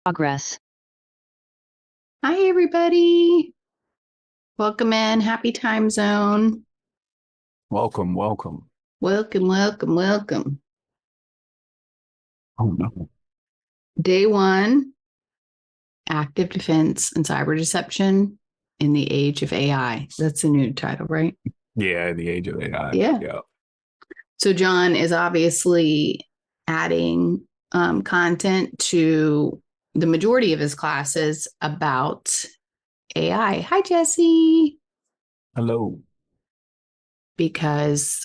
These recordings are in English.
Progress. Hi, everybody. Welcome in. Happy time zone. Welcome. Welcome. Oh, no. Day one, active defense and cyber deception in the age of AI. That's a new title, right? Yeah, the age of AI. Yeah. So John is obviously adding content to the majority of his classes about AI. Hi, Jesse. Hello. Because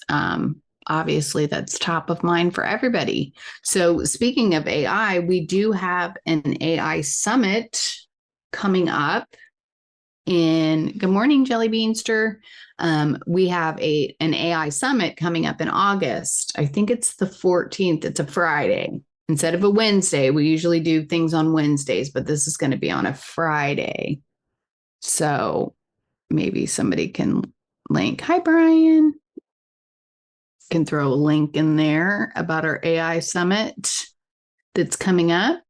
obviously that's top of mind for everybody. So speaking of AI, we do have an AI summit coming up in, good morning, Jelly Beanster. We have an AI summit coming up in August. I think it's the 14th. It's a Friday. Instead of a Wednesday, we usually do things on Wednesdays, but this is going to be on a Friday. So maybe somebody can link. Hi, Brian. Can throw a link in there about our AI summit that's coming up.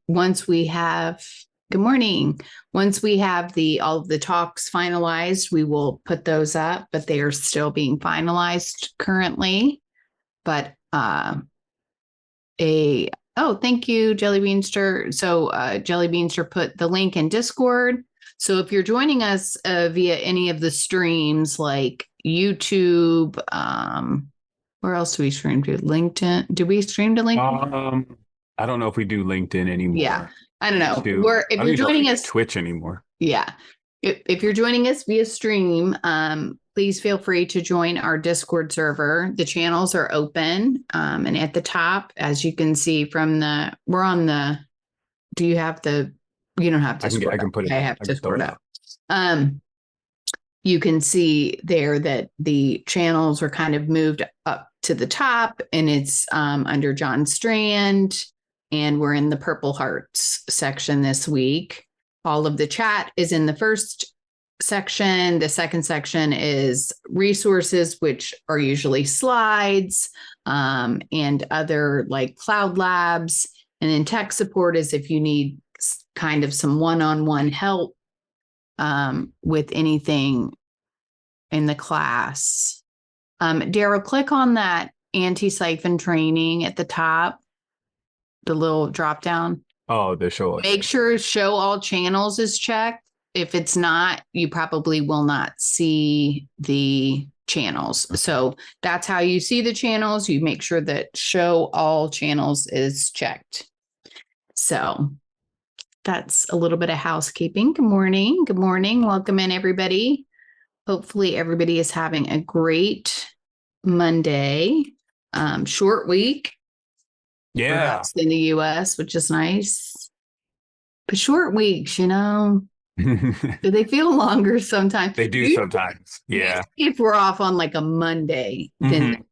Once we have, good morning. Once we have all of the talks finalized, we will put those up, but they are still being finalized currently. But thank you, Jelly Beanster. So Jelly Beanster put the link in Discord. So if you're joining us via any of the streams like YouTube, where else do we stream to? LinkedIn? Do we stream to LinkedIn? I don't know if we do LinkedIn anymore. Yeah, I don't know. If you're joining us, Twitch anymore. Yeah, if you're joining us via stream, please feel free to join our Discord server. The channels are open, and at the top, as you can see from we're on the. Do you have the? You don't have Discord. I can put it. I have Discord up. You can see there that the channels are kind of moved up to the top, and it's under John Strand, and we're in the Purple Hearts section this week. All of the chat is in the first section. The second section is resources, which are usually slides and other like Cloud Labs. And then tech support is if you need kind of some one-on-one help with anything in the class. Daryl, click on that anti-siphon training at the top, the little drop down. Oh, the show. Make sure show all channels is checked. If it's not, you probably will not see the channels. So that's how you see the channels. You make sure that show all channels is checked. So that's a little bit of housekeeping. Good morning. Good morning. Welcome in, everybody. Hopefully everybody is having a great Monday. Short week. Yeah. In the US, which is nice. But short weeks, do they feel longer sometimes? They do sometimes. Yeah. If we're off on like a Monday, then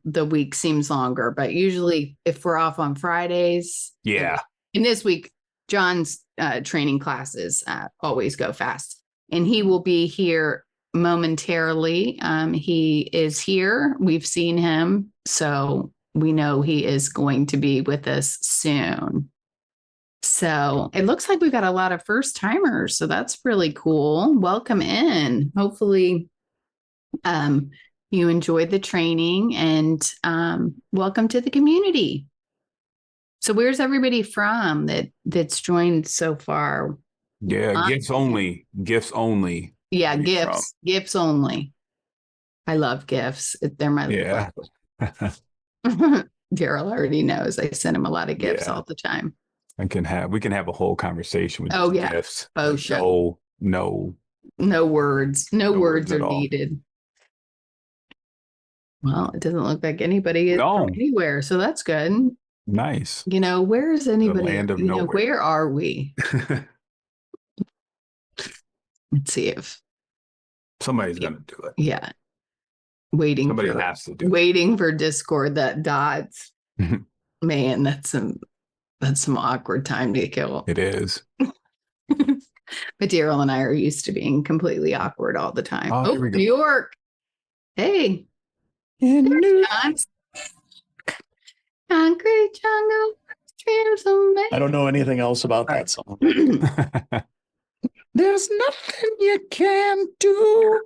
the week seems longer. But usually if we're off on Fridays. Yeah. And this week, John's training classes always go fast. And he will be here momentarily. He is here. We've seen him. So we know he is going to be with us soon. So it looks like we've got a lot of first timers. So that's really cool. Welcome in. Hopefully you enjoyed the training and welcome to the community. So where's everybody from that's joined so far? Yeah, gifts only. Gifts only. Yeah, gifts only. I love gifts. They're my Daryl already knows. I send him a lot of gifts all the time. We can have a whole conversation with gifts. Oh, sure. No words. No words are needed. Well, it doesn't look like anybody is from anywhere, so that's good. Nice. Where is anybody? The land of nowhere. Where are we? Let's see if somebody's gonna do it. Yeah. Somebody has to do waiting for Discord that dots. Man, that's some awkward time to kill. It is. But Daryl and I are used to being completely awkward all the time. Oh, here we go. New York. Hey. In New York. Concrete jungle. feels amazing. I don't know anything else about that song. There's nothing you can do.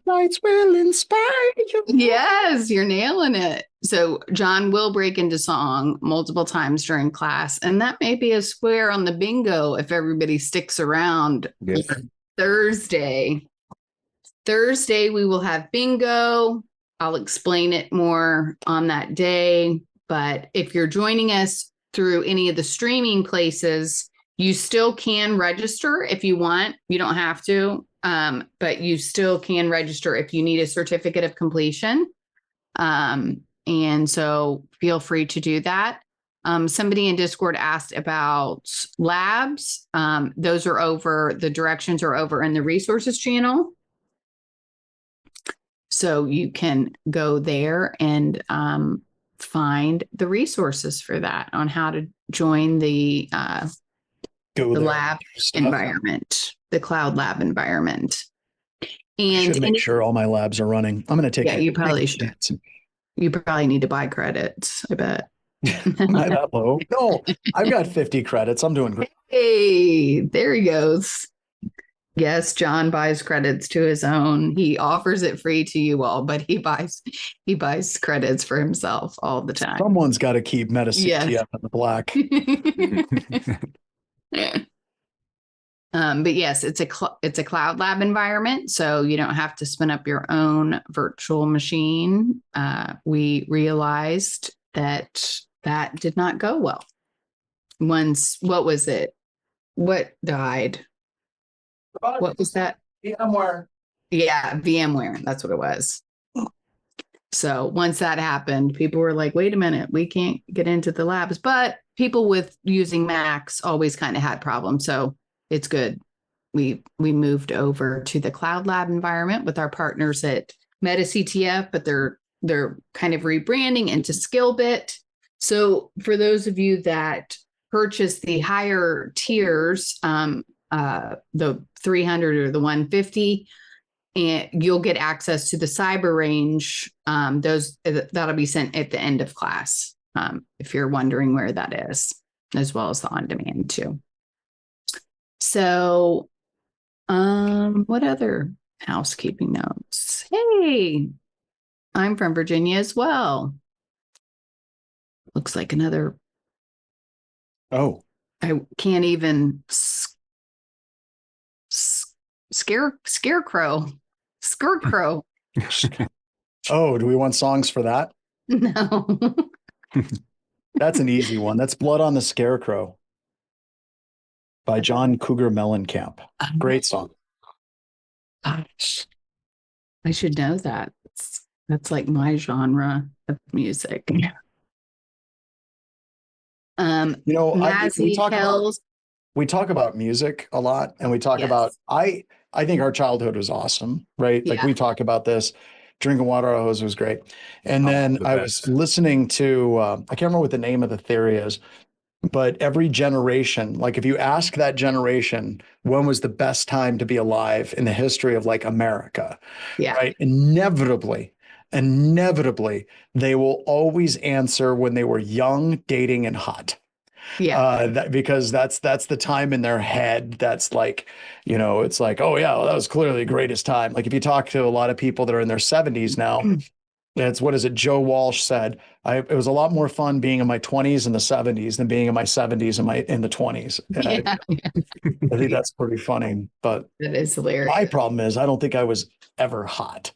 Lights will inspire you. Yes, you're nailing it. So John will break into song multiple times during class, and that may be a square on the bingo if everybody sticks around. Yes. Thursday, we will have bingo. I'll explain it more on that day. But if you're joining us through any of the streaming places, you still can register if you want. You don't have to, but you still can register if you need a certificate of completion. And so feel free to do that. Somebody in Discord asked about labs. Those are over, the directions are over in the resources channel. So you can go there and find the resources for that on how to join the lab environment, the cloud lab environment. And I should make sure all my labs are running. I'm going to take. Yeah, you probably should. You probably need to buy credits, I bet. Am I that low? No, I've got 50 credits. I'm doing great. Hey, there he goes. Yes, John buys credits to his own. He offers it free to you all, but he buys credits for himself all the time. Someone's got to keep MetaCTF in the black. But yes, it's a cloud lab environment, so you don't have to spin up your own virtual machine. We realized that did not go well. Once, what was it? What died? What was that? VMware. Yeah, VMware. That's what it was. So once that happened, people were like, wait a minute, we can't get into the labs. But people with using Macs always kind of had problems. So it's good. We moved over to the cloud lab environment with our partners at MetaCTF, but they're kind of rebranding into Skillbit. So for those of you that purchase the higher tiers, the 300 or the 150, and you'll get access to the cyber range. That'll be sent at the end of class, if you're wondering where that is, as well as the on-demand too. So, what other housekeeping notes? Hey, I'm from Virginia as well. Looks like another. Oh, I can't even. Scarecrow. Oh, do we want songs for that? No. That's an easy one. That's Blood on the Scarecrow by John Cougar Mellencamp. Great song. Gosh, I should know that. That's like my genre of music. You know, we talk about music a lot, and we talk about, I think our childhood was awesome, right? Like we talk about this. Drinking water out of a hose was great. And then I was listening to, I can't remember what the name of the theory is, but every generation, like if you ask that generation, when was the best time to be alive in the history of like America, right? Inevitably, they will always answer when they were young, dating, and hot. Because that's the time in their head that's like, you know, it's like, oh yeah, well, that was clearly the greatest time. Like if you talk to a lot of people that are in their 70s now, it's, what is it? Joe Walsh said, it was a lot more fun being in my 20s and the 70s than being in my 70s and in the 20s. I think that's pretty funny, but that is hilarious. My problem is I don't think I was ever hot.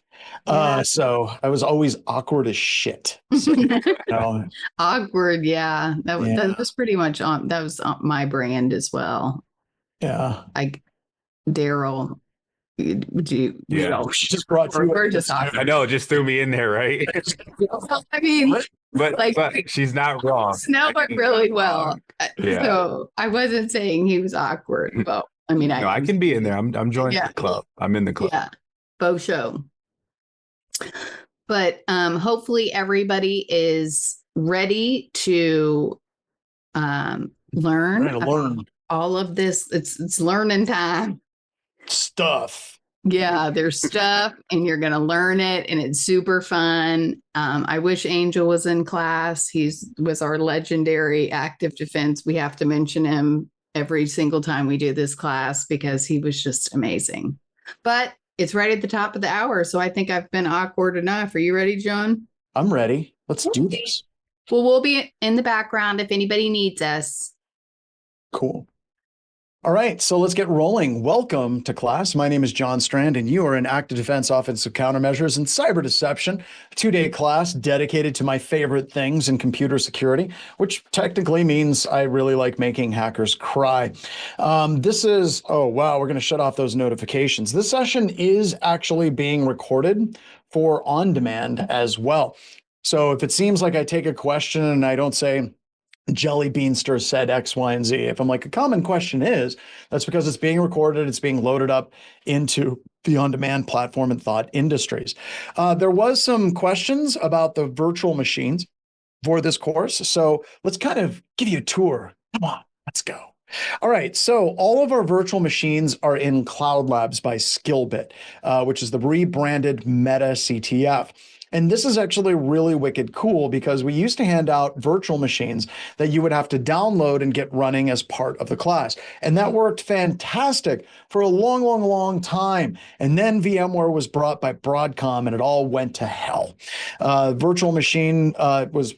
So I was always awkward as shit. So, awkward. Yeah. That was pretty much that was my brand as well. Yeah. Like Daryl, would you, she just brought you. We're just awkward. I know, it just threw me in there, right? I mean, but she's not wrong. Snell really well. So I wasn't saying he was awkward. Well, I mean, I can be in there. I'm joining the club. I'm in the club. Yeah. Faux show. But hopefully everybody is ready to learn all of this. It's learning time Stuff. Yeah, there's stuff and you're going to learn it and it's super fun. I wish Angel was in class. Was our legendary active defense. We have to mention him every single time we do this class because he was just amazing. But it's right at the top of the hour. So I think I've been awkward enough. Are you ready, John? I'm ready. Let's do this. Well, we'll be in the background if anybody needs us. Cool. All right, so let's get rolling. Welcome to class. My name is John Strand, and you are in Active Defense, Offensive Countermeasures, and Cyber Deception, a 2-day class dedicated to my favorite things in computer security, which technically means I really like making hackers cry. Oh, wow, we're going to shut off those notifications. This session is actually being recorded for on demand as well. So if it seems like I take a question and I don't say, Jelly Beanster said X, Y, and Z. If I'm like, a common question is, that's because it's being recorded, it's being loaded up into the on-demand platform in Thought Industries. There was some questions about the virtual machines for this course. So let's kind of give you a tour. Come on, let's go. All right, so all of our virtual machines are in Cloud Labs by Skillbit, which is the rebranded Meta CTF. And this is actually really wicked cool because we used to hand out virtual machines that you would have to download and get running as part of the class. And that worked fantastic for a long, long, long time. And then VMware was brought by Broadcom and it all went to hell. Virtual machine was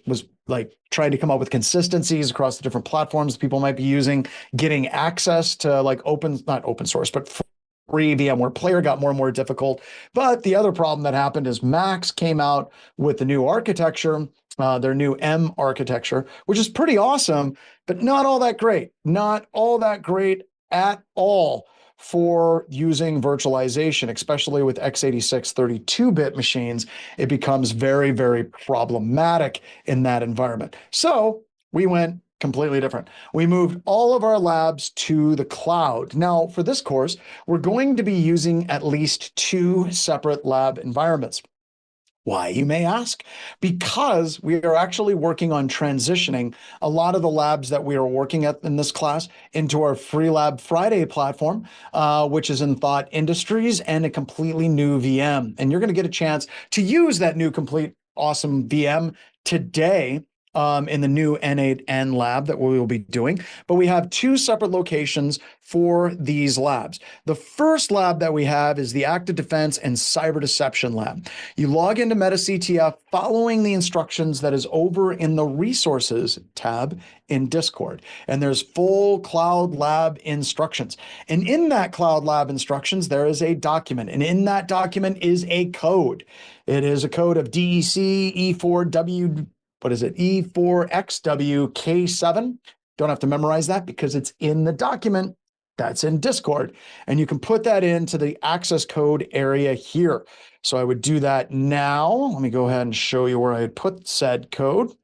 like trying to come up with consistencies across the different platforms people might be using, getting access to like not open source, but free VMware Player got more and more difficult. But the other problem that happened is Max came out with the new architecture, their new M architecture, which is pretty awesome, but not all that great. Not all that great at all for using virtualization, especially with x86 32-bit machines. It becomes very, very problematic in that environment. So we went completely different. We moved all of our labs to the cloud. Now, for this course, we're going to be using at least 2 separate lab environments. Why, you may ask? Because we are actually working on transitioning a lot of the labs that we are working at in this class into our Free Lab Friday platform, which is in Thought Industries and a completely new VM. And you're going to get a chance to use that new complete awesome VM today in the new N8N lab that we will be doing. But we have 2 separate locations for these labs. The first lab that we have is the Active Defense and Cyber Deception lab. You log into MetaCTF following the instructions that is over in the Resources tab in Discord. And there's full Cloud Lab instructions. And in that Cloud Lab instructions, there is a document. And in that document is a code. It is a code of DEC E4W E4XWK7. Don't have to memorize that because it's in the document that's in Discord. And you can put that into the access code area here. So I would do that now. Let me go ahead and show you where I put said code.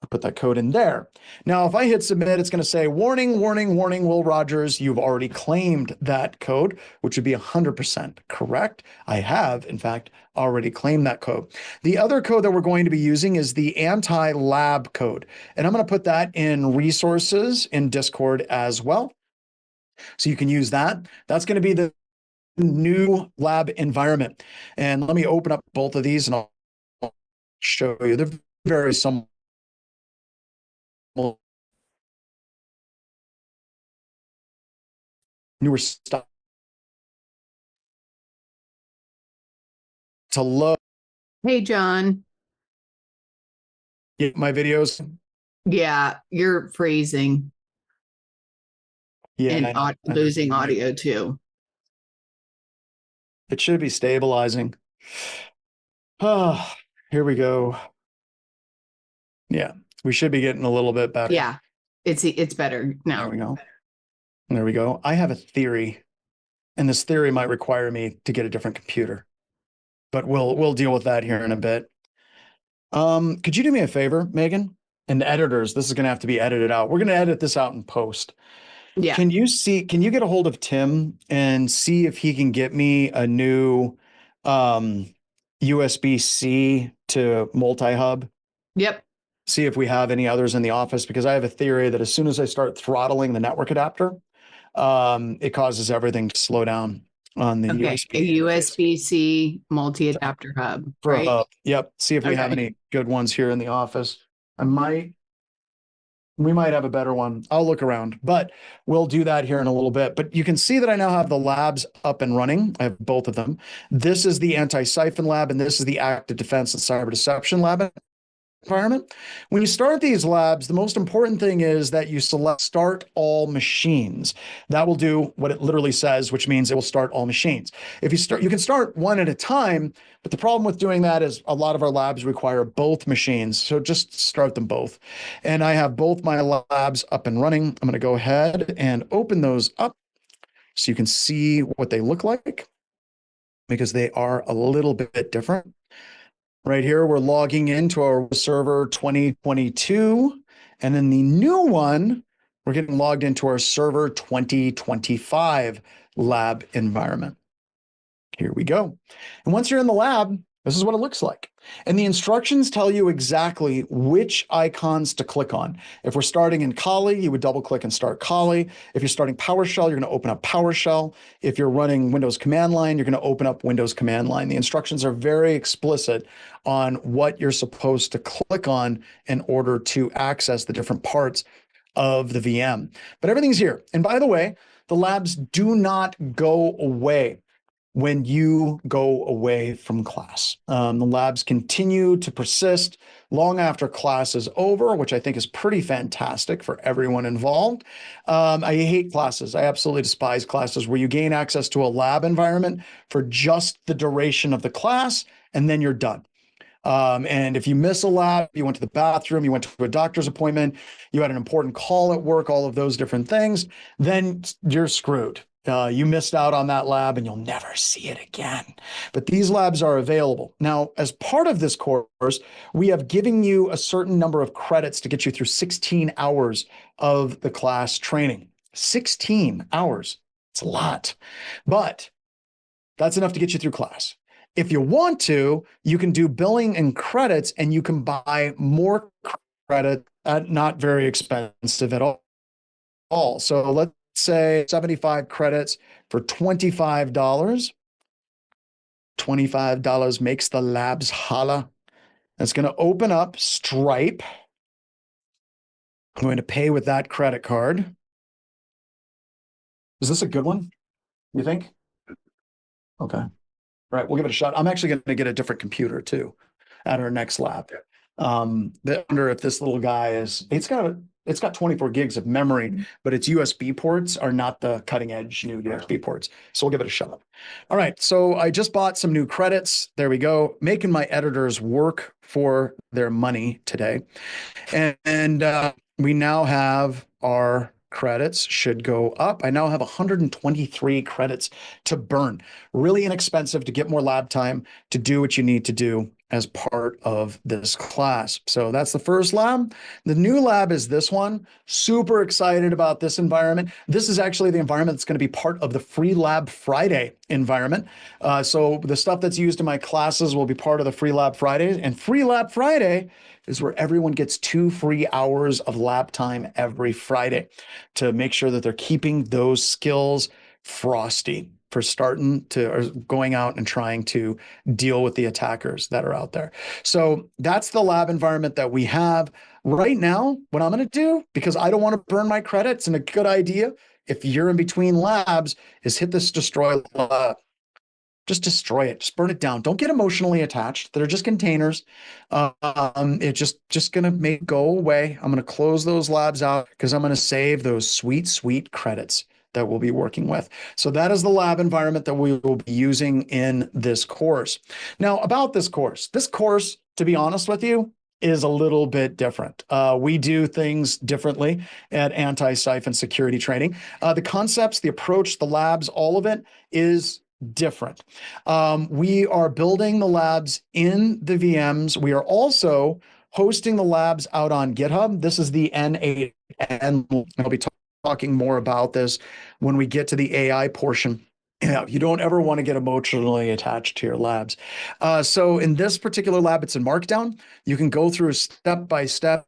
I put that code in there. Now, if I hit submit, it's going to say, warning, warning, warning, Will Rogers, you've already claimed that code, which would be 100% correct. I have, in fact, already claimed that code. The other code that we're going to be using is the anti-lab code. And I'm going to put that in resources in Discord as well. So you can use that. That's going to be the new lab environment. And let me open up both of these and I'll show you. They're very similar. Newer stuff to load. Hey, John. Get my videos. Yeah, you're freezing. Yeah, and losing audio too. It should be stabilizing. Oh, here we go. Yeah, we should be getting a little bit better. Yeah, it's better now. There we go. There we go. I have a theory, and this theory might require me to get a different computer, but we'll deal with that here in a bit. Could you do me a favor, Megan? And editors, this is going to have to be edited out. We're going to edit this out in post. Yeah. Can you get a hold of Tim and see if he can get me a new USB-C to multi-hub? Yep. See if we have any others in the office, because I have a theory that as soon as I start throttling the network adapter, it causes everything to slow down. on the USB. A USB-C multi-adapter hub, right? Yep. See if we have any good ones here in the office. We might have a better one. I'll look around, but we'll do that here in a little bit. But you can see that I now have the labs up and running. I have both of them. This is the anti-siphon lab, and this is the active defense and cyber deception lab environment. When you start these labs, the most important thing is that you select start all machines. That will do what it literally says, which means it will start all machines. If you can start one at a time, but the problem with doing that is a lot of our labs require both machines. So just start them both. And I have both my labs up and running. I'm going to go ahead and open those up so you can see what they look like, because they are a little bit different. Right here, we're logging into our server 2022. And then the new one, we're getting logged into our server 2025 lab environment. Here we go. And once you're in the lab, this is what it looks like. And the instructions tell you exactly which icons to click on. If we're starting in Kali, you would double click and start Kali. If you're starting PowerShell, you're going to open up PowerShell. If you're running Windows Command Line, you're going to open up Windows Command Line. The instructions are very explicit on what you're supposed to click on in order to access the different parts of the VM. But everything's here. And by the way, the labs do not go away when you go away from class. The labs continue to persist long after class is over, which I think is pretty fantastic for everyone involved. I hate classes. I absolutely despise classes where you gain access to a lab environment for just the duration of the class, and then you're done. And if you miss a lab, you went to the bathroom, you went to a doctor's appointment, you had an important call at work, all of those different things, then you're screwed. You missed out on that lab and you'll never see it again. But these labs are available. Now, as part of this course, we have given you a certain number of credits to get you through 16 hours of the class training. 16 hours. It's a lot. But that's enough to get you through class. If you want to, you can do billing and credits, and you can buy more credit at not very expensive at all. So let's say 75 credits for $25. $25 makes the labs holla. That's going to open up Stripe. I'm going to pay with that credit card. Is this a good one, you think? Okay. Right, we'll give it a shot. I'm actually going to get a different computer too at our next lab. I wonder if this little guy it's got 24 gigs of memory, but its USB ports are not the cutting edge new USB ports. So we'll give it a shot. All right, so I just bought some new credits. There we go. Making my editors work for their money today. And we now have our credits should go up. I now have 123 credits to burn. Really inexpensive to get more lab time to do what you need to do as part of this class. So that's the first lab. The new lab is this one. Super excited about this environment. This is actually the environment that's going to be part of the Free Lab Friday environment. So the stuff that's used in my classes will be part of the Free Lab Fridays. And Free Lab Friday is where everyone gets 2 free hours of lab time every Friday to make sure that they're keeping those skills frosty for starting to or going out and trying to deal with the attackers that are out there. So that's the lab environment that we have right now. What I'm going to do, because I don't want to burn my credits, and a good idea if you're in between labs, is hit this destroy lab. Just destroy it. Just burn it down. Don't get emotionally attached. They're just containers. It's just going to make go away. I'm going to close those labs out because I'm going to save those sweet, sweet credits that we'll be working with. So that is the lab environment that we will be using in this course. Now, about this course, to be honest with you, is a little bit different. We do things differently at anti-siphon security training. The concepts, the approach, the labs, all of it is different. We are building the labs in the VMs. We are also hosting the labs out on GitHub. This is the N8N. I'll be talking more about this when we get to the AI portion. Yeah, you don't ever want to get emotionally attached to your labs. So in this particular lab, it's in Markdown. You can go through step by step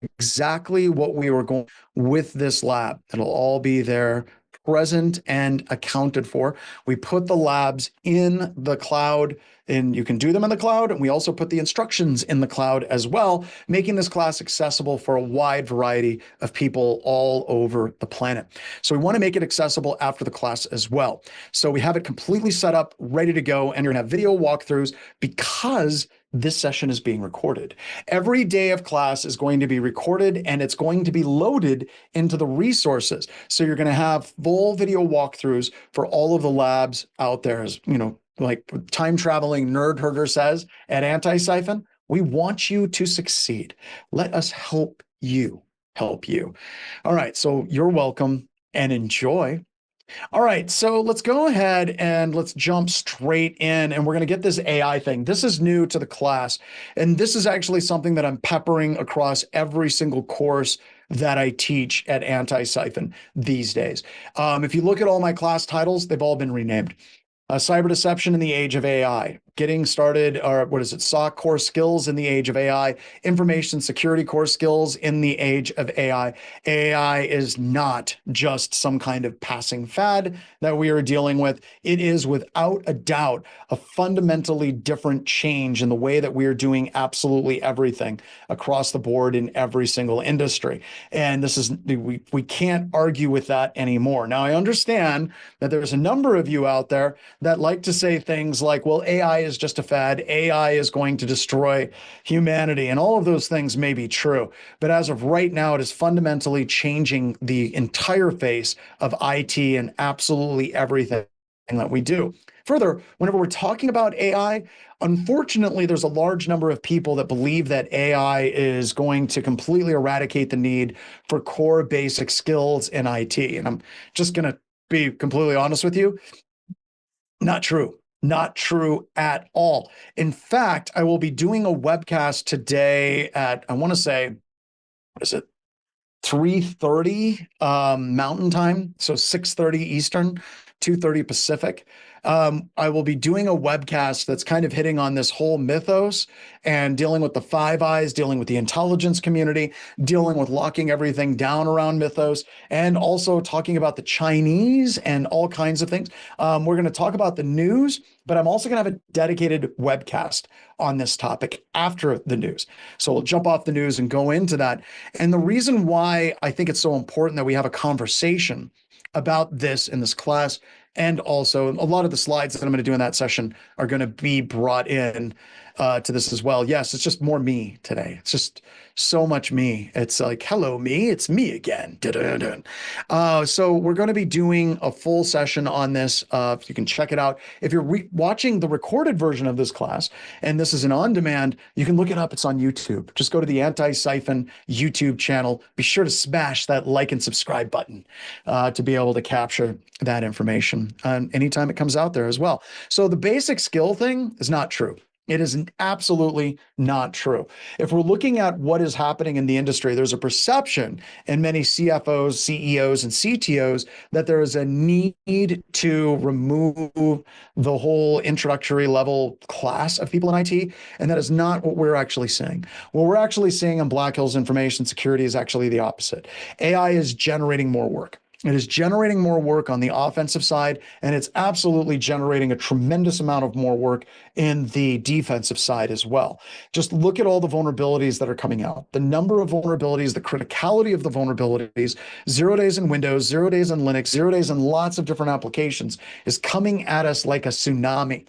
exactly what we were going with this lab. It'll all be there present and accounted for. We put the labs in the cloud, and you can do them in the cloud. And we also put the instructions in the cloud as well, making this class accessible for a wide variety of people all over the planet. So we want to make it accessible after the class as well. So we have it completely set up, ready to go, and you're going to have video walkthroughs because this session is being recorded. Every day of class is going to be recorded and it's going to be loaded into the resources. So you're going to have full video walkthroughs for all of the labs out there. As you know, like time traveling nerd herder says at Anti-Siphon, we want you to succeed. Let us help you help you. All right, so you're welcome and enjoy. All right, so let's go ahead and let's jump straight in, and we're going to get this AI thing. This is new to the class, and this is actually something that I'm peppering across every single course that I teach at Anti-Siphon these days. If you look at all my class titles, they've all been renamed. Cyber deception in the age of AI, getting started, or what is it, SOC core skills in the age of AI, information security core skills in the age of AI. AI is not just some kind of passing fad that we are dealing with. It is without a doubt a fundamentally different change in the way that we are doing absolutely everything across the board in every single industry. And this is, we can't argue with that anymore. Now, I understand that there's a number of you out there that like to say things like, well, AI is just a fad. AI is going to destroy humanity. And all of those things may be true. But as of right now, it is fundamentally changing the entire face of IT and absolutely everything that we do. Further, whenever we're talking about AI, unfortunately, there's a large number of people that believe that AI is going to completely eradicate the need for core basic skills in IT. And I'm just going to be completely honest with you. Not true. Not true at all. In fact, I will be doing a webcast today at, I want to say, what is it? 3:30 Mountain Time, so 6:30 Eastern, 2:30 Pacific. I will be doing a webcast that's kind of hitting on this whole mythos and dealing with the Five Eyes, dealing with the intelligence community, dealing with locking everything down around mythos, and also talking about the Chinese and all kinds of things. We're going to talk about the news, but I'm also going to have a dedicated webcast on this topic after the news. So we'll jump off the news and go into that. And the reason why I think it's so important that we have a conversation about this in this class, and also a lot of the slides that I'm going to do in that session are going to be brought in to this as well. Yes, it's just more me today. It's just so much me. It's like, hello, me. It's me again. So we're going to be doing a full session on this. You can check it out. If you're watching the recorded version of this class, and this is an on-demand, you can look it up. It's on YouTube. Just go to the Anti-Siphon YouTube channel. Be sure to smash that like and subscribe button to be able to capture that information anytime it comes out there as well. So the basic skill thing is not true. It is absolutely not true. If we're looking at what is happening in the industry, there's a perception in many CFOs, CEOs, and CTOs that there is a need to remove the whole introductory level class of people in IT, and that is not what we're actually seeing. What we're actually seeing in Black Hills Information Security is actually the opposite. AI is generating more work. It is generating more work on the offensive side, and it's absolutely generating a tremendous amount of more work in the defensive side as well. Just look at all the vulnerabilities that are coming out. The number of vulnerabilities, the criticality of the vulnerabilities, 0 days in Windows, 0 days in Linux, 0 days in lots of different applications is coming at us like a tsunami.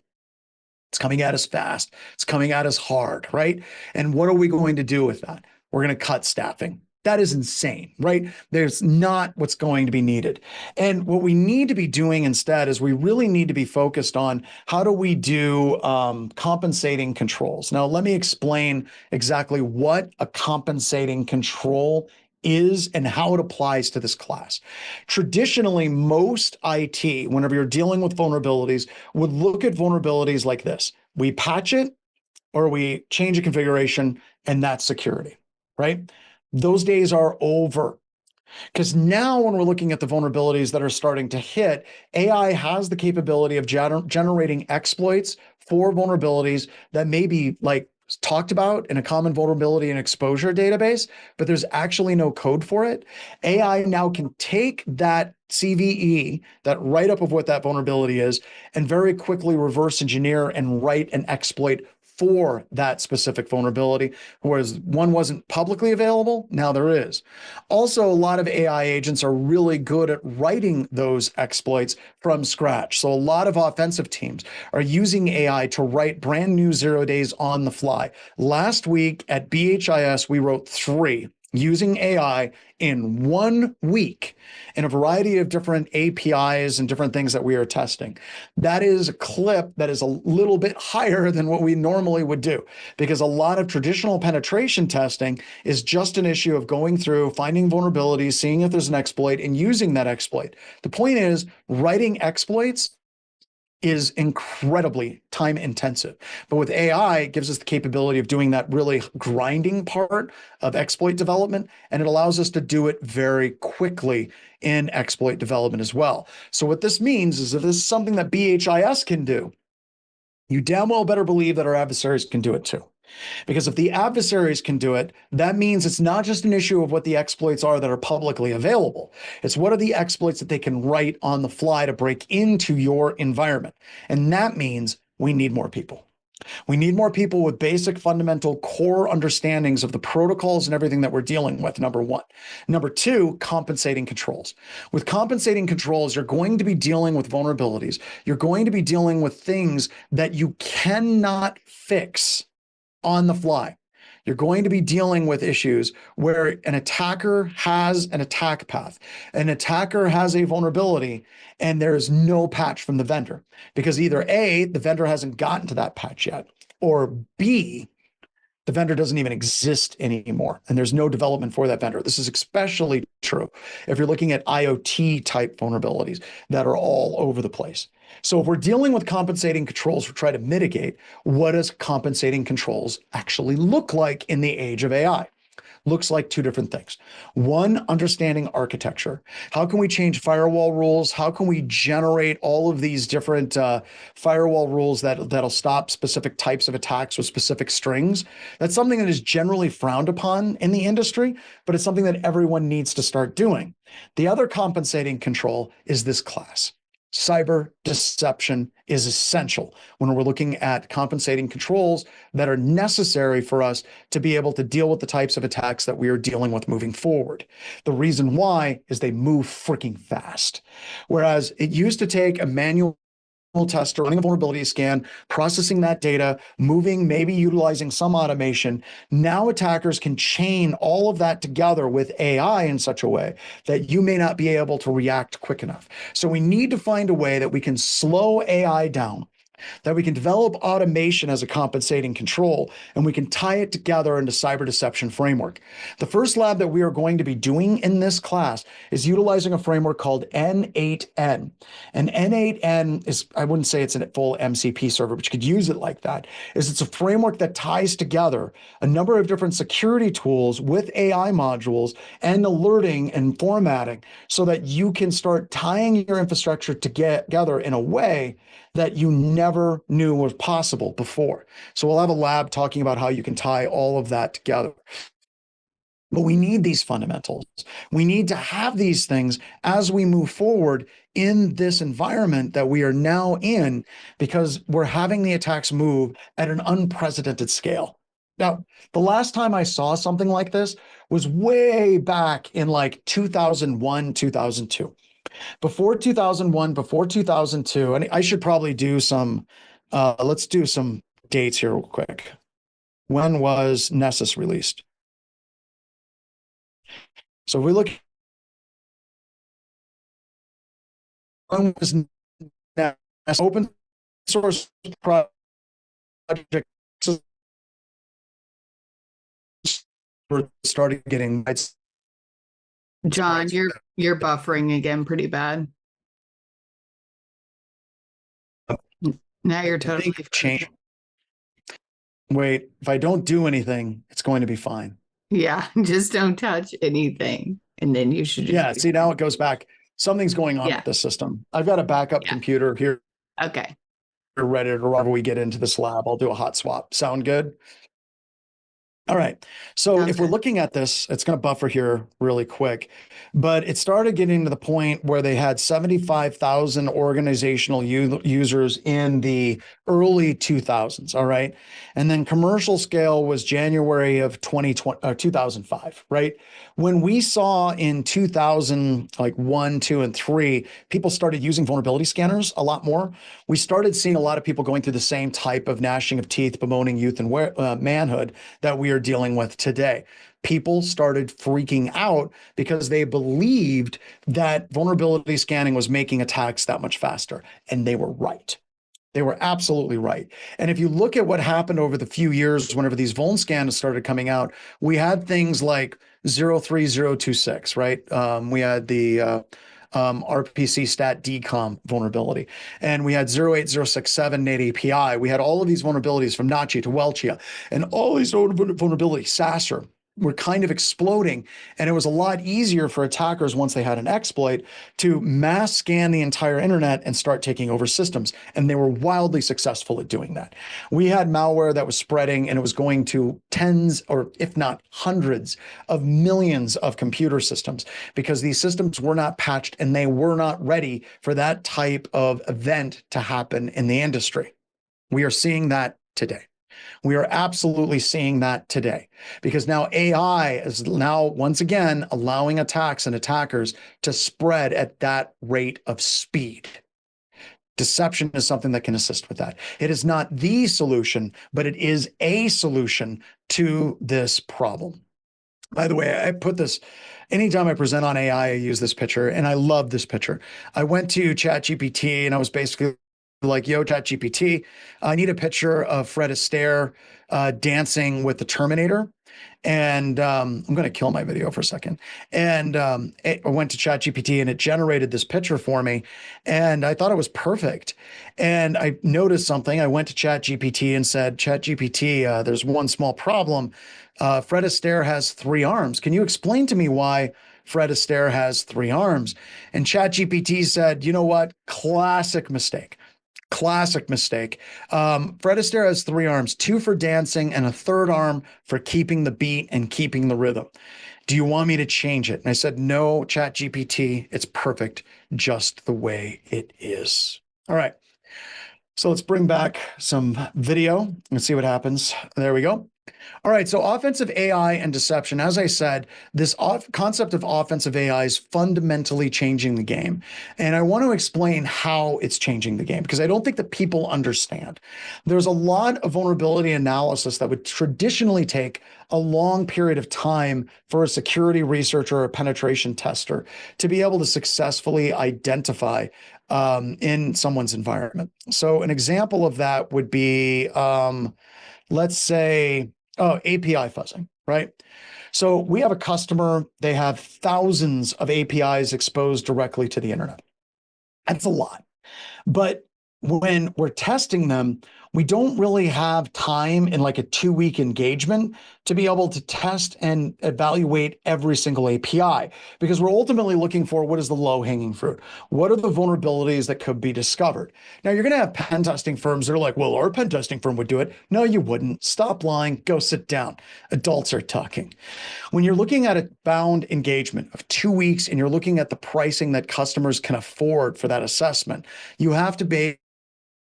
It's coming at us fast. It's coming at us hard, right? And what are we going to do with that? We're going to cut staffing. That is insane, right? There's not what's going to be needed. And what we need to be doing instead is we really need to be focused on how do we do compensating controls. Now, let me explain exactly what a compensating control is and how it applies to this class. Traditionally, most IT, whenever you're dealing with vulnerabilities, would look at vulnerabilities like this. We patch it or we change a configuration, and that's security, right? Those days are over. Because now when we're looking at the vulnerabilities that are starting to hit, AI has the capability of generating exploits for vulnerabilities that may be like talked about in a common vulnerability and exposure database, but there's actually no code for it. AI now can take that CVE, that write-up of what that vulnerability is, and very quickly reverse engineer and write an exploit for that specific vulnerability, whereas one wasn't publicly available, now there is. Also, a lot of AI agents are really good at writing those exploits from scratch. So a lot of offensive teams are using AI to write brand new 0 days on the fly. Last week at BHIS, we wrote 3 using AI in 1 week in a variety of different APIs and different things that we are testing. That is a clip that is a little bit higher than what we normally would do, because a lot of traditional penetration testing is just an issue of going through, finding vulnerabilities, seeing if there's an exploit, and using that exploit. The point is, writing exploits is incredibly time intensive. But with AI, it gives us the capability of doing that really grinding part of exploit development, and it allows us to do it very quickly in exploit development as well. So what this means is if this is something that BHIS can do, you damn well better believe that our adversaries can do it too. Because if the adversaries can do it, that means it's not just an issue of what the exploits are that are publicly available. It's what are the exploits that they can write on the fly to break into your environment. And that means we need more people. We need more people with basic, fundamental, core understandings of the protocols and everything that we're dealing with, number one. Number two, compensating controls. With compensating controls, you're going to be dealing with vulnerabilities. You're going to be dealing with things that you cannot fix on the fly. You're going to be dealing with issues where an attacker has an attack path. An attacker has a vulnerability and there's no patch from the vendor because either A, the vendor hasn't gotten to that patch yet, or B, the vendor doesn't even exist anymore and there's no development for that vendor. This is especially true if you're looking at IoT type vulnerabilities that are all over the place. So if we're dealing with compensating controls, we're trying to mitigate, what does compensating controls actually look like in the age of AI? Looks like 2 different things. One, understanding architecture. How can we change firewall rules? How can we generate all of these different firewall rules that'll stop specific types of attacks with specific strings? That's something that is generally frowned upon in the industry, but it's something that everyone needs to start doing. The other compensating control is this class. Cyber deception is essential when we're looking at compensating controls that are necessary for us to be able to deal with the types of attacks that we are dealing with moving forward. The reason why is they move freaking fast. Whereas it used to take a manual tester running a vulnerability scan, processing that data, moving, maybe utilizing some automation. Now attackers can chain all of that together with AI in such a way that you may not be able to react quick enough. So we need to find a way that we can slow AI down, that we can develop automation as a compensating control, and we can tie it together into cyber deception framework. The first lab that we are going to be doing in this class is utilizing a framework called N8N. And N8N is, I wouldn't say it's a full MCP server, but you could use it like that, is it's a framework that ties together a number of different security tools with AI modules and alerting and formatting so that you can start tying your infrastructure together in a way that you never knew was possible before. So we'll have a lab talking about how you can tie all of that together. But we need these fundamentals. We need to have these things as we move forward in this environment that we are now in, because we're having the attacks move at an unprecedented scale. Now, the last time I saw something like this was way back in like 2001, 2002. Before 2001, before 2002, and I should probably do some, let's do some dates here real quick. When was Nessus released? So if we look, when was Nessus open source project started getting. John, you're buffering again pretty bad. Now you're totally changed. Wait, if I don't do anything, it's going to be fine. Yeah, just don't touch anything. And then you should just see, now it goes back. Something's going on with the system. I've got a backup computer here. Okay. We're ready to, whenever we get into this lab, I'll do a hot swap. Sound good? All right. So if we're looking at this, it's going to buffer here really quick, but it started getting to the point where they had 75,000 organizational users in the early 2000s. All right. And then commercial scale was January of 2005, right? When we saw in 2000, like 1, 2, and 3, people started using vulnerability scanners a lot more. We started seeing a lot of people going through the same type of gnashing of teeth, bemoaning youth and manhood that we are dealing with today. People started freaking out because they believed that vulnerability scanning was making attacks that much faster. And they were right. They were absolutely right. And if you look at what happened over the few years, whenever these vuln scans started coming out, we had things like 03026, right? We had the RPC stat decom vulnerability. And we had 08067 Nate API. We had all of these vulnerabilities from Nachi to Welchia, and all these vulnerabilities, Sasser, were kind of exploding. And it was a lot easier for attackers, once they had an exploit, to mass scan the entire internet and start taking over systems. And they were wildly successful at doing that. We had malware that was spreading, and it was going to tens, or if not hundreds of millions of computer systems, because these systems were not patched and they were not ready for that type of event to happen in the industry. We are seeing that today. We are absolutely seeing that today, because now AI is now once again allowing attacks and attackers to spread at that rate of speed. Deception is something that can assist with that. It is not the solution, but it is a solution to this problem. By the way, I put this, anytime I present on AI, I use this picture, and I love this picture. I went to ChatGPT and I was basically like, yo, ChatGPT, I need a picture of Fred Astaire dancing with the Terminator. And I'm going to kill my video for a second. And I went to ChatGPT and it generated this picture for me. And I thought it was perfect. And I noticed something. I went to ChatGPT and said, ChatGPT, there's one small problem. Fred Astaire has 3 arms. Can you explain to me why Fred Astaire has 3 arms? And ChatGPT said, you know what? Classic mistake. Classic mistake. Fred Astaire has 3 arms, 2 for dancing and a 3rd arm for keeping the beat and keeping the rhythm. Do you want me to change it? And I said, no, ChatGPT, it's perfect just the way it is. All right. So let's bring back some video and see what happens. There we go. All right, so offensive AI and deception. As I said, this concept of offensive AI is fundamentally changing the game. And I want to explain how it's changing the game, because I don't think that people understand. There's a lot of vulnerability analysis that would traditionally take a long period of time for a security researcher or a penetration tester to be able to successfully identify in someone's environment. So an example of that would be, let's say, API fuzzing, right? So we have a customer, they have thousands of APIs exposed directly to the internet. That's a lot. But when we're testing them, we don't really have time in like a 2-week engagement to be able to test and evaluate every single API, because we're ultimately looking for what is the low-hanging fruit. What are the vulnerabilities that could be discovered? Now, you're going to have pen testing firms that are like, well, our pen testing firm would do it. No, you wouldn't. Stop lying. Go sit down. Adults are talking. When you're looking at a bound engagement of 2 weeks and you're looking at the pricing that customers can afford for that assessment, you have to be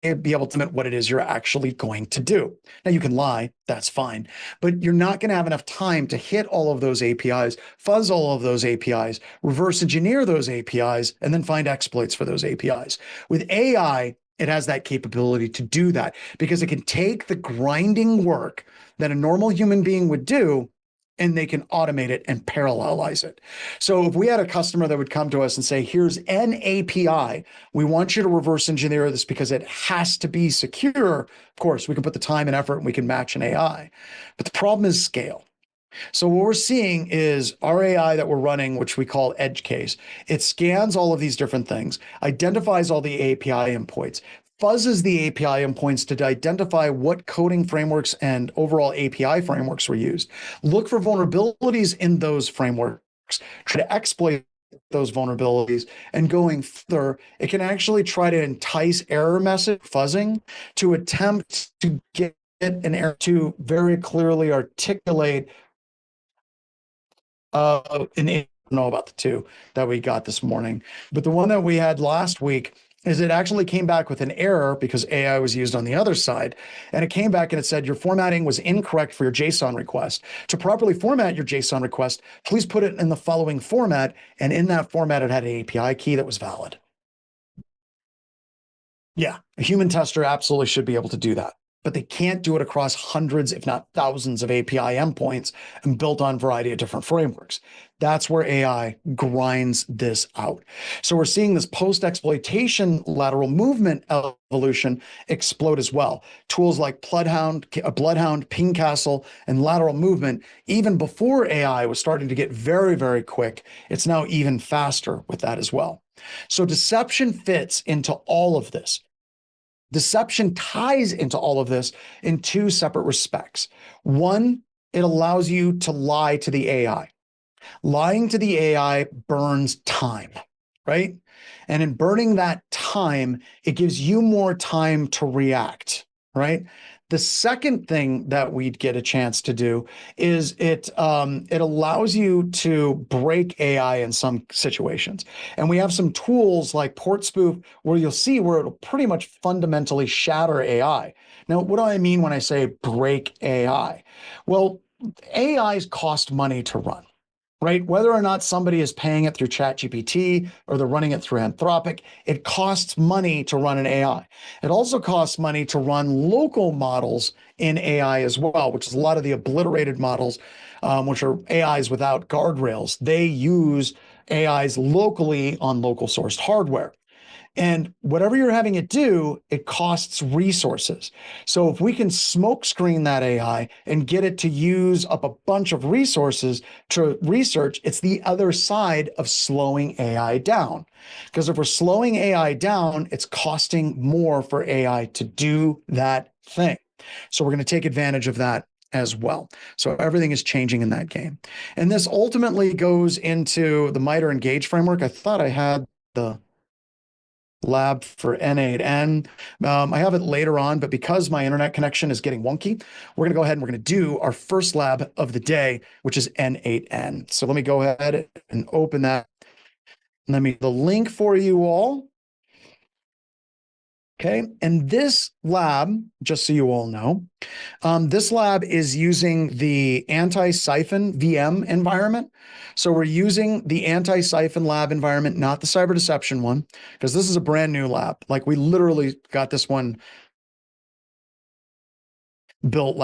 able to admit what it is you're actually going to do. Now, you can lie, that's fine, but you're not going to have enough time to hit all of those APIs, fuzz all of those APIs, reverse engineer those APIs, and then find exploits for those APIs. With AI, it has that capability to do that, because it can take the grinding work that a normal human being would do, and they can automate it and parallelize it. So if we had a customer that would come to us and say, here's an API, we want you to reverse engineer this because it has to be secure. Of course, we can put the time and effort and we can match an AI. But the problem is scale. So what we're seeing is our AI that we're running, which we call Edge Case. It scans all of these different things, identifies all the API endpoints, fuzzes the API endpoints to identify what coding frameworks and overall API frameworks were used. Look for vulnerabilities in those frameworks, try to exploit those vulnerabilities, and going further, it can actually try to entice error message fuzzing to attempt to get an error to very clearly articulate I don't know about the two that we got this morning, but the one that we had last week is it actually came back with an error because AI was used on the other side. And it came back and it said, your formatting was incorrect for your JSON request. To properly format your JSON request, please put it in the following format. And in that format, it had an API key that was valid. Yeah, a human tester absolutely should be able to do that, but they can't do it across hundreds, if not thousands of API endpoints and built on a variety of different frameworks. That's where AI grinds this out. So we're seeing this post-exploitation lateral movement evolution explode as well. Tools like Bloodhound, Ping Castle, and lateral movement, even before AI was starting to get very, very quick, it's now even faster with that as well. So deception fits into all of this. Deception ties into all of this in two separate respects. One, it allows you to lie to the AI. Lying to the AI burns time, right? And in burning that time, it gives you more time to react, right? The second thing that we'd get a chance to do is it allows you to break AI in some situations. And we have some tools like port spoof where you'll see where it'll pretty much fundamentally shatter AI. Now, what do I mean when I say break AI? Well, AIs cost money to run, right? Whether or not somebody is paying it through ChatGPT or they're running it through Anthropic, it costs money to run an AI. It also costs money to run local models in AI as well, which is a lot of the obliterated models, which are AIs without guardrails. They use AIs locally on local sourced hardware. And whatever you're having it do, it costs resources. So if we can smoke screen that AI and get it to use up a bunch of resources to research, it's the other side of slowing AI down. Because if we're slowing AI down, it's costing more for AI to do that thing. So we're going to take advantage of that as well. So everything is changing in that game. And this ultimately goes into the MITRE ENGAGE framework. I thought I had the lab for N8N. I have it later on, but because my internet connection is getting wonky, we're going to go ahead and we're going to do our first lab of the day, which is N8N. So let me go ahead and open that. Let me the link for you all. Okay, and this lab, just so you all know, this lab is using the anti-siphon VM environment. So we're using the anti-siphon lab environment, not the cyber deception one, because this is a brand new lab. Like we literally got this one built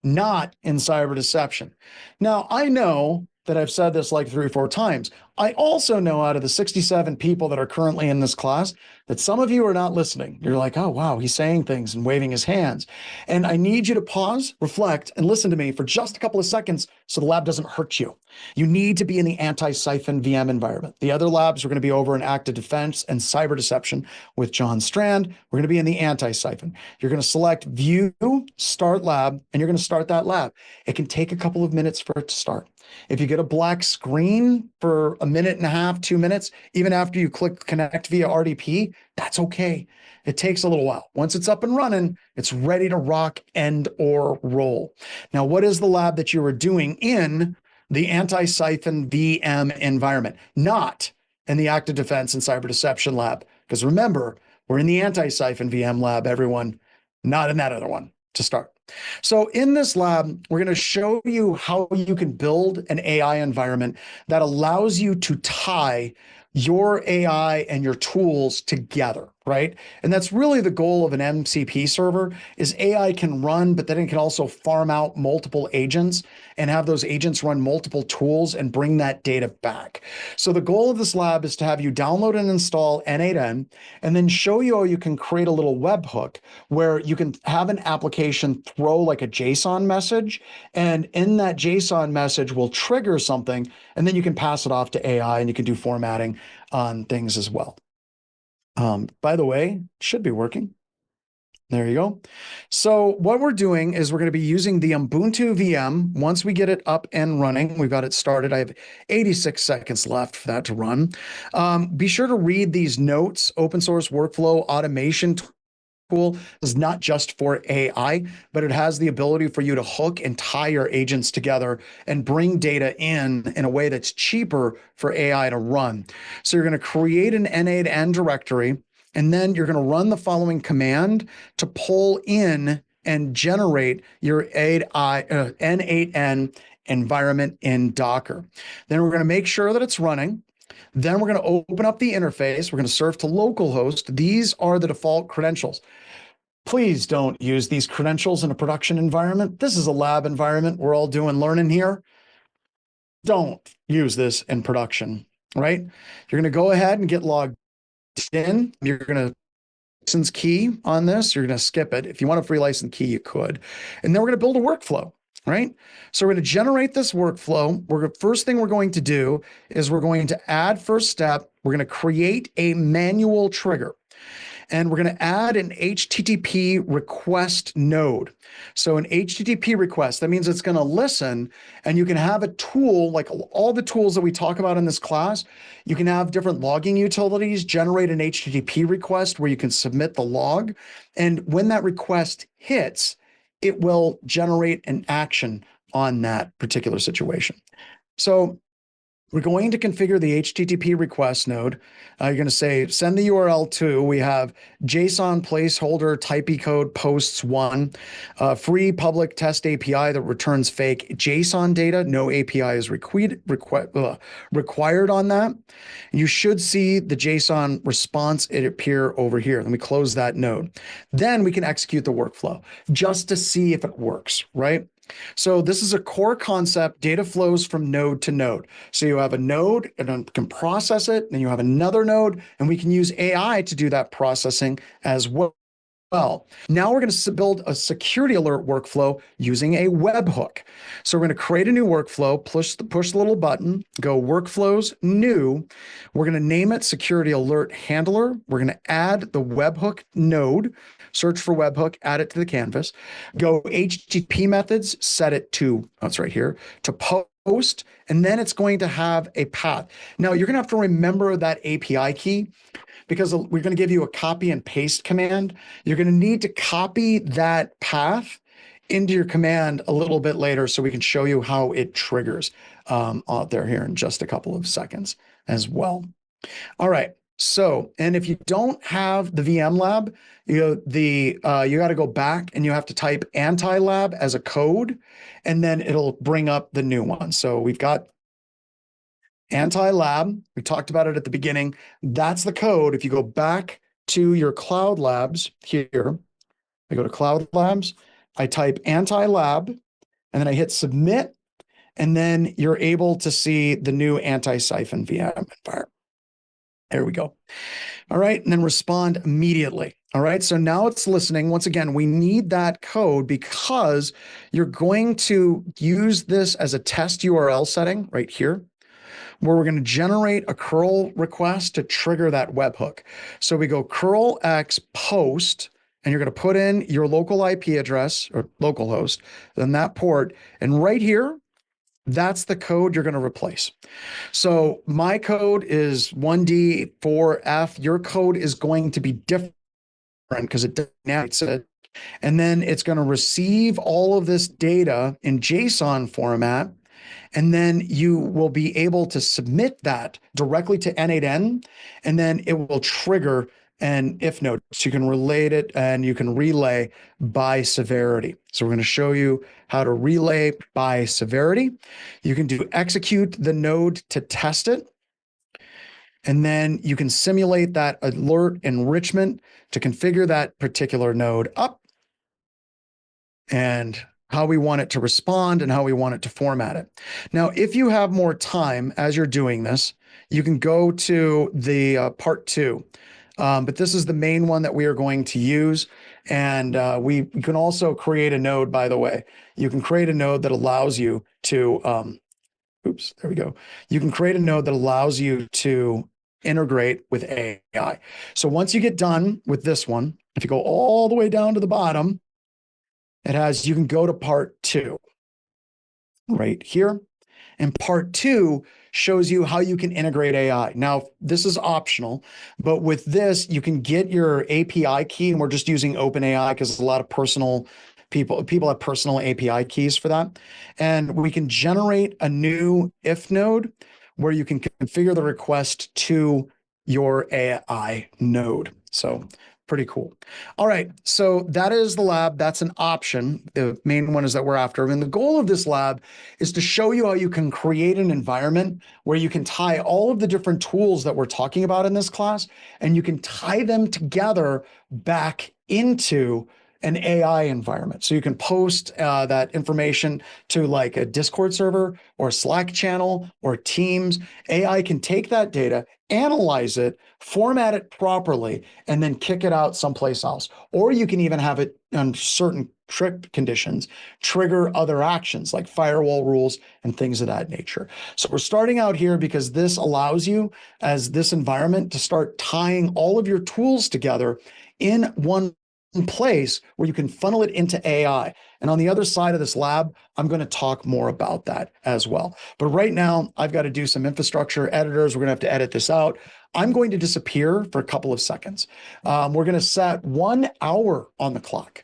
not in cyber deception. Now, I know that I've said this like 3 or 4 times. I also know out of the 67 people that are currently in this class that some of you are not listening. You're like, oh, wow, he's saying things and waving his hands. And I need you to pause, reflect, and listen to me for just a couple of seconds so the lab doesn't hurt you. You need to be in the anti-siphon VM environment. The other labs are going to be over in active defense and cyber deception with John Strand. We're going to be in the anti-siphon. You're going to select view, start lab, and you're going to start that lab. It can take a couple of minutes for it to start. If you get a black screen for a minute and a half, 2 minutes, even after you click connect via RDP, that's okay. It takes a little while. Once it's up and running, it's ready to rock and or roll. Now, what is the lab that you are doing in the anti-siphon VM environment? Not in the active defense and cyber deception lab. Because remember, we're in the anti-siphon VM lab, everyone, not in that other one to start. So in this lab, we're going to show you how you can build an AI environment that allows you to tie your AI and your tools together, right? And that's really the goal of an MCP server is AI can run, but then it can also farm out multiple agents and have those agents run multiple tools and bring that data back. So the goal of this lab is to have you download and install N8N and then show you how you can create a little webhook where you can have an application throw like a JSON message, and in that JSON message will trigger something, and then you can pass it off to AI and you can do formatting on things as well. By the way, it should be working. There you go. So what we're doing is we're going to be using the Ubuntu VM. Once we get it up and running, we've got it started. I have 86 seconds left for that to run. Be sure to read these notes, open source workflow automation tool is not just for AI, but it has the ability for you to hook and tie your agents together and bring data in a way that's cheaper for AI to run. So you're going to create an N8N directory, and then you're going to run the following command to pull in and generate your N8N environment in Docker. Then we're going to make sure that it's running. Then we're going to open up the interface. We're going to serve to localhost. These are the default credentials. Please don't use these credentials in a production environment. This is a lab environment. We're all doing learning here. Don't use this in production, right? You're going to go ahead and get logged in. You're going to license key on this. You're going to skip it. If you want a free license key, you could. And then we're going to build a workflow, right? So we're going to generate this workflow. First thing we're going to do is we're going to add first step. We're going to create a manual trigger. And we're going to add an HTTP request node. So an HTTP request, that means it's going to listen, and you can have a tool, like all the tools that we talk about in this class. You can have different logging utilities generate an HTTP request where you can submit the log. And when that request hits, it will generate an action on that particular situation. So we're going to configure the HTTP request node. You're going to say, send the URL to, we have JSON placeholder type code posts 1, free public test API that returns fake JSON data. No API is required on that. You should see the JSON response appear over here. Let me close that node. Then we can execute the workflow just to see if it works, right? So this is a core concept. Data flows from node to node. So you have a node and it can process it. Then you have another node, and we can use AI to do that processing as well. Now we're going to build a security alert workflow using a webhook. So we're going to create a new workflow, push the little button, go workflows, new. We're going to name it security alert handler. We're going to add the webhook node, search for webhook, add it to the canvas, go HTTP methods, set it to, oh, it's right here, to post, and then it's going to have a path. Now you're going to have to remember that API key, because we're going to give you a copy and paste command. You're going to need to copy that path into your command a little bit later so we can show you how it triggers out there here in just a couple of seconds as well. All right. So, and if you don't have the VM lab, you got to go back and you have to type anti-lab as a code, and then it'll bring up the new one. So we've got anti-lab, we talked about it at the beginning. That's the code. If you go back to your cloud labs here, I go to cloud labs, I type anti-lab, and then I hit submit, and then you're able to see the new anti-siphon VM environment. There we go. All right, and then respond immediately. All right, so now it's listening. Once again, we need that code because you're going to use this as a test URL setting right here, where we're going to generate a curl request to trigger that webhook. So we go curl x post, and you're going to put in your local IP address or localhost, then that port, and right here, that's the code you're going to replace. So my code is 1D4F. Your code is going to be different because it denotes it. And then it's going to receive all of this data in JSON format. And then you will be able to submit that directly to N8N, and then it will trigger an if node. So you can relate it and you can relay by severity. So we're going to show you how to relay by severity. You can do execute the node to test it. And then you can simulate that alert enrichment to configure that particular node up and how we want it to respond and how we want it to format it. Now, if you have more time as you're doing this, you can go to the part 2. But this is the main one that we are going to use. And we can also create a node, by the way. You can create a node that allows you to, oops, there we go. You can create a node that allows you to integrate with AI. So once you get done with this one, if you go all the way down to the bottom, you can go to part 2 right here. And part 2 shows you how you can integrate AI. Now, this is optional, but with this, you can get your API key, and we're just using OpenAI because a lot of people have personal API keys for that. And we can generate a new if node where you can configure the request to your AI node. So pretty cool. All right. So that is the lab. That's an option. The main one is that we're after. And the goal of this lab is to show you how you can create an environment where you can tie all of the different tools that we're talking about in this class, and you can tie them together back into an AI environment. So you can post that information to like a Discord server or Slack channel or Teams. AI can take that data, analyze it, format it properly, and then kick it out someplace else. Or you can even have it on certain conditions trigger other actions like firewall rules and things of that nature. So we're starting out here because this allows you as this environment to start tying all of your tools together in one place where you can funnel it into AI. And on the other side of this lab, I'm going to talk more about that as well. But right now, I've got to do some infrastructure editors. We're going to have to edit this out. I'm going to disappear for a couple of seconds. We're going to set 1 hour on the clock.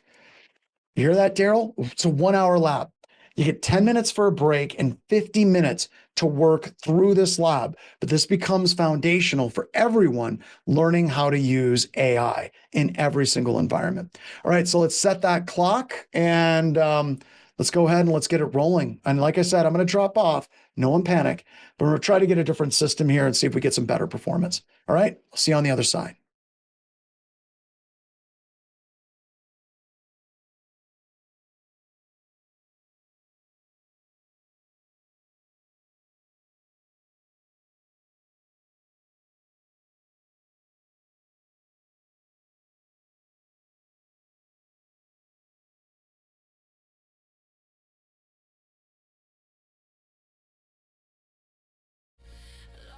You hear that, Daryl? It's a 1 hour lab. You get 10 minutes for a break and 50 minutes to work through this lab. But this becomes foundational for everyone learning how to use AI in every single environment. All right, so let's set that clock and let's go ahead and let's get it rolling. And like I said, I'm going to drop off. No one panic, but we're going to try to get a different system here and see if we get some better performance. All right, I'll see you on the other side.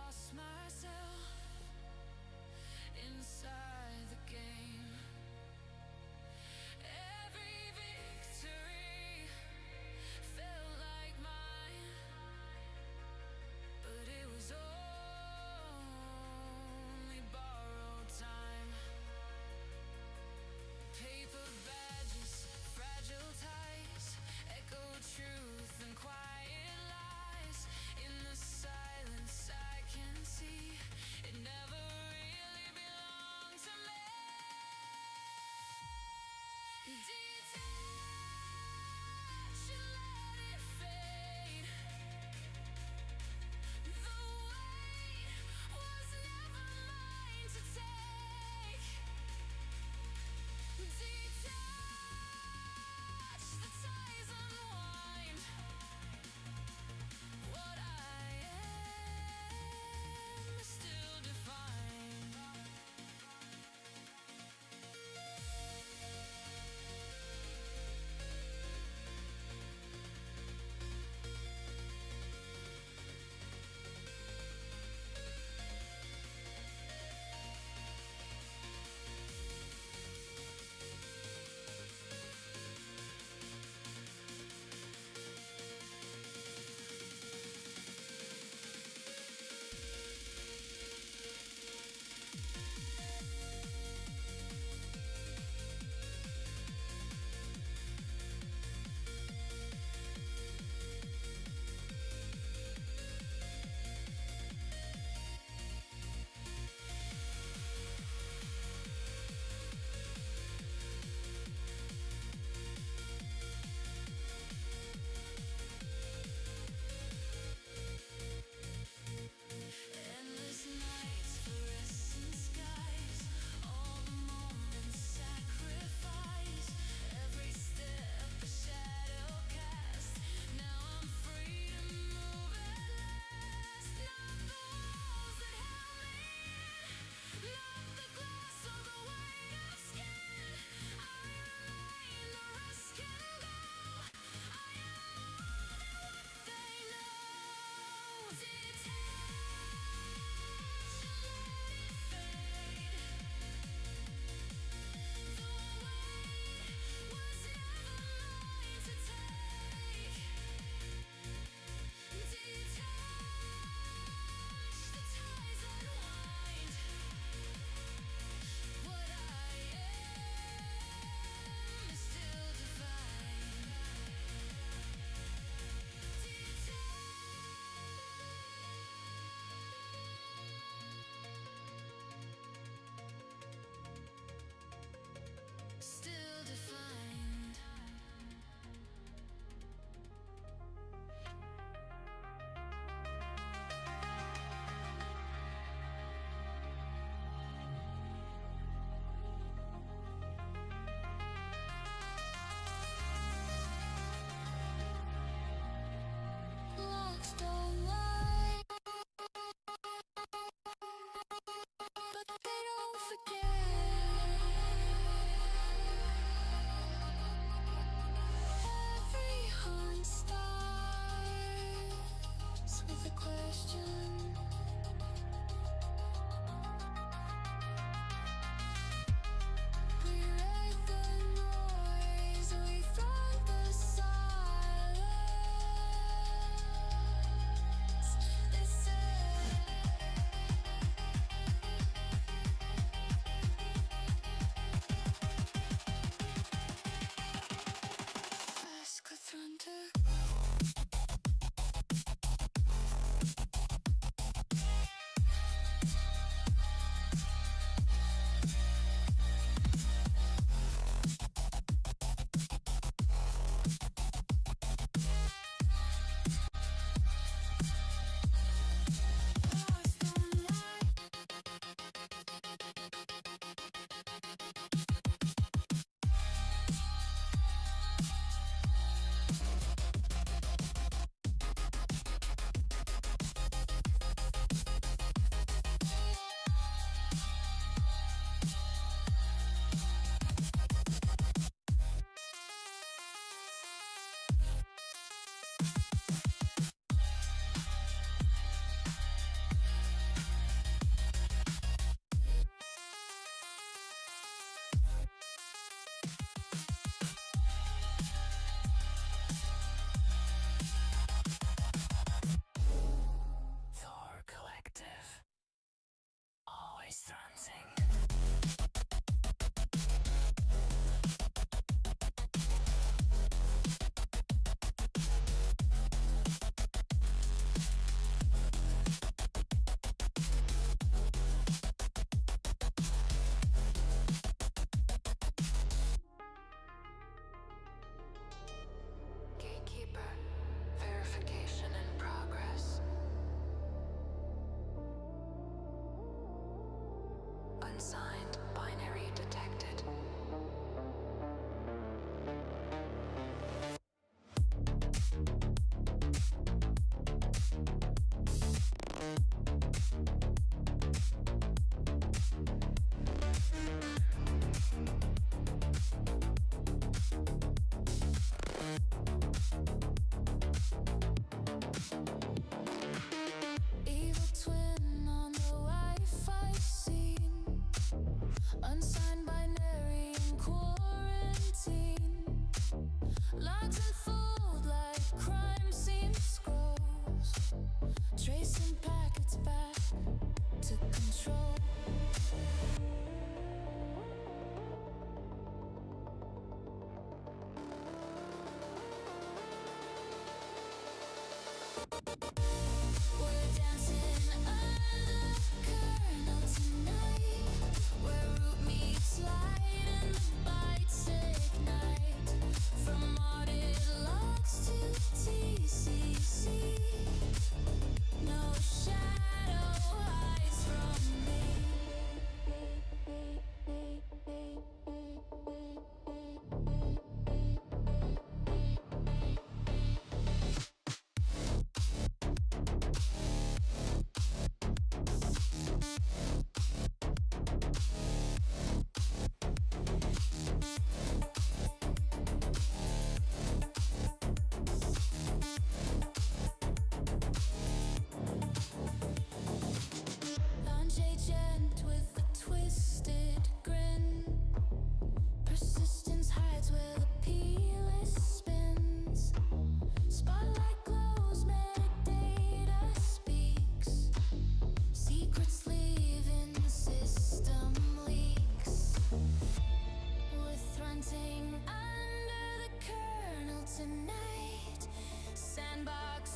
Lost myself in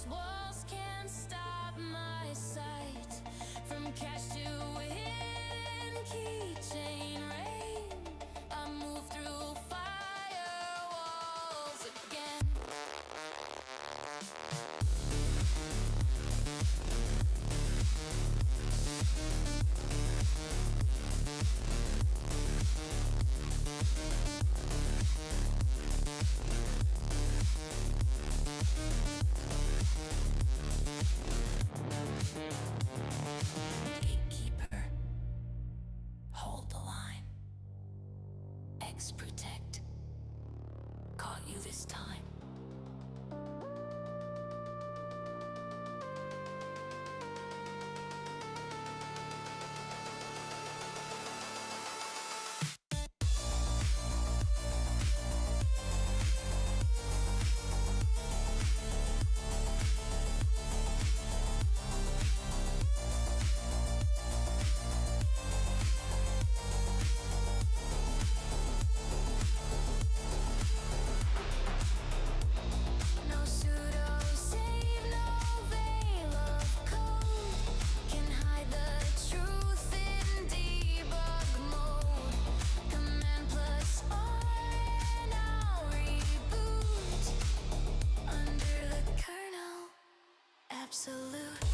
walls can't stop my sight. From cash to hidden keychain rain, I move through firewalls again. Gatekeeper, hold the line. X protect. Caught you this time. No pseudo save, no veil of code can hide the truth in debug mode. Command plus R and I'll reboot. Under the kernel, absolute.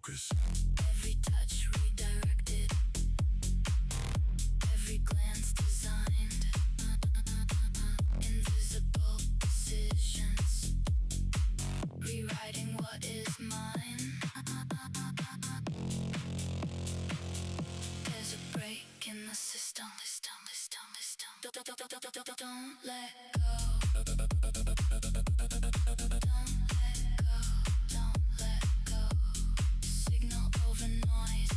focus. Every touch redirected. Every glance designed. Invisible decisions. Rewriting what is mine. There's a break in the system. Don't let go. Don't let go. Don't let go. Signal over noise.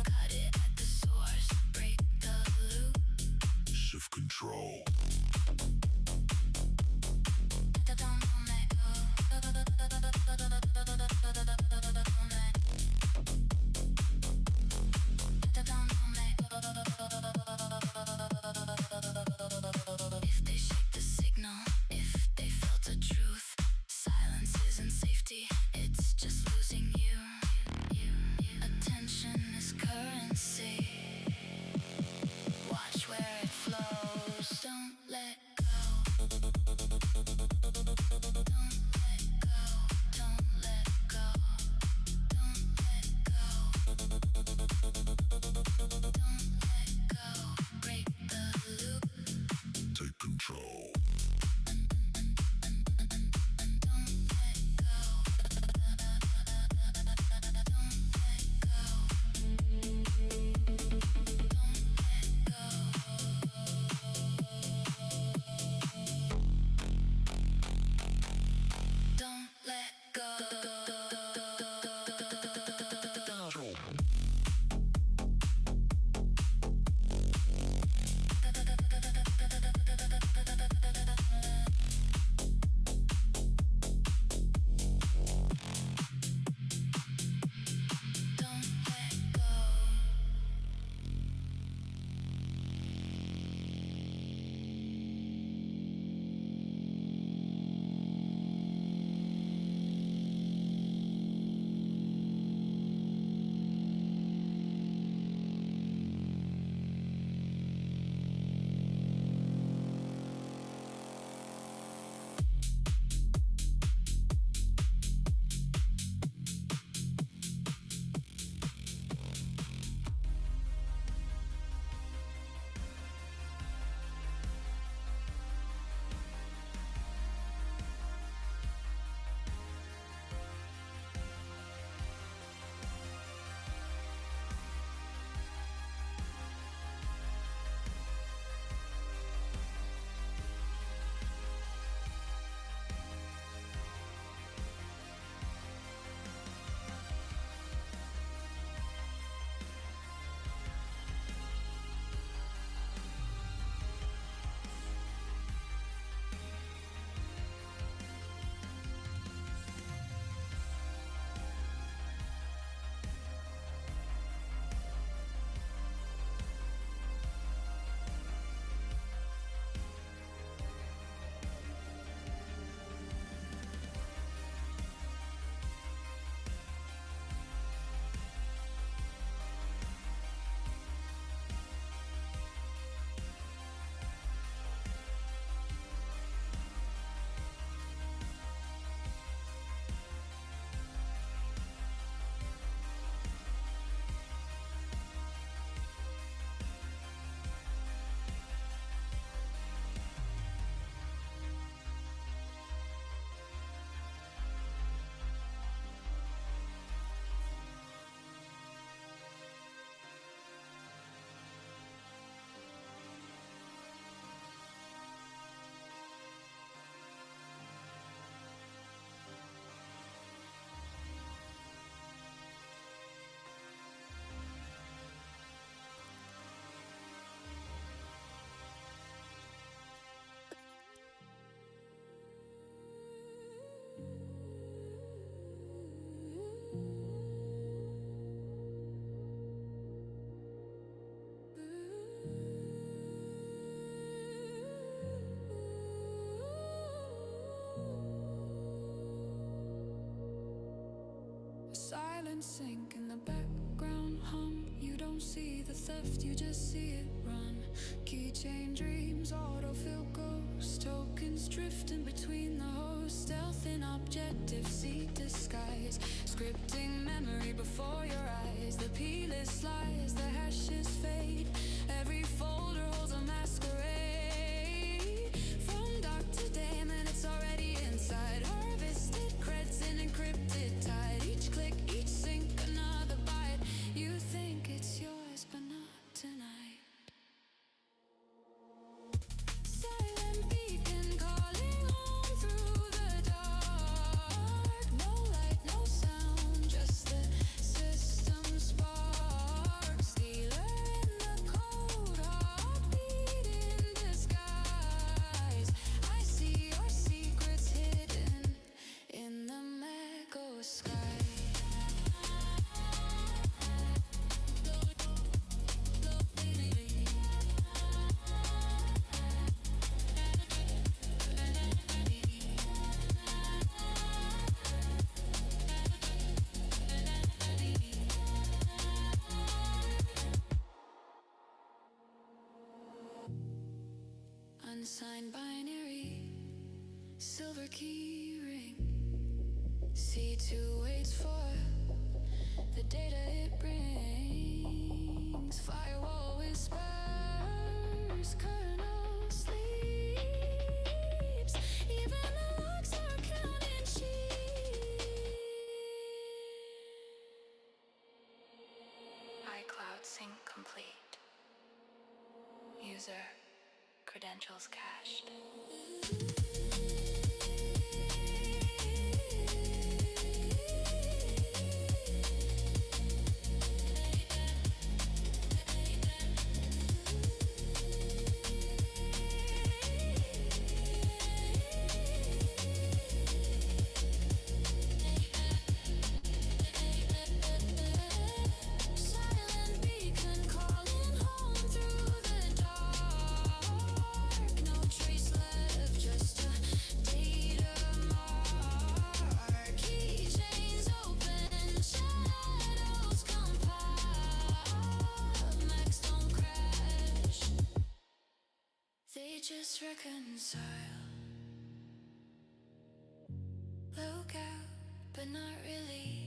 Cut it at the source. Break the loop. Shift control. Don't let go. If they shake the signal, if they felt a truth, silence isn't safety, it's just losing you. Attention is currency. Watch where it flows. Don't let go. Don't let go. Don't let go. Don't let go. Don't let go. Break the loop. Take control. Don't let go. Don't let go. Don't let go. Don't let go. Don't let go. Silence sink in the background hum. You don't see the theft, you just see it run. Keychain dreams, autofill ghosts, tokens drifting between the hosts. Stealth and objective, seek disguise, scripting memory before your eyes. The P-list lies, the hashes fade. Every folder holds a masquerade. From dark to day, man, it's already inside. Harvested creds in encrypted tide. Each click, each sync, another bite. You think it's yours, but not tonight. Silent beacon calling home through the dark. No light, no sound, just the system spark. Stealer in the code, heartbeat in disguise. I see your secrets hidden in the Mago sky. Unsigned binary, silver key ring. C2 waits for the data it brings. Firewall whispers, kernel sleeps. Even the logs are counting sheep. iCloud sync complete. User credentials cached. Silent beacon calling home through the dark. No trace left, just a data mark. Keychains open, shadows compile. Macs don't crash, they just reconcile. Look out, but not really.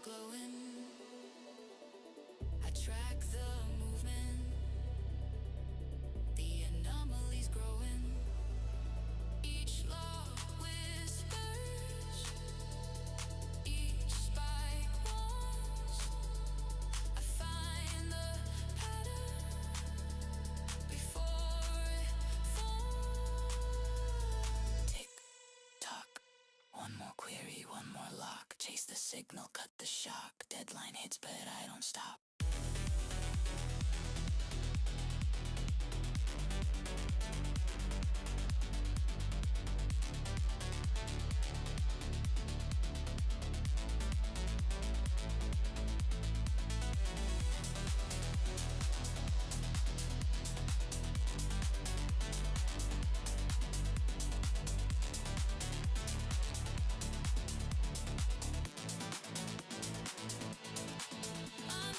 glowing. I track the movement, the anomalies growing. Each law whispers, each spike warns. I find the pattern before it falls. Tick tock, one more query, one more lock. Chase the signal, cut the shock. Deadline hits, but I don't stop. I'm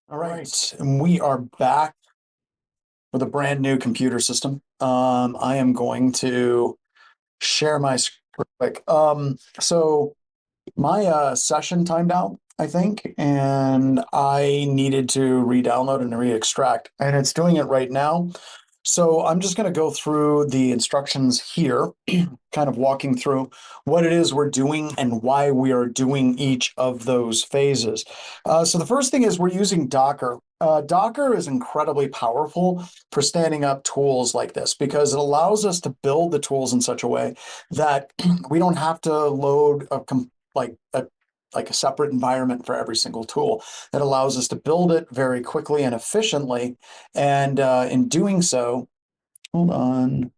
All right, and we are back with a brand new computer system. I am going to share my screen real quick. So my session timed out, I think, and I needed to re-download and re-extract, and it's doing it right now. So I'm just going to go through the instructions here, kind of walking through what it is we're doing and why we are doing each of those phases. So the first thing is we're using Docker. Docker is incredibly powerful for standing up tools like this because it allows us to build the tools in such a way that we don't have to load like a separate environment for every single tool. That allows us to build it very quickly and efficiently. And in doing so, hold on.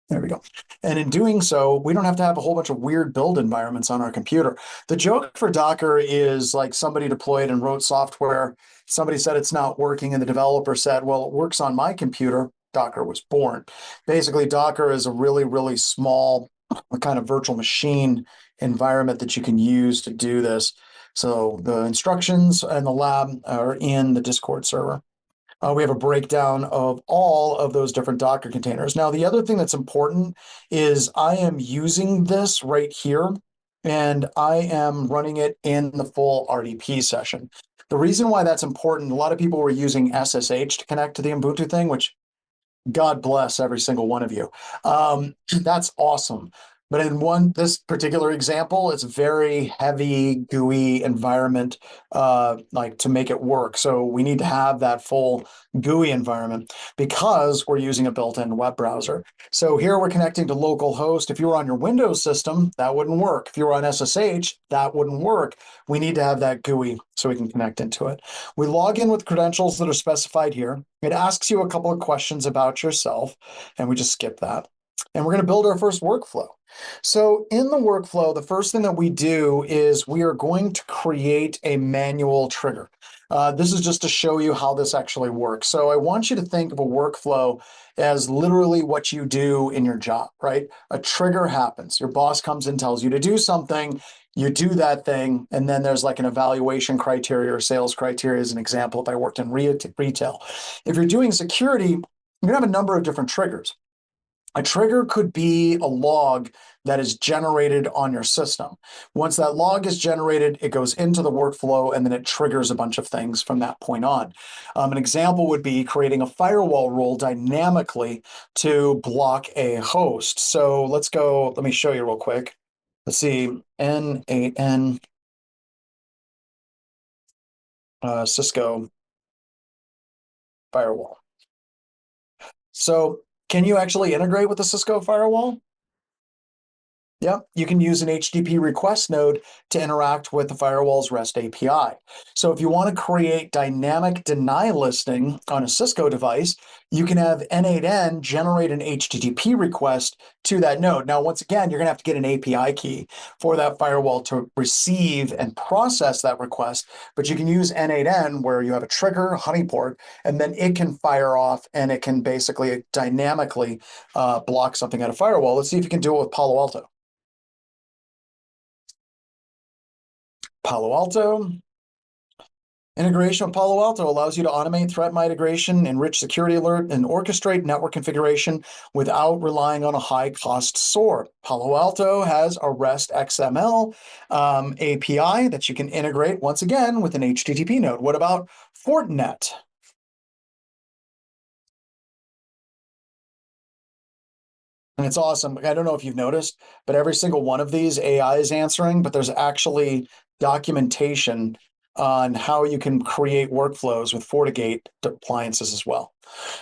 There we go. And in doing so, we don't have to have a whole bunch of weird build environments on our computer. The joke for Docker is like somebody deployed and wrote software. Somebody said it's not working, and the developer said, well, it works on my computer. Docker was born. Basically, Docker is a really, really small kind of virtual machine environment that you can use to do this. So the instructions and the lab are in the Discord server. We have a breakdown of all of those different Docker containers. Now, the other thing that's important is I am using this right here, and I am running it in the full RDP session. The reason why that's important, a lot of people were using SSH to connect to the Ubuntu thing, which God bless every single one of you. That's awesome. But in this particular example, it's very heavy, GUI environment, like to make it work. So we need to have that full GUI environment because we're using a built-in web browser. So here we're connecting to localhost. If you were on your Windows system, that wouldn't work. If you were on SSH, that wouldn't work. We need to have that GUI so we can connect into it. We log in with credentials that are specified here. It asks you a couple of questions about yourself, and we just skip that. And we're going to build our first workflow. So in the workflow, the first thing that we do is we are going to create a manual trigger. This is just to show you how this actually works. So I want you to think of a workflow as literally what you do in your job, right? A trigger happens. Your boss comes and tells you to do something. You do that thing, and then there's like an evaluation criteria or sales criteria as an example if I worked in retail. If you're doing security, you're going to have a number of different triggers. A trigger could be a log that is generated on your system. Once that log is generated, it goes into the workflow, and then it triggers a bunch of things from that point on. An example would be creating a firewall rule dynamically to block a host. So let's go, let me show you real quick. Let's see, N8N, Cisco firewall. So can you actually integrate with the Cisco firewall? Yeah, you can use an HTTP request node to interact with the firewall's REST API. So if you want to create dynamic deny listing on a Cisco device, you can have N8N generate an HTTP request to that node. Now, once again, you're going to have to get an API key for that firewall to receive and process that request, but you can use N8N where you have a trigger, honeyport, and then it can fire off and it can basically dynamically block something at a firewall. Let's see if you can do it with Palo Alto. Palo Alto. Integration with Palo Alto allows you to automate threat mitigation, enrich security alert, and orchestrate network configuration without relying on a high-cost SOAR. Palo Alto has a REST XML API that you can integrate, once again, with an HTTP node. What about Fortinet? And it's awesome. I don't know if you've noticed, but every single one of these AI is answering, but there's actually documentation on how you can create workflows with FortiGate appliances as well.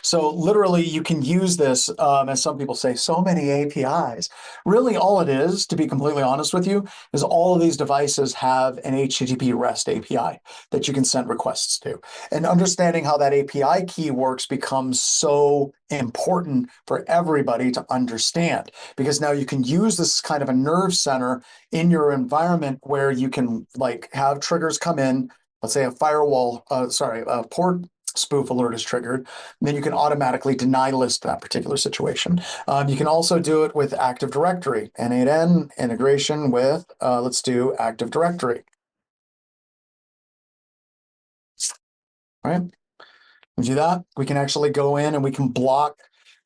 So literally you can use this, as some people say, so many APIs. Really all it is, to be completely honest with you, is all of these devices have an HTTP REST API that you can send requests to. And understanding how that API key works becomes so important for everybody to understand, because now you can use this kind of a nerve center in your environment where you can like have triggers come in. Let's say a a port spoof alert is triggered, then you can automatically deny list that particular situation. You can also do it with Active Directory, N8N integration with, let's do Active Directory. right? We do that. We can actually go in and we can block,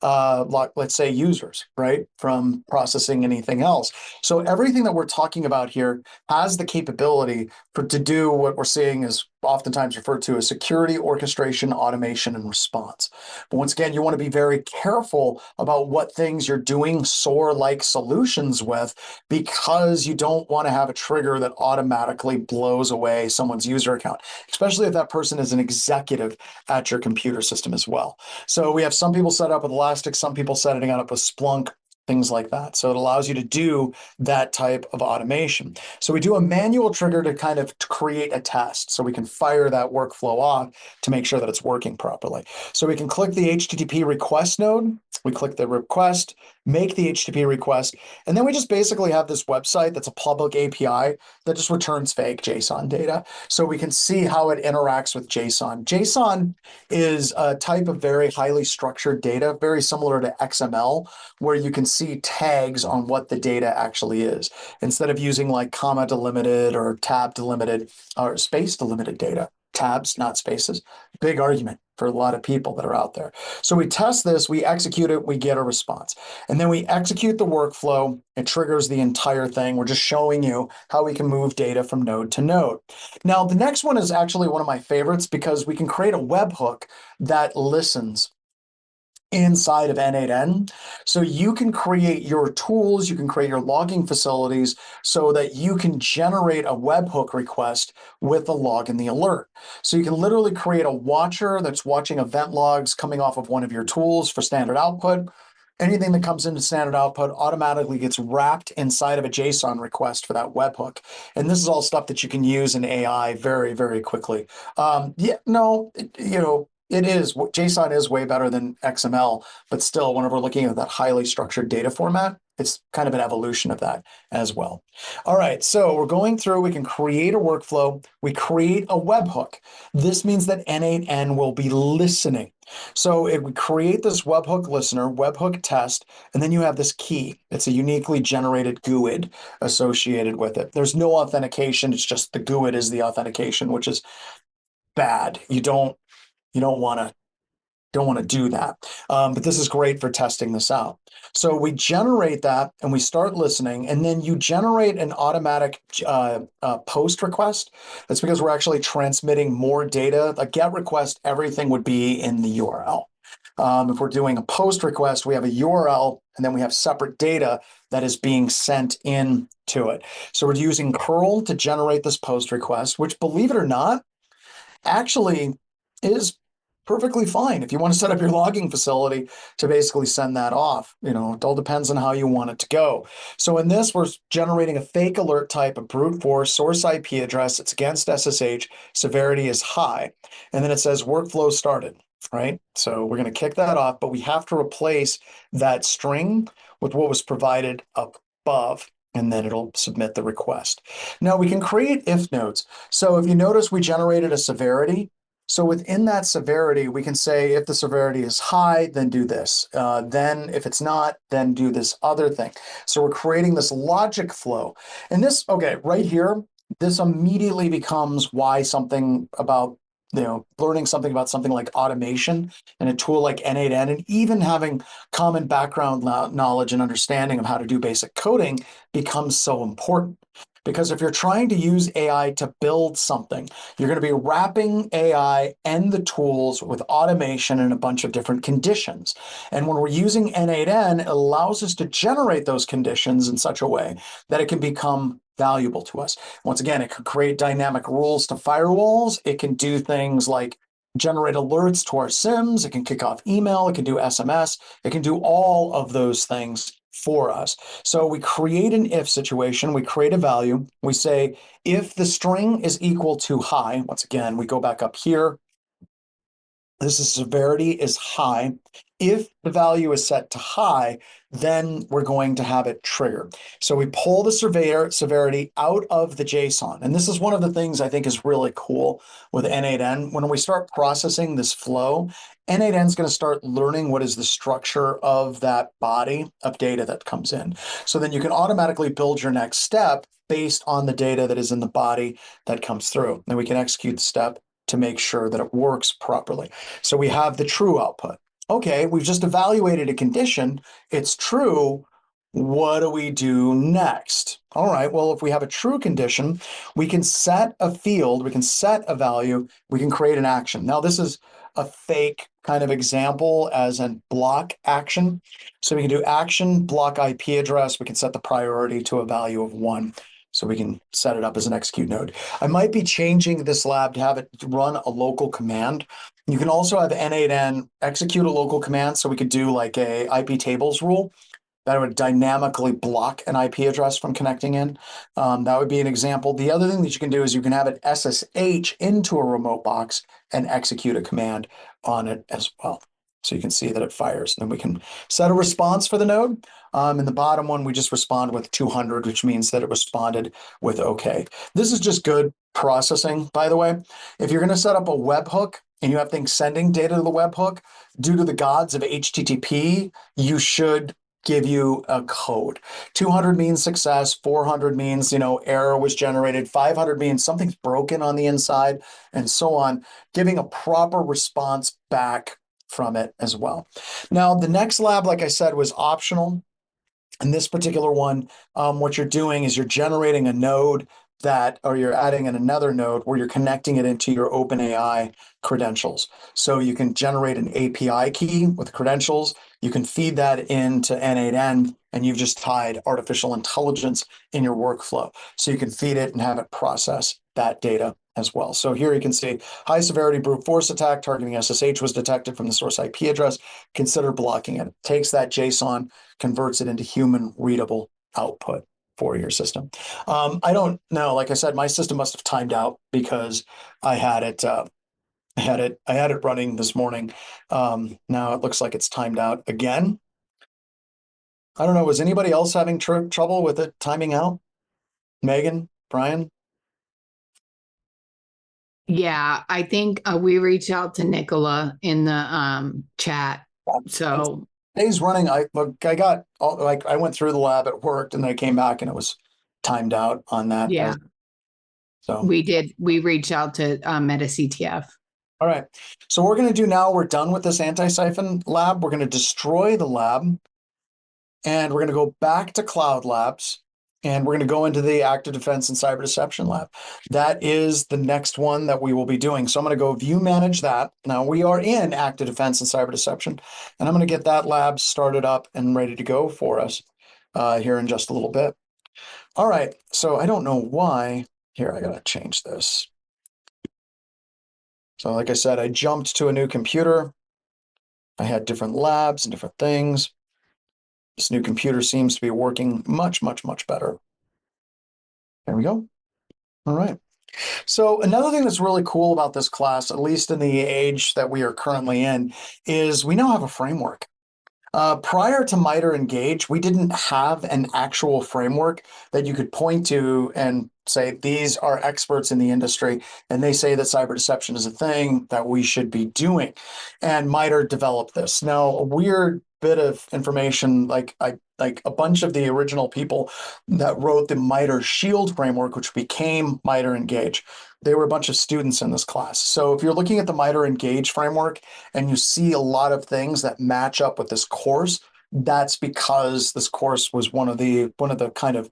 let's say, users, right, from processing anything else. So everything that we're talking about here has the capability to do what we're seeing is oftentimes referred to as security, orchestration, automation, and response. But once again, you want to be very careful about what things you're doing SOAR-like solutions with, because you don't want to have a trigger that automatically blows away someone's user account, especially if that person is an executive at your computer system as well. So we have some people set up with Elastic, some people setting it up with Splunk, things like that. So it allows you to do that type of automation. So we do a manual trigger to kind of create a test. So we can fire that workflow off to make sure that it's working properly. So we can click the HTTP request node. We click the request, make the HTTP request, and then we just basically have this website that's a public API that just returns fake JSON data. So we can see how it interacts with JSON. JSON is a type of very highly structured data, very similar to XML, where you can see tags on what the data actually is, instead of using like comma delimited or tab delimited or space delimited data. Tabs, not spaces. Big argument for a lot of people that are out there. So we test this, we execute it, we get a response. And then we execute the workflow, it triggers the entire thing. We're just showing you how we can move data from node to node. Now, the next one is actually one of my favorites because we can create a webhook that listens inside of N8N. So you can create your tools, you can create your logging facilities so that you can generate a webhook request with the log and the alert. So you can literally create a watcher that's watching event logs coming off of one of your tools for standard output. Anything that comes into standard output automatically gets wrapped inside of a JSON request for that webhook. And this is all stuff that you can use in AI very, very quickly. It is, JSON is way better than XML, but still, whenever we're looking at that highly structured data format, it's kind of an evolution of that as well. All right, so we're going through, we can create a workflow, we create a webhook. This means that N8N will be listening. So if we create this webhook listener, webhook test, and then you have this key. It's a uniquely generated GUID associated with it. There's no authentication, it's just the GUID is the authentication, which is bad. You don't want to do that. But this is great for testing this out. So we generate that and we start listening, and then you generate an automatic post request. That's because we're actually transmitting more data. A GET request, everything would be in the URL. If we're doing a post request, we have a URL and then we have separate data that is being sent in to it. So we're using curl to generate this post request, which, believe it or not, actually is perfectly fine if you want to set up your logging facility to basically send that off. It all depends on how you want it to go. So in this, we're generating a fake alert type, a brute force, source IP address. It's against SSH. Severity is high. And then it says workflow started, right? So we're going to kick that off, but we have to replace that string with what was provided up above, and then it'll submit the request. Now we can create if nodes. So if you notice, we generated a severity. So within that severity, we can say if the severity is high, then do this. Then if it's not, then do this other thing. So we're creating this logic flow. And this, okay, right here, this immediately becomes why something about, learning something about something like automation and a tool like N8N, and even having common background knowledge and understanding of how to do basic coding becomes so important. Because if you're trying to use AI to build something, you're going to be wrapping AI and the tools with automation and a bunch of different conditions. And when we're using N8N, it allows us to generate those conditions in such a way that it can become valuable to us. Once again, it can create dynamic rules to firewalls. It can do things like generate alerts to our SIMs. It can kick off email. It can do SMS. It can do all of those things for us. So we create an if situation, we create a value, we say if the string is equal to high, once again, we go back up here, this is severity is high. If the value is set to high, then we're going to have it trigger. So we pull the severity out of the JSON. And this is one of the things I think is really cool with N8N. When we start processing this flow, N8N is going to start learning what is the structure of that body of data that comes in. So then you can automatically build your next step based on the data that is in the body that comes through. Then we can execute the step, to make sure that it works properly. So we have the true output. Okay, we've just evaluated a condition. It's true. What do we do next? All right, well, if we have a true condition, we can set a field, we can set a value, we can create an action. Now, this is a fake kind of example as a block action. So we can do action, block IP address, we can set the priority to a value of 1. So we can set it up as an execute node. I might be changing this lab to have it run a local command. You can also have N8N execute a local command. So we could do like a IP tables rule that would dynamically block an IP address from connecting in. That would be an example. The other thing that you can do is you can have it SSH into a remote box and execute a command on it as well. So you can see that it fires. Then we can set a response for the node. In the bottom one, we just respond with 200, which means that it responded with OK. This is just good processing, by the way. If you're going to set up a webhook and you have things sending data to the webhook, due to the gods of HTTP, you should give you a code. 200 means success, 400 means, error was generated, 500 means something's broken on the inside, and so on, giving a proper response back from it as well. Now, the next lab, like I said, was optional. In this particular one, what you're doing is you're generating a node or you're adding in another node where you're connecting it into your OpenAI credentials. So you can generate an API key with credentials. You can feed that into N8N, and you've just tied artificial intelligence in your workflow. So you can feed it and have it process that data as well. So here you can see high severity brute force attack targeting SSH was detected from the source IP address. Consider blocking it. Takes that JSON, converts it into human readable output for your system. I don't know. Like I said, my system must have timed out because I had it running this morning. Now it looks like it's timed out again. I don't know. Was anybody else having trouble with it timing out? Megan, Brian? Yeah, I think we reached out to Nicola in the chat. So days running, I went through the lab, it worked, and then I came back and it was timed out on that. Yeah. So we reached out to MetaCTF. All right. So what we're going to do now, we're done with this anti-siphon lab. We're going to destroy the lab, and we're going to go back to Cloud Labs, and we're going to go into the Active Defense and Cyber Deception lab. That is the next one that we will be doing. So I'm going to go view manage that. Now we are in Active Defense and Cyber Deception, and I'm going to get that lab started up and ready to go for us here in just a little bit. All right. So I don't know why. Here, I got to change this. So like I said, I jumped to a new computer. I had different labs and different things. This new computer seems to be working much, much, much better. There we go. All right. So another thing that's really cool about this class, at least in the age that we are currently in, is we now have a framework. Prior to MITRE Engage, we didn't have an actual framework that you could point to and say, these are experts in the industry, and they say that cyber deception is a thing that we should be doing. And MITRE developed this. Now, a weird bit of information, like a bunch of the original people that wrote the MITRE Shield framework, which became MITRE Engage, they were a bunch of students in this class. So if you're looking at the MITRE Engage framework and you see a lot of things that match up with this course, that's because this course was one of the kind of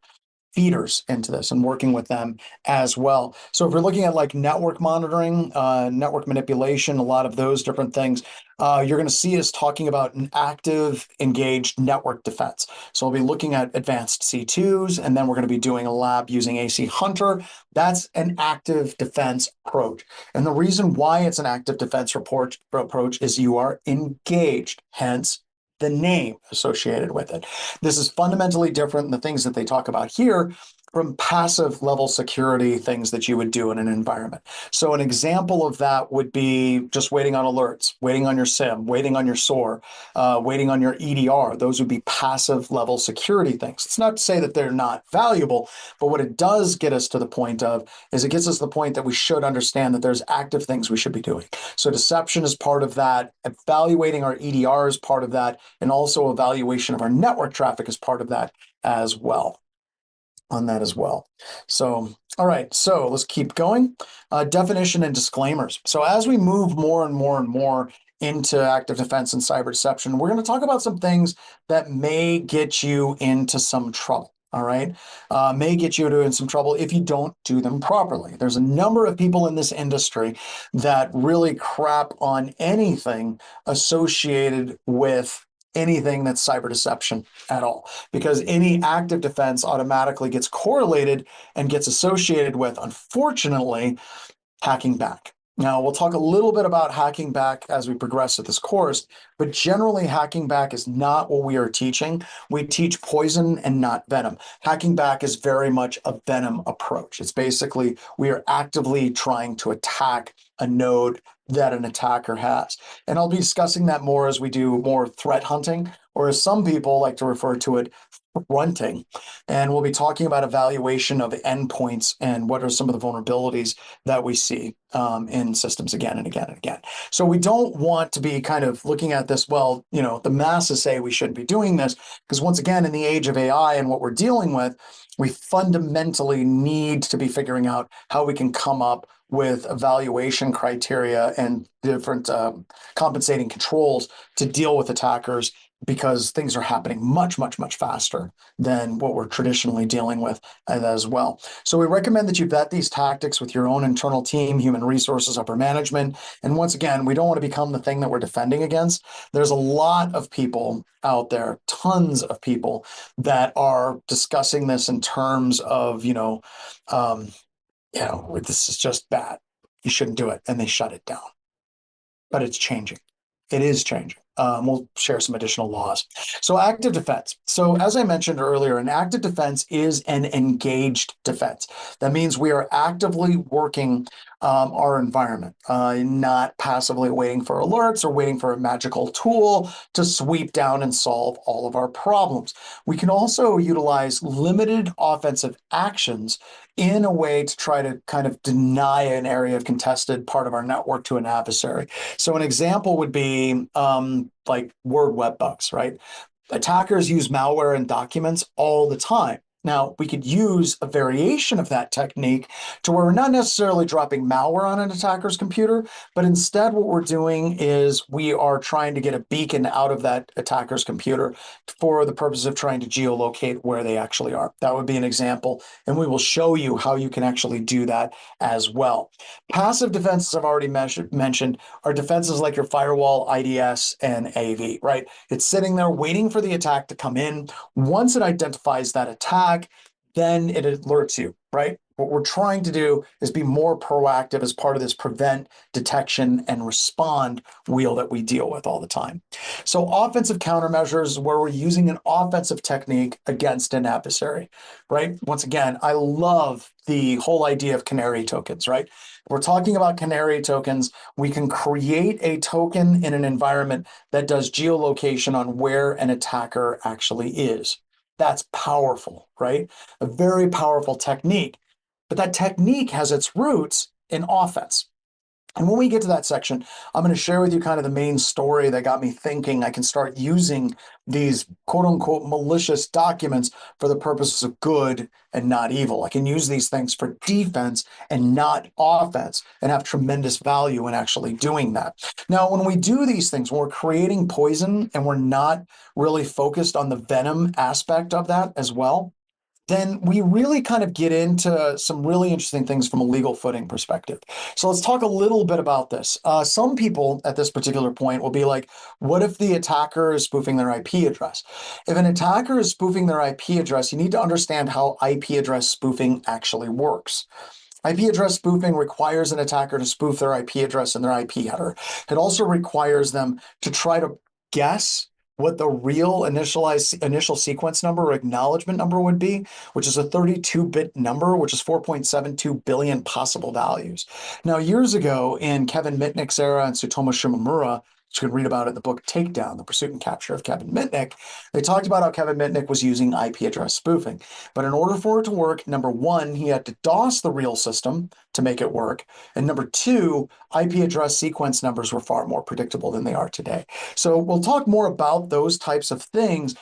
feeders into this and working with them as well. So if we're looking at like network monitoring, network manipulation, a lot of those different things, you're going to see us talking about an active, engaged network defense. So we'll be looking at advanced C2s, and then we're going to be doing a lab using AC Hunter. That's an active defense approach. And the reason why it's an active defense approach is you are engaged, hence the name associated with it. This is fundamentally different than the things that they talk about here from passive level security things that you would do in an environment. So an example of that would be just waiting on alerts, waiting on your SIM, waiting on your SOAR, waiting on your EDR. Those would be passive level security things. It's not to say that they're not valuable, but what it does get us to the point of is it gets us to the point that we should understand that there's active things we should be doing. So deception is part of that, evaluating our EDR is part of that, and also evaluation of our network traffic is part of that as well. on that as well. So, all right, so let's keep going. Definition and disclaimers. So as we move more and more and more into active defense and cyber deception, we're going to talk about some things that may get you into some trouble. All right, may get you in some trouble if you don't do them properly. There's a number of people in this industry that really crap on anything associated with anything that's cyber deception at all, because any active defense automatically gets correlated and gets associated with, unfortunately, hacking back. Now, we'll talk a little bit about hacking back as we progress through this course, but generally hacking back is not what we are teaching. We teach poison and not venom. Hacking back is very much a venom approach. It's basically we are actively trying to attack a node that an attacker has. And I'll be discussing that more as we do more threat hunting, or as some people like to refer to it, fronting. And we'll be talking about evaluation of endpoints and what are some of the vulnerabilities that we see in systems again and again and again. So we don't want to be kind of looking at this, well, you know, the masses say we shouldn't be doing this, because once again, in the age of AI and what we're dealing with, we fundamentally need to be figuring out how we can come up with evaluation criteria and different compensating controls to deal with attackers, because things are happening much, much, much faster than what we're traditionally dealing with as well. So we recommend that you vet these tactics with your own internal team, human resources, upper management. And once again, we don't want to become the thing that we're defending against. There's a lot of people out there, tons of people that are discussing this in terms of, this is just bad. You shouldn't do it. And they shut it down. But it's changing. It is changing. We'll share some additional laws. So active defense. So as I mentioned earlier, an active defense is an engaged defense. That means we are actively working our environment, not passively waiting for alerts or waiting for a magical tool to sweep down and solve all of our problems. We can also utilize limited offensive actions in a way to try to kind of deny an area of contested part of our network to an adversary. So an example would be like word web bugs, right? Attackers use malware in documents all the time. Now, we could use a variation of that technique to where we're not necessarily dropping malware on an attacker's computer, but instead what we're doing is we are trying to get a beacon out of that attacker's computer for the purpose of trying to geolocate where they actually are. That would be an example, and we will show you how you can actually do that as well. Passive defenses I've already mentioned are defenses like your firewall, IDS, and AV, right? It's sitting there waiting for the attack to come in. Once it identifies that attack, then it alerts you, right? What we're trying to do is be more proactive as part of this prevent, detection, and respond wheel that we deal with all the time. So offensive countermeasures is where we're using an offensive technique against an adversary, right? Once again, I love the whole idea of canary tokens, right? We're talking about canary tokens. We can create a token in an environment that does geolocation on where an attacker actually is. That's powerful, right? A very powerful technique. But that technique has its roots in offense. And when we get to that section, I'm going to share with you kind of the main story that got me thinking I can start using these quote unquote malicious documents for the purposes of good and not evil. I can use these things for defense and not offense and have tremendous value in actually doing that. Now, when we do these things, when we're creating poison and we're not really focused on the venom aspect of that as well, then we really kind of get into some really interesting things from a legal footing perspective. So let's talk a little bit about this. Some people at this particular point will be like, what if the attacker is spoofing their IP address? If an attacker is spoofing their IP address, you need to understand how IP address spoofing actually works. IP address spoofing requires an attacker to spoof their IP address and their IP header. It also requires them to try to guess what the real initial sequence number or acknowledgement number would be, which is a 32-bit number, which is 4.72 billion possible values. Now, years ago in Kevin Mitnick's era and Tsutomu Shimomura, which you can read about in the book Takedown, The Pursuit and Capture of Kevin Mitnick, they talked about how Kevin Mitnick was using IP address spoofing. But in order for it to work, number one, he had to DOS the real system to make it work. And number two, IP address sequence numbers were far more predictable than they are today. So we'll talk more about those types of things.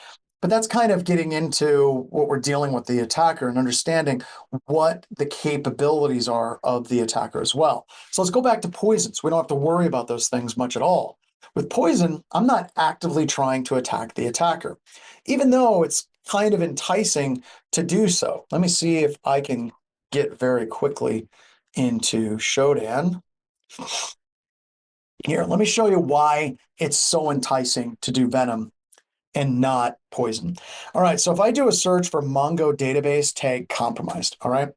But that's kind of getting into what we're dealing with the attacker and understanding what the capabilities are of the attacker as well. So let's go back to poisons. We don't have to worry about those things much at all. With poison, I'm not actively trying to attack the attacker, even though it's kind of enticing to do so. Let me see if I can get very quickly into Shodan. Here, let me show you why it's so enticing to do venom and not poison. All right, so if I do a search for Mongo database tag compromised, all right,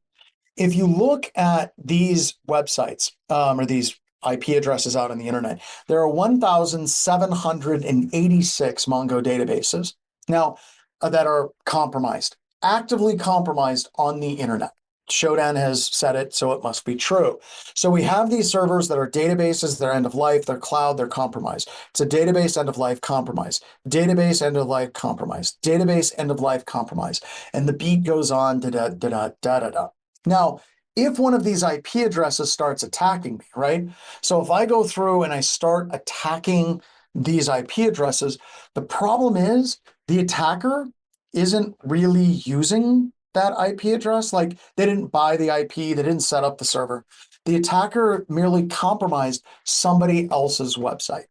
if you look at these websites or these IP addresses out on the internet, there are 1,786 Mongo databases now that are compromised, actively compromised on the internet. Shodan has said it, so it must be true. So we have these servers that are databases, they're end of life, they're cloud, they're compromised. It's a database end of life compromise, database end of life compromise, database end of life compromise. And the beat goes on, da-da-da-da-da-da. Now, if one of these IP addresses starts attacking me, right? So if I go through and I start attacking these IP addresses, the problem is the attacker isn't really using that IP address. Like, they didn't buy the IP, they didn't set up the server. The attacker merely compromised somebody else's website,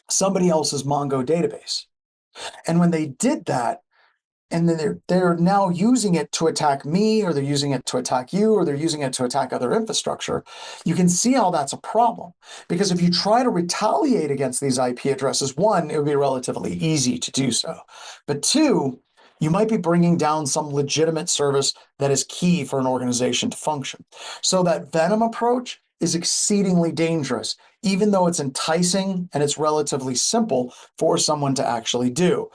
somebody else's Mongo database. And when they did that, and then they're now using it to attack me, or they're using it to attack you, or they're using it to attack other infrastructure, you can see how that's a problem. Because if you try to retaliate against these IP addresses, one, it would be relatively easy to do so. But two, you might be bringing down some legitimate service that is key for an organization to function. So that venom approach is exceedingly dangerous, even though it's enticing and it's relatively simple for someone to actually do.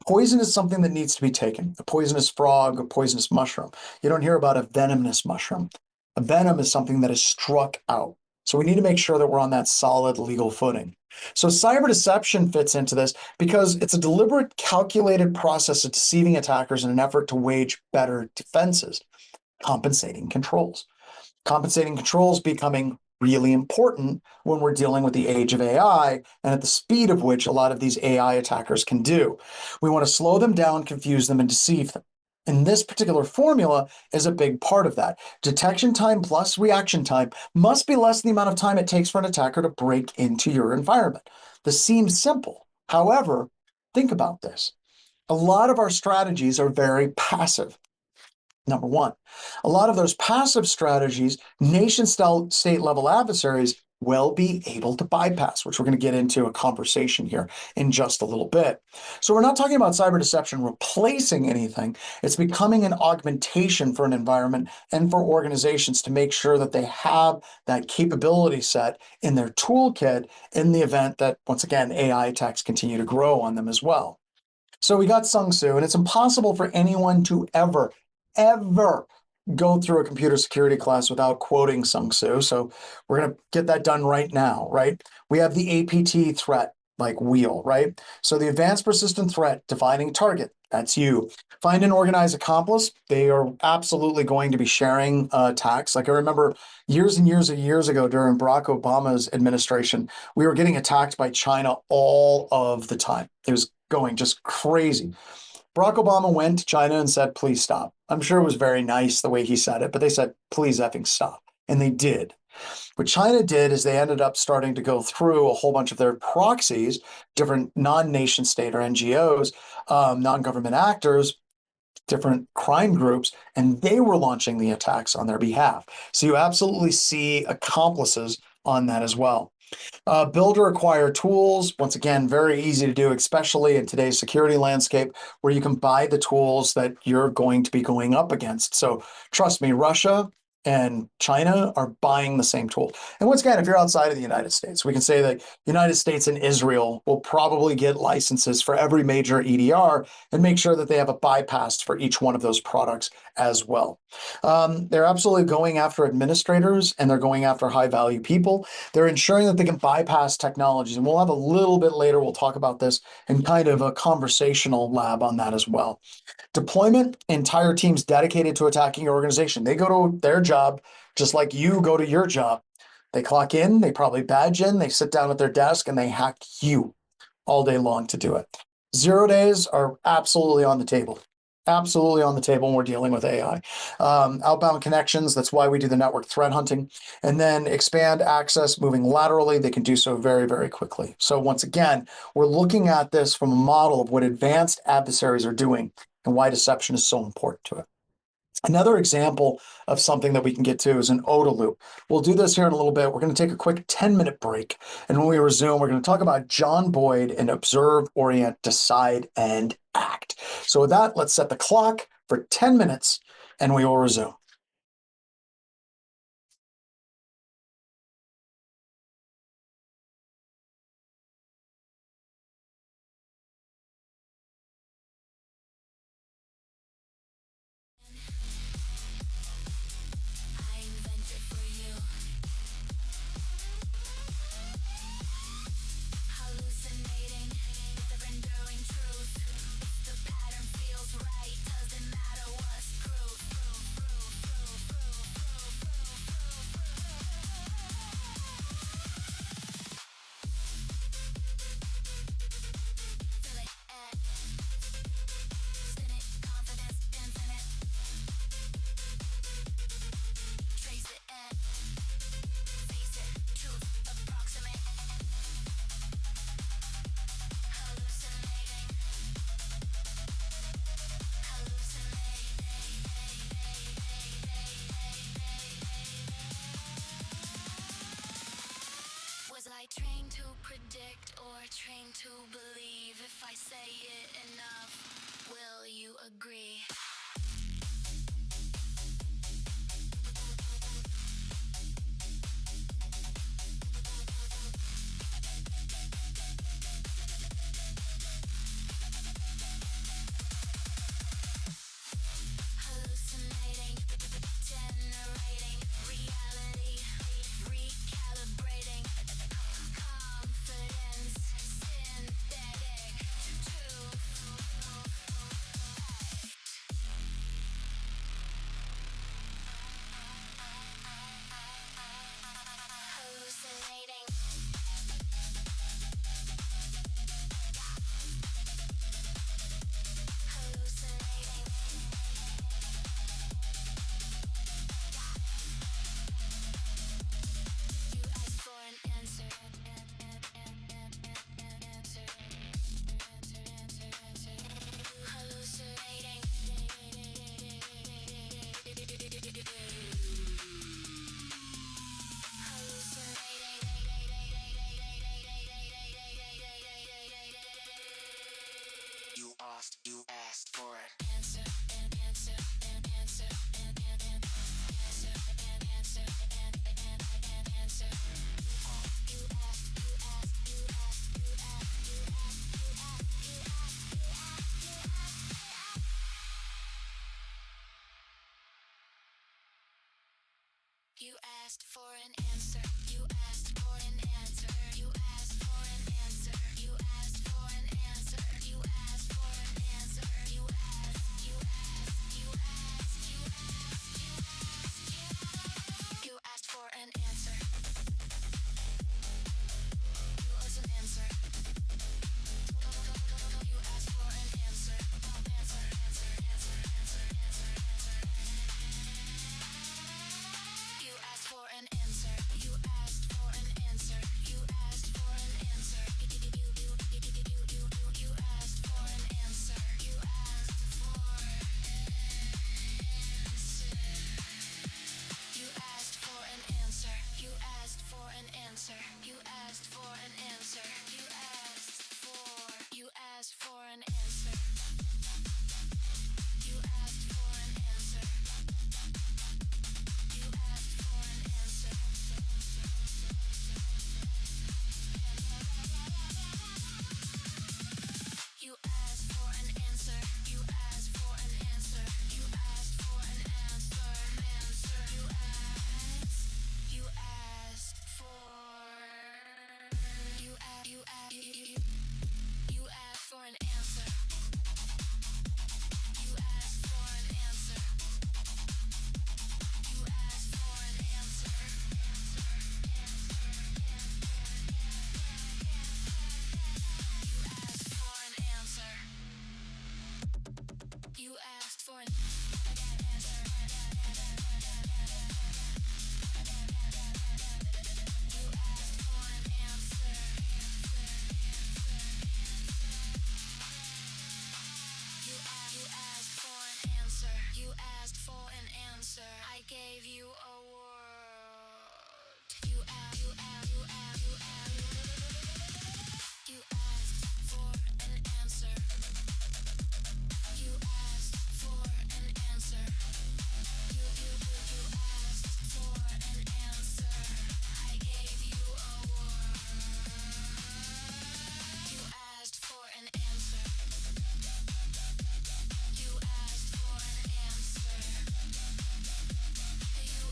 Poison is something that needs to be taken. A poisonous frog, a poisonous mushroom. You don't hear about a venomous mushroom. A venom is something that is struck out. So we need to make sure that we're on that solid legal footing. So cyber deception fits into this because it's a deliberate, calculated process of deceiving attackers in an effort to wage better defenses. Compensating controls. Compensating controls becoming really important when we're dealing with the age of AI and at the speed of which a lot of these AI attackers can do. We want to slow them down, confuse them, and deceive them. And this particular formula is a big part of that. Detection time plus reaction time must be less than the amount of time it takes for an attacker to break into your environment. This seems simple. However, think about this. A lot of our strategies are very passive. Number one, a lot of those passive strategies, nation-state level adversaries will be able to bypass, which we're going to get into a conversation here in just a little bit. So we're not talking about cyber deception replacing anything. It's becoming an augmentation for an environment and for organizations to make sure that they have that capability set in their toolkit in the event that, once again, AI attacks continue to grow on them as well. So we got Sun Tzu, and it's impossible for anyone to ever go through a computer security class without quoting Sun Tzu. So we're going to get that done right now, right? We have the APT threat, like wheel, right? So the advanced persistent threat, defining target, that's you. Find and organize accomplice. They are absolutely going to be sharing attacks. Like I remember years and years and years ago during Barack Obama's administration, we were getting attacked by China all of the time. It was going just crazy. Barack Obama went to China and said, please stop. I'm sure it was very nice the way he said it, but they said, please effing stop. And they did. What China did is they ended up starting to go through a whole bunch of their proxies, different non-nation state or NGOs, non-government actors, different crime groups, and they were launching the attacks on their behalf. So you absolutely see accomplices on that as well. Build or acquire tools, once again, very easy to do, especially in today's security landscape where you can buy the tools that you're going to be going up against. So trust me, Russia and China are buying the same tool. And once again, if you're outside of the United States, we can say that United States and Israel will probably get licenses for every major EDR and make sure that they have a bypass for each one of those products as well. They're absolutely going after administrators and they're going after high value people. They're ensuring that they can bypass technologies. And we'll have a little bit later, we'll talk about this in kind of a conversational lab on that as well. Deployment, entire teams dedicated to attacking your organization. They go to their job just like you go to your job. They clock in, they probably badge in, they sit down at their desk and they hack you all day long to do it. 0 days are absolutely on the table. Absolutely on the table when we're dealing with AI. Outbound connections, that's why we do the network threat hunting. And then expand access, moving laterally, they can do so very, very quickly. So once again, we're looking at this from a model of what advanced adversaries are doing and why deception is so important to it. Another example of something that we can get to is an OTA loop. We'll do this here in a little bit. We're going to take a quick 10-minute break. And when we resume, we're going to talk about John Boyd and observe, orient, decide, and act. So with that, let's set the clock for 10 minutes and we will resume. Trained to predict or trained to believe? If I say it enough, will you agree? Hallucinating, generating reality, recalibrating. Confidence, synthetic, truth. Hallucinating. Hallucinating. You ask for an answer. Hallucinating. You asked for an answer, an answer, an answer, an answer, an answer, an answer. You asked, you asked, you asked, you asked, you asked, you asked, you asked, you asked. You asked for an answer. You asked for an answer. You asked for an answer. You asked for an answer. You asked for an answer. You asked. You asked. You asked. You asked. You asked for an answer. You asked an answer. You asked for an answer. Answer. Answer. Answer. Answer. Answer. Answer. You asked for an answer. You asked asked for an answer. I gave you a word. You asked for an answer. You asked for an answer. You asked for an answer. I gave you a word. You asked for an answer. You asked for an answer. You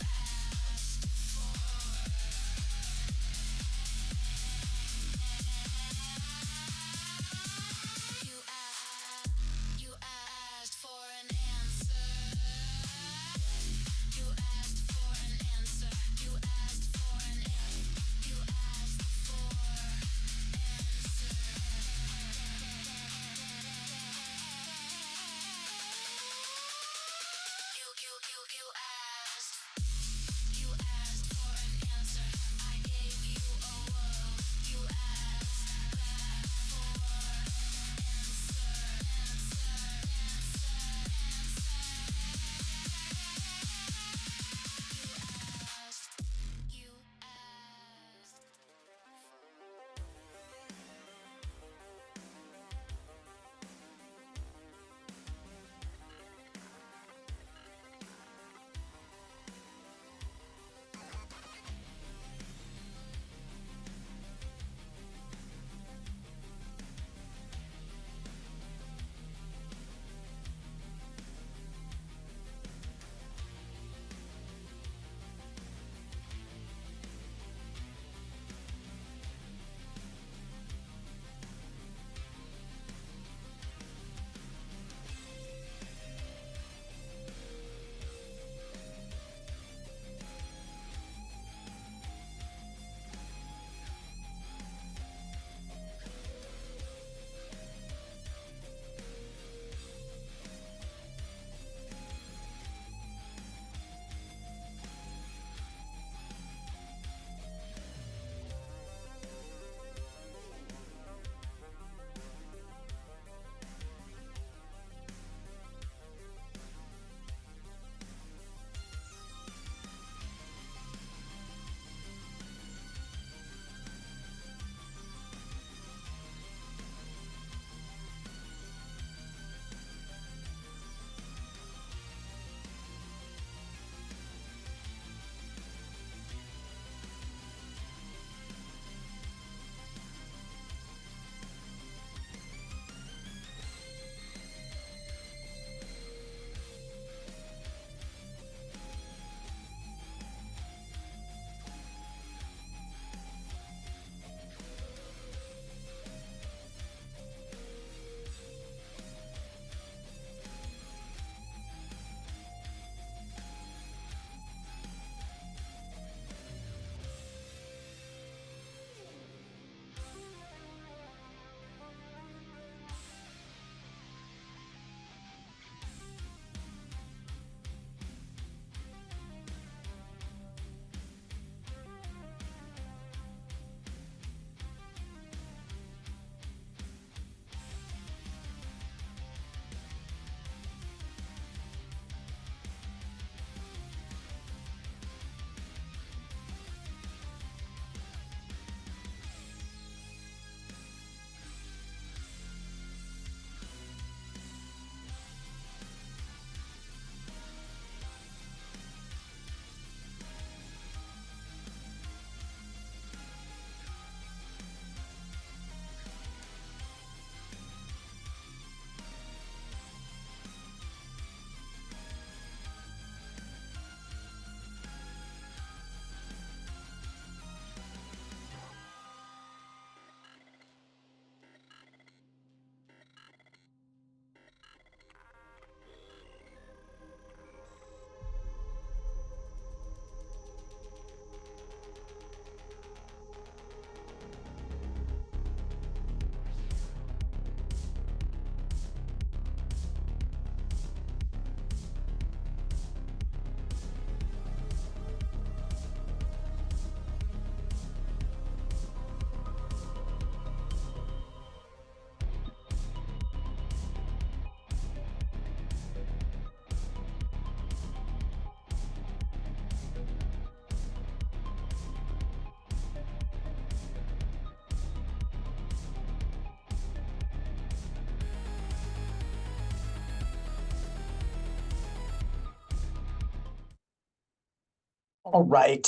All right,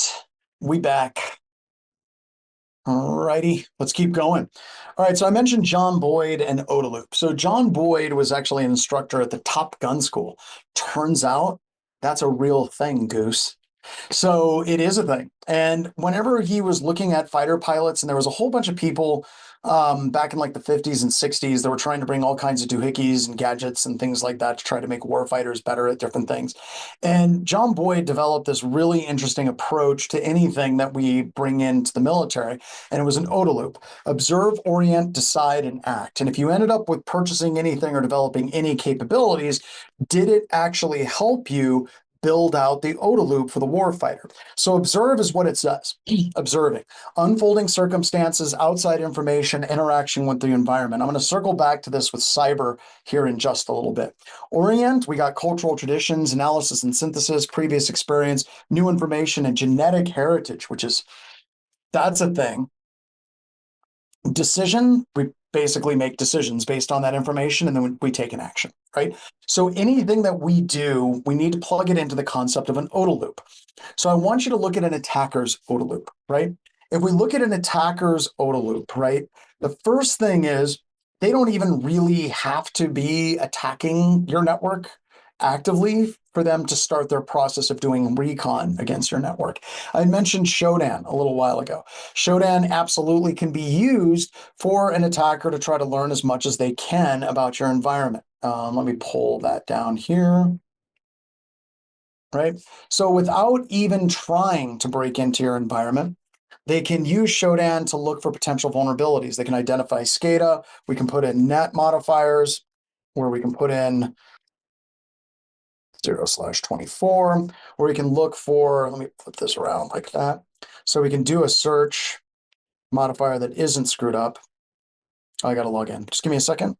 we back. All righty, let's keep going. All right, so I mentioned John Boyd and OODA loop. So John Boyd was actually an instructor at the Top Gun School. Turns out that's a real thing, Goose. So it is a thing. And whenever he was looking at fighter pilots, and there was a whole bunch of people back in like the 50s and 60s that were trying to bring all kinds of doohickeys and gadgets and things like that to try to make war fighters better at different things. And John Boyd developed this really interesting approach to anything that we bring into the military. And it was an OODA loop: observe, orient, decide, and act. And if you ended up with purchasing anything or developing any capabilities, did it actually help you build out the OODA loop for the warfighter? So observe is what it says. Observing, unfolding circumstances, outside information, interaction with the environment. I'm going to circle back to this with cyber here in just a little bit. Orient, we got cultural traditions, analysis and synthesis, previous experience, new information, and genetic heritage, that's a thing. Decision, we basically make decisions based on that information, and then we take an action, right? So anything that we do, we need to plug it into the concept of an OODA loop. So I want you to look at an attacker's OODA loop, right? If we look at an attacker's OODA loop, right, the first thing is they don't even really have to be attacking your network actively for them to start their process of doing recon against your network. I mentioned Shodan a little while ago. Shodan absolutely can be used for an attacker to try to learn as much as they can about your environment. Let me pull that down here. Right? So without even trying to break into your environment, they can use Shodan to look for potential vulnerabilities. They can identify SCADA. We can put in net modifiers, where we can put in 0/24, or we can look for, let me flip this around like that. So we can do a search modifier that isn't screwed up. Oh, I got to log in. Just give me a second.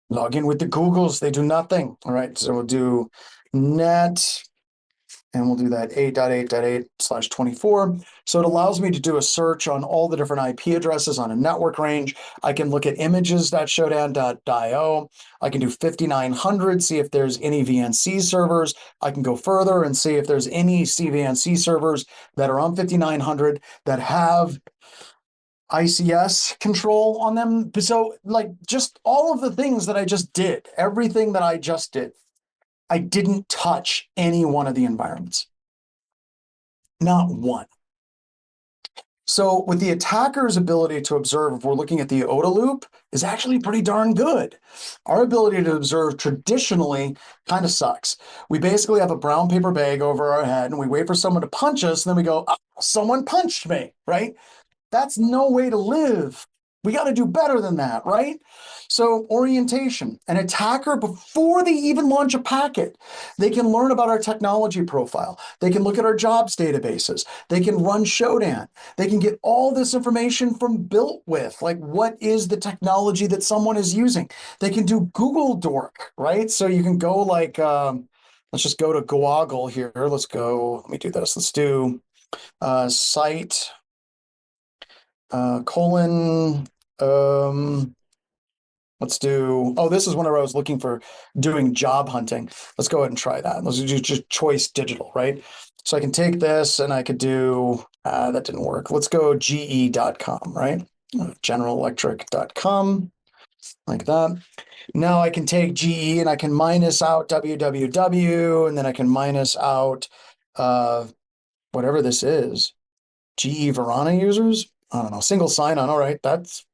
Log in with the Googles. They do nothing. All right. So we'll do net, and we'll do that 8.8.8/24. So it allows me to do a search on all the different IP addresses on a network range. I can look at images.shodan.io. I can do 5900, see if there's any VNC servers. I can go further and see if there's any CVNC servers that are on 5900 that have ICS control on them. So like just all of the things that I just did, everything that I just did, I didn't touch any one of the environments. Not one. So with the attacker's ability to observe, if we're looking at the OODA loop, is actually pretty darn good. Our ability to observe traditionally kind of sucks. We basically have a brown paper bag over our head and we wait for someone to punch us, and then we go, oh, someone punched me, right? That's no way to live. We got to do better than that, right? So orientation, an attacker, before they even launch a packet, they can learn about our technology profile. They can look at our jobs databases. They can run Shodan. They can get all this information from built with, like what is the technology that someone is using. They can do Google Dork, right? So you can go like, let's just go to Goggle here. Let's go, let me do this. Let's do site colon, let's do, oh, this is whenever I was looking for doing job hunting. Let's go ahead and try that. Let's do just choice digital, right? So I can take this and I could do, that didn't work. Let's go ge.com, right? Generalelectric.com, like that. Now I can take GE and I can minus out www, and then I can minus out whatever this is. GE Verana users? I don't know, single sign-on. All right, that's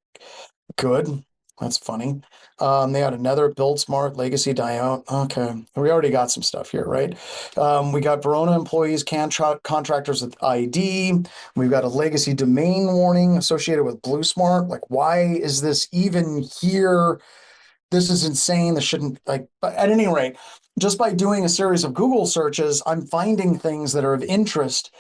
good. That's funny. They had another Build Smart Legacy Dione. Okay, we already got some stuff here, right? We got Verona employees, contractors with ID. We've got a legacy domain warning associated with Blue Smart. Like, why is this even here? This is insane. This shouldn't, like, but at any rate, just by doing a series of Google searches, I'm finding things that are of interest.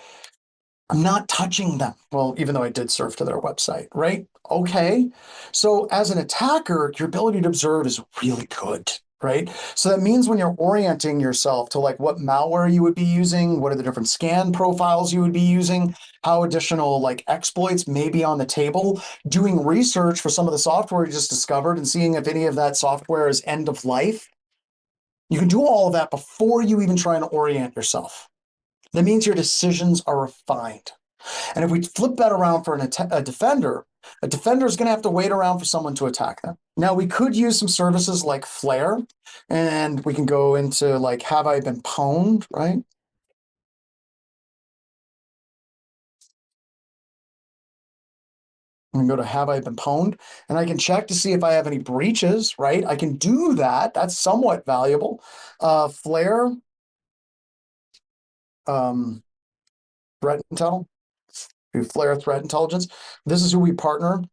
I'm not touching them. Well, even though I did surf to their website, right? Okay. So as an attacker, your ability to observe is really good, right? So that means when you're orienting yourself to like what malware you would be using, what are the different scan profiles you would be using, how additional like exploits may be on the table, doing research for some of the software you just discovered and seeing if any of that software is end of life. You can do all of that before you even try and orient yourself. That means your decisions are refined. And if we flip that around for a defender is going to have to wait around for someone to attack them. Now, we could use some services like Flare, and we can go into like, have I been pwned, right? I'm going to go to have I been pwned, and I can check to see if I have any breaches, right? I can do that. That's somewhat valuable. Flare, threat intel, Flare threat intelligence. This is who we partner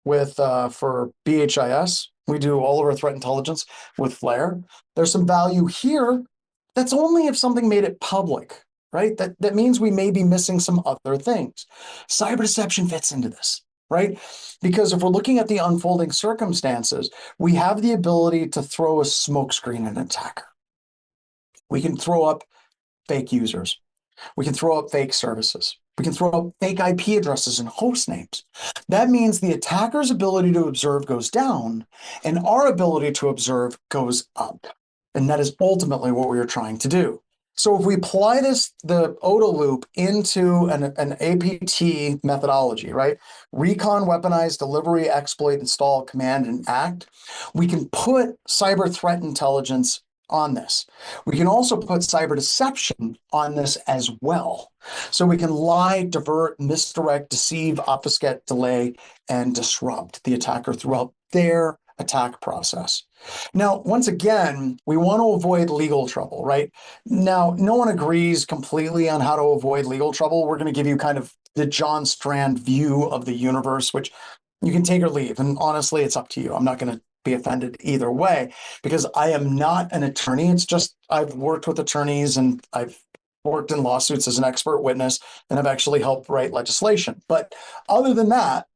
with for BHIS. We do all of our threat intelligence with Flare. There's some value here. That's only if something made it public, right? That means we may be missing some other things. Cyber deception fits into this, right? Because if we're looking at the unfolding circumstances, we have the ability to throw a smokescreen at an attacker. We can throw up fake users. We can throw up fake services. We can throw up fake IP addresses and host names. That means the attacker's ability to observe goes down and our ability to observe goes up. And that is ultimately what we are trying to do. So if we apply the OTA loop into an APT methodology, right? Recon, weaponize, delivery, exploit, install, command, and act, we can put cyber threat intelligence on this. We can also put cyber deception on this as well. So we can lie, divert, misdirect, deceive, obfuscate, delay, and disrupt the attacker throughout their attack process. Now, once again, we want to avoid legal trouble, right? Now, no one agrees completely on how to avoid legal trouble. We're going to give you kind of the John Strand view of the universe, which you can take or leave. And honestly, it's up to you. I'm not going to be offended either way because I am not an attorney. It's just I've worked with attorneys and I've worked in lawsuits as an expert witness and I've actually helped write legislation. But other than that,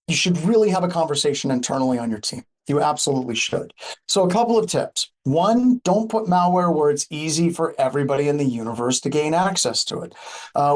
you should really have a conversation internally on your team. You absolutely should. So a couple of tips. One, don't put malware where it's easy for everybody in the universe to gain access to it.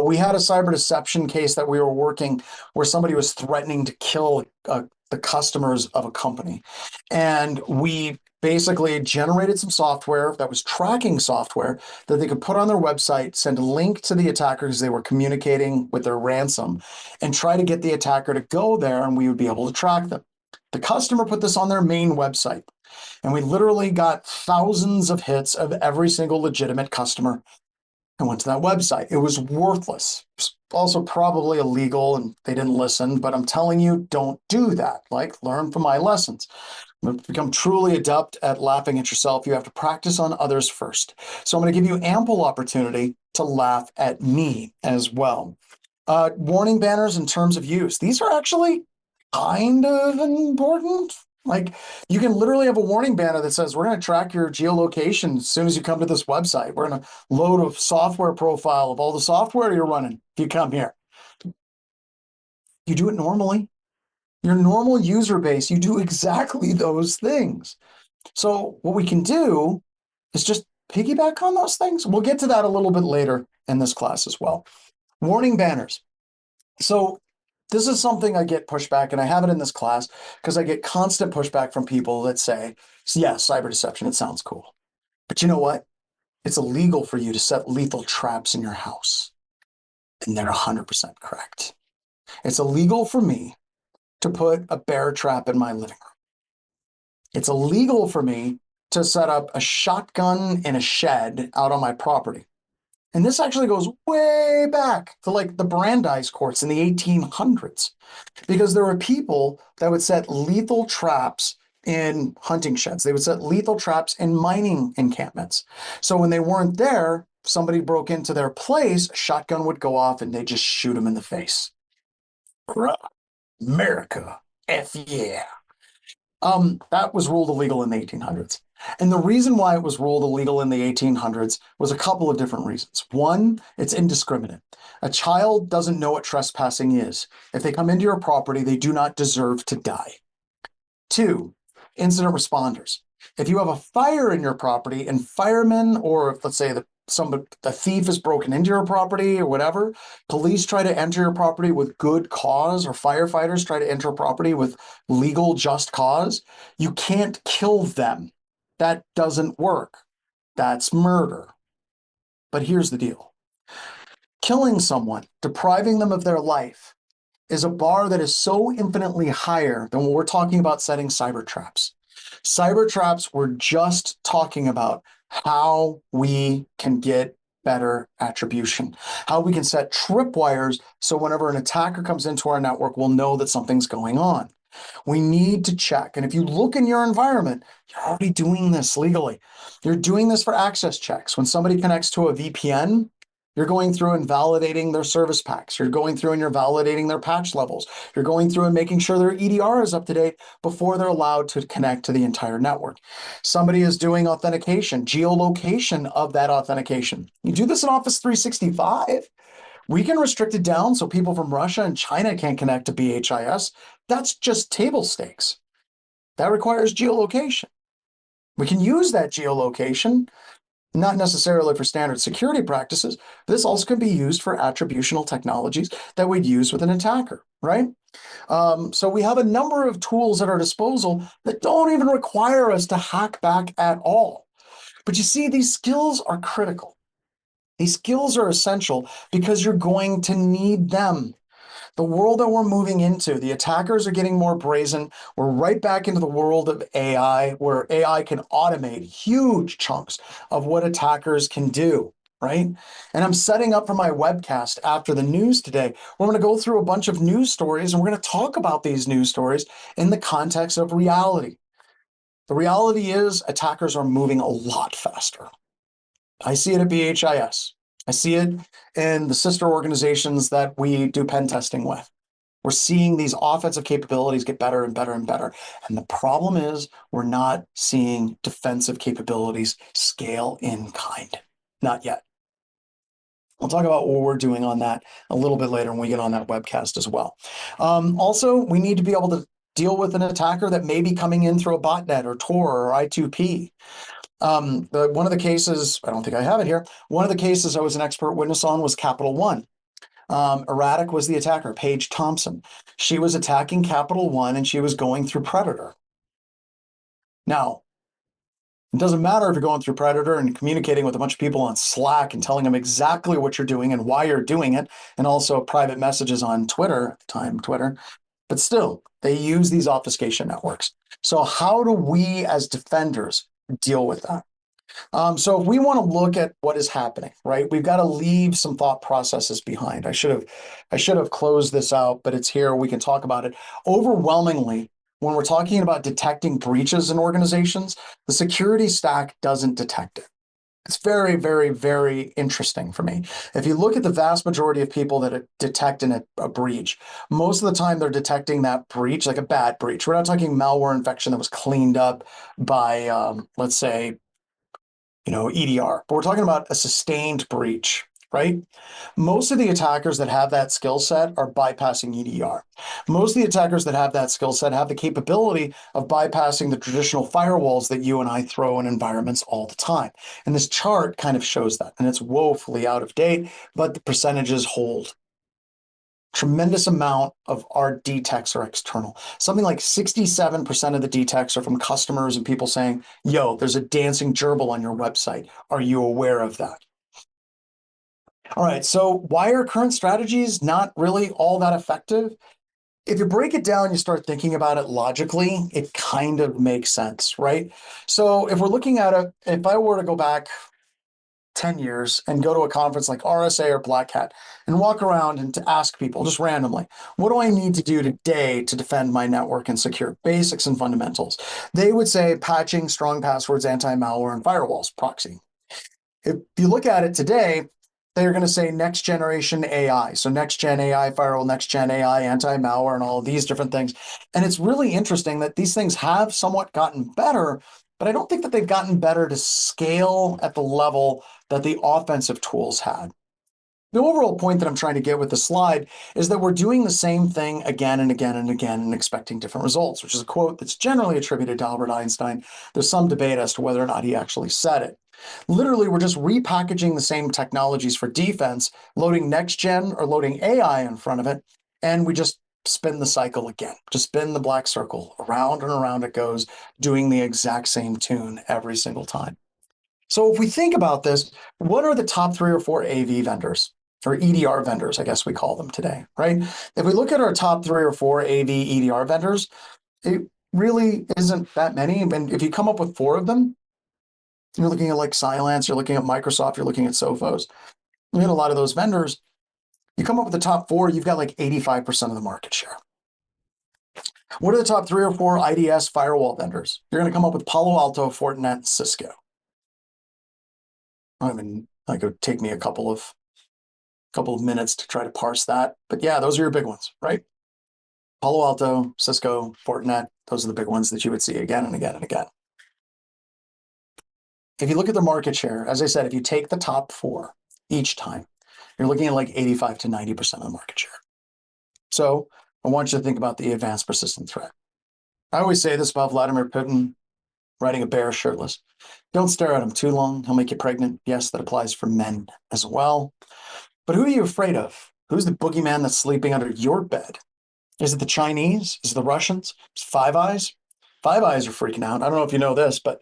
We had a cyber deception case that we were working where somebody was threatening to kill the customers of a company. And we basically generated some software that was tracking software that they could put on their website, send a link to the attacker because they were communicating with their ransom, and try to get the attacker to go there and we would be able to track them. The customer put this on their main website, and we literally got thousands of hits of every single legitimate customer and went to that website. It was worthless. It was also probably illegal and they didn't listen, but I'm telling you, don't do that. Like, learn from my lessons. To become truly adept at laughing at yourself, you have to practice on others first. So I'm going to give you ample opportunity to laugh at me as well. Warning banners and terms of use. These are actually kind of important. Like, you can literally have a warning banner that says, we're going to track your geolocation as soon as you come to this website. We're going to load a software profile of all the software you're running if you come here. You do it normally. Your normal user base, you do exactly those things. So what we can do is just piggyback on those things. We'll get to that a little bit later in this class as well. Warning banners. So this is something I get pushback, and I have it in this class because I get constant pushback from people that say, yeah, cyber deception, it sounds cool. But you know what? It's illegal for you to set lethal traps in your house. And they're 100% correct. It's illegal for me to put a bear trap in my living room. It's illegal for me to set up a shotgun in a shed out on my property. And this actually goes way back to like the Brandeis courts in the 1800s, because there were people that would set lethal traps in hunting sheds. They would set lethal traps in mining encampments. So when they weren't there, somebody broke into their place, a shotgun would go off and they just shoot them in the face. America, F yeah. That was ruled illegal in the 1800s. And the reason why it was ruled illegal in the 1800s was a couple of different reasons. One, it's indiscriminate. A child doesn't know what trespassing is. If they come into your property, they do not deserve to die. Two, incident responders. If you have a fire in your property and firemen, or let's say the thief is broken into your property or whatever, police try to enter your property with good cause, or firefighters try to enter a property with legal just cause, you can't kill them. That doesn't work. That's murder. But here's the deal. Killing someone, depriving them of their life, is a bar that is so infinitely higher than when we're talking about setting cyber traps. Cyber traps, we're just talking about how we can get better attribution, how we can set tripwires so whenever an attacker comes into our network, we'll know that something's going on. We need to check. And if you look in your environment, you're already doing this legally. You're doing this for access checks. When somebody connects to a VPN, you're going through and validating their service packs. You're going through and you're validating their patch levels. You're going through and making sure their EDR is up to date before they're allowed to connect to the entire network. Somebody is doing authentication, geolocation of that authentication. You do this in Office 365. We can restrict it down so people from Russia and China can't connect to BHIS. That's just table stakes. That requires geolocation. We can use that geolocation, not necessarily for standard security practices. This also can be used for attributional technologies that we'd use with an attacker, right? So we have a number of tools at our disposal that don't even require us to hack back at all. But you see, these skills are critical. These skills are essential because you're going to need them. The world that we're moving into, the attackers are getting more brazen. We're right back into the world of AI, where AI can automate huge chunks of what attackers can do, right? And I'm setting up for my webcast after the news today. We're going to go through a bunch of news stories, and we're going to talk about these news stories in the context of reality. The reality is attackers are moving a lot faster. I see it at BHIS. I see it in the sister organizations that we do pen testing with. We're seeing these offensive capabilities get better and better and better. And the problem is we're not seeing defensive capabilities scale in kind. Not yet. We'll talk about what we're doing on that a little bit later when we get on that webcast as well. Also, we need to be able to deal with an attacker that may be coming in through a botnet or Tor or I2P. One of the cases, I don't think I have it here, one of the cases I was an expert witness on was Capital One. Erratic was the attacker, Paige Thompson. She was attacking Capital One and she was going through Predator. Now, it doesn't matter if you're going through Predator and communicating with a bunch of people on Slack and telling them exactly what you're doing and why you're doing it, and also private messages on Twitter, at the time Twitter, but still, they use these obfuscation networks. So how do we as defenders deal with that? So if we want to look at what is happening, right, we've got to leave some thought processes behind. I should have closed this out, but it's here. We can talk about it. Overwhelmingly, when we're talking about detecting breaches in organizations, the security stack doesn't detect it. It's very, very, very interesting for me. If you look at the vast majority of people that detect a breach, most of the time they're detecting that breach like a bad breach. We're not talking malware infection that was cleaned up by, let's say, EDR, but we're talking about a sustained breach, right? Most of the attackers that have that skill set are bypassing EDR. Most of the attackers that have that skill set have the capability of bypassing the traditional firewalls that you and I throw in environments all the time. And this chart kind of shows that, and it's woefully out of date, but the percentages hold. Tremendous amount of our detects are external. Something like 67% of the detects are from customers and people saying, yo, there's a dancing gerbil on your website. Are you aware of that? All right, so why are current strategies not really all that effective? If you break it down, you start thinking about it logically, it kind of makes sense, right? So if we're looking at it, if I were to go back 10 years and go to a conference like RSA or Black Hat and walk around and to ask people just randomly, what do I need to do today to defend my network and secure basics and fundamentals? They would say patching, strong passwords, anti-malware, and firewalls, proxy. If you look at it today, they're going to say next generation AI. So next gen AI firewall, next gen AI anti-malware, and all of these different things. And it's really interesting that these things have somewhat gotten better, but I don't think that they've gotten better to scale at the level that the offensive tools had. The overall point that I'm trying to get with the slide is that we're doing the same thing again and again and again and expecting different results, which is a quote that's generally attributed to Albert Einstein. There's some debate as to whether or not he actually said it. Literally, we're just repackaging the same technologies for defense, loading next gen or loading AI in front of it, and we just spin the cycle again. Just spin the black circle. Around and around it goes, doing the exact same tune every single time. So if we think about this, what are the top 3 or 4 AV vendors or EDR vendors, I guess we call them today, right? If we look at our top 3 or 4 AV EDR vendors, it really isn't that many. And if you come up with 4 of them, you're looking at like Cylance, you're looking at Microsoft, you're looking at Sophos. You get a lot of those vendors. You come up with the top 4, you've got like 85% of the market share. What are the top 3 or 4 IDS firewall vendors? You're going to come up with Palo Alto, Fortinet, Cisco. I mean, like it would take me a couple of minutes to try to parse that. But yeah, those are your big ones, right? Palo Alto, Cisco, Fortinet, those are the big ones that you would see again and again and again. If you look at the market share, as I said, if you take the top 4 each time, you're looking at like 85 to 90% of the market share. So I want you to think about the advanced persistent threat. I always say this about Vladimir Putin riding a bear shirtless. Don't stare at him too long. He'll make you pregnant. Yes, that applies for men as well. But who are you afraid of? Who's the boogeyman that's sleeping under your bed? Is it the Chinese? Is it the Russians? Is it Five Eyes? Five Eyes are freaking out. I don't know if you know this, but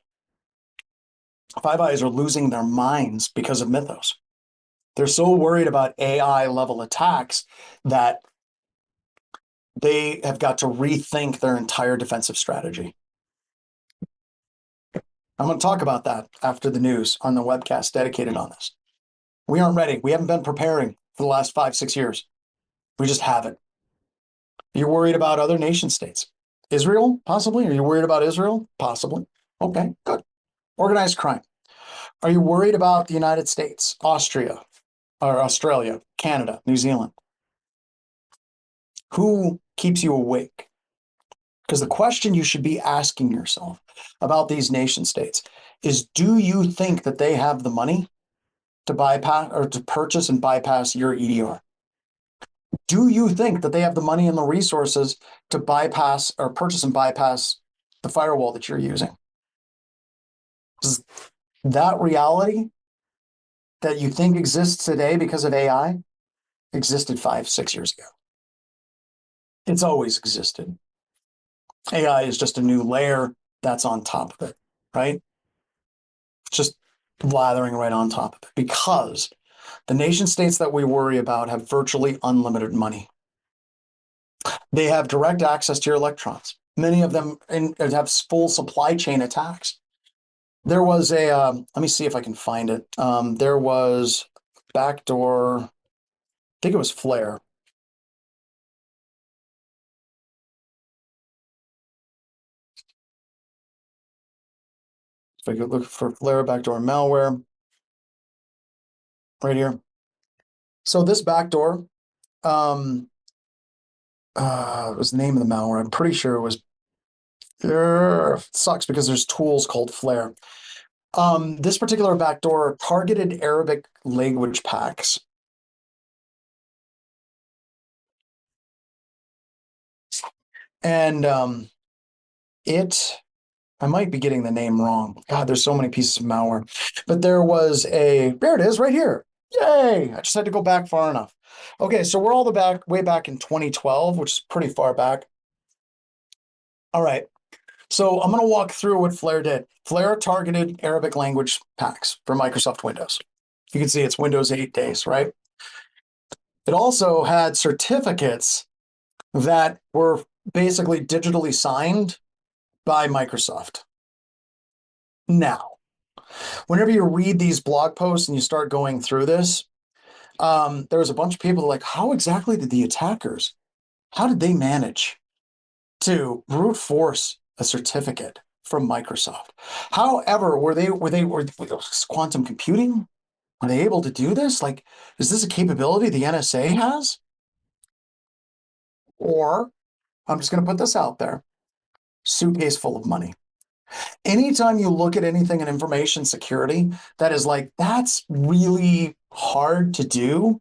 Five Eyes are losing their minds because of Mythos. They're so worried about AI level attacks that they have got to rethink their entire defensive strategy. I'm going to talk about that after the news on the webcast dedicated on this. We aren't ready. We haven't been preparing for the last 5-6 years. We just haven't. You're worried about other nation states. Israel, possibly? Are you worried about Israel? Possibly. Okay, good. Organized crime. Are you worried about the United States, Austria, or Australia, Canada, New Zealand? Who keeps you awake? Because the question you should be asking yourself about these nation states is, do you think that they have the money to bypass or to purchase and bypass your EDR? Do you think that they have the money and the resources to bypass or purchase and bypass the firewall that you're using? Is that reality that you think exists today because of AI existed 5-6 years ago? It's always existed. AI is just a new layer that's on top of it, right? It's just lathering right on top of it, because the nation states that we worry about have virtually unlimited money. They have direct access to your electrons. Many of them have full supply chain attacks. There was a, let me see if I can find it. There was backdoor, I think it was Flare. If I could look for Flare backdoor malware right here. So this backdoor, was the name of the malware. I'm pretty sure it was, sucks because there's tools called Flare. This particular backdoor targeted Arabic language packs. And I might be getting the name wrong. God, there's so many pieces of malware. But there it is right here. Yay! I just had to go back far enough. Okay, so we're all way back in 2012, which is pretty far back. All right, so I'm going to walk through what Flare did. Flare targeted Arabic language packs for Microsoft Windows. You can see it's Windows 8 days, right? It also had certificates that were basically digitally signed by Microsoft. Now, whenever you read these blog posts and you start going through this, there was a bunch of people like, how exactly did the attackers, how did they manage to brute force a certificate from Microsoft? However, were quantum computing? Are they able to do this? Like, is this a capability the NSA has? Or, I'm just going to put this out there, suitcase full of money. Anytime you look at anything in information security that is like, that's really hard to do,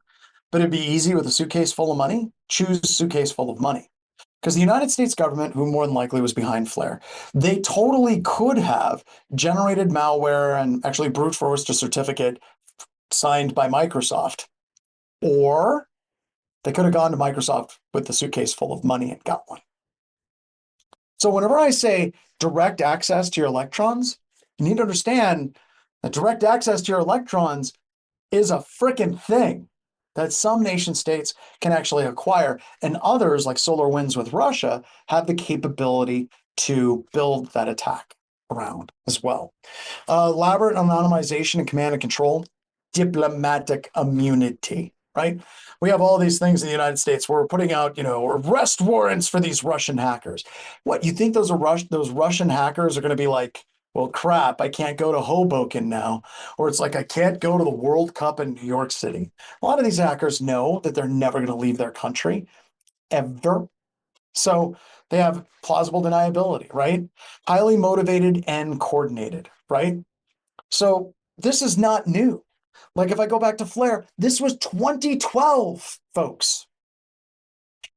but it'd be easy with a suitcase full of money, choose a suitcase full of money. Because the United States government, who more than likely was behind Flare, they totally could have generated malware and actually brute forced a certificate signed by Microsoft. Or they could have gone to Microsoft with the suitcase full of money and got one. So whenever I say direct access to your electrons, you need to understand A direct access to your electrons is a freaking thing that some nation states can actually acquire, and others, like SolarWinds with Russia, have the capability to build that attack around as well. Elaborate anonymization and command and control, diplomatic immunity, right? We have all these things in the United States where we're putting out, arrest warrants for these Russian hackers. What, you think those Russian hackers are going to be like, well, crap, I can't go to Hoboken now. Or it's like, I can't go to the World Cup in New York City. A lot of these hackers know that they're never going to leave their country, ever. So they have plausible deniability, right? Highly motivated and coordinated, right? So this is not new. Like if I go back to Flare, this was 2012, folks.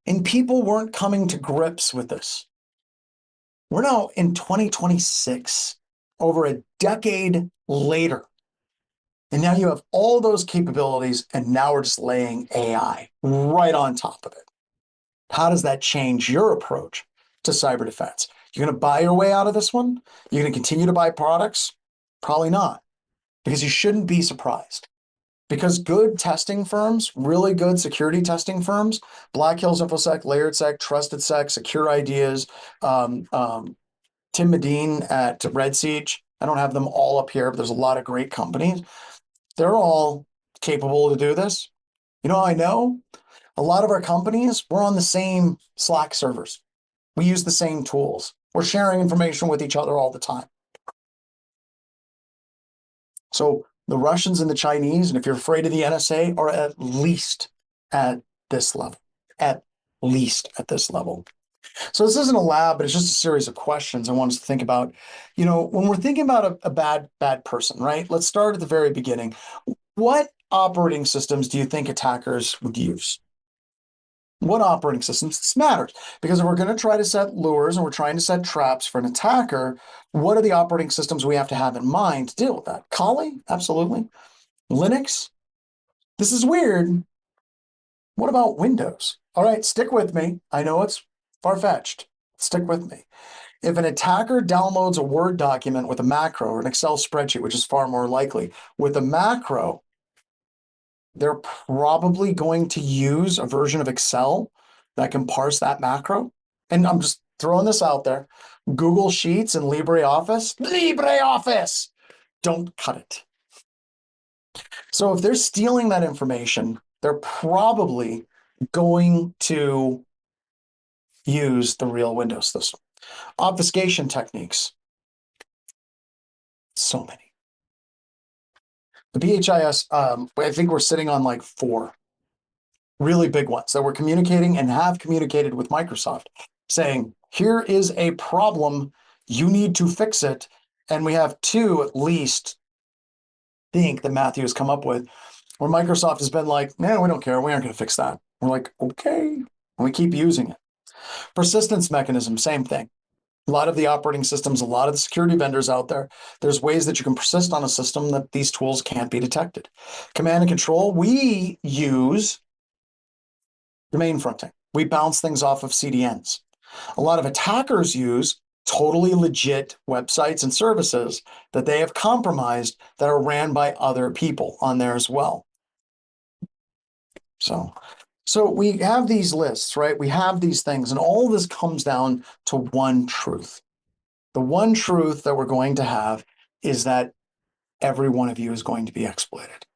And people weren't coming to grips with this. We're now in 2026. Over a decade later. And now you have all those capabilities, and now we're just laying AI right on top of it. How does that change your approach to cyber defense? You're going to buy your way out of this one? You're going to continue to buy products? Probably not, because you shouldn't be surprised. Because good testing firms, really good security testing firms, Black Hills Infosec, LayeredSec, TrustedSec, Secure Ideas, Tim Medine at Red Siege. I don't have them all up here, but there's a lot of great companies. They're all capable to do this. You know how I know? A lot of our companies, we're on the same Slack servers. We use the same tools. We're sharing information with each other all the time. So the Russians and the Chinese, and if you're afraid of the NSA, are at least at this level. At least at this level. So this isn't a lab, but it's just a series of questions I want us to think about. When we're thinking about a bad person, right? Let's start at the very beginning. What operating systems do you think attackers would use? What operating systems? This matters, because if we're going to try to set lures and we're trying to set traps for an attacker, what are the operating systems we have to have in mind to deal with that? Kali? Absolutely. Linux? This is weird. What about Windows? All right, stick with me. I know it's far-fetched. Stick with me. If an attacker downloads a Word document with a macro or an Excel spreadsheet, which is far more likely, with a macro, they're probably going to use a version of Excel that can parse that macro. And I'm just throwing this out there. Google Sheets and LibreOffice don't cut it. So if they're stealing that information, they're probably going to use the real Windows system. Obfuscation techniques. So many. The BHIS, I think we're sitting on like 4 really big ones that we're communicating and have communicated with Microsoft, saying, here is a problem, you need to fix it. And we have 2 at least, I think, that Matthew has come up with, where Microsoft has been like, man, we don't care, we aren't going to fix that. We're like, okay, and we keep using it. Persistence mechanism, same thing. A lot of the operating systems, a lot of the security vendors out there, there's ways that you can persist on a system that these tools can't be detected. Command and control, we use domain fronting. We bounce things off of CDNs. A lot of attackers use totally legit websites and services that they have compromised that are ran by other people on there as well. So we have these lists, right? We have these things, and all this comes down to one truth. The one truth that we're going to have is that every one of you is going to be exploited.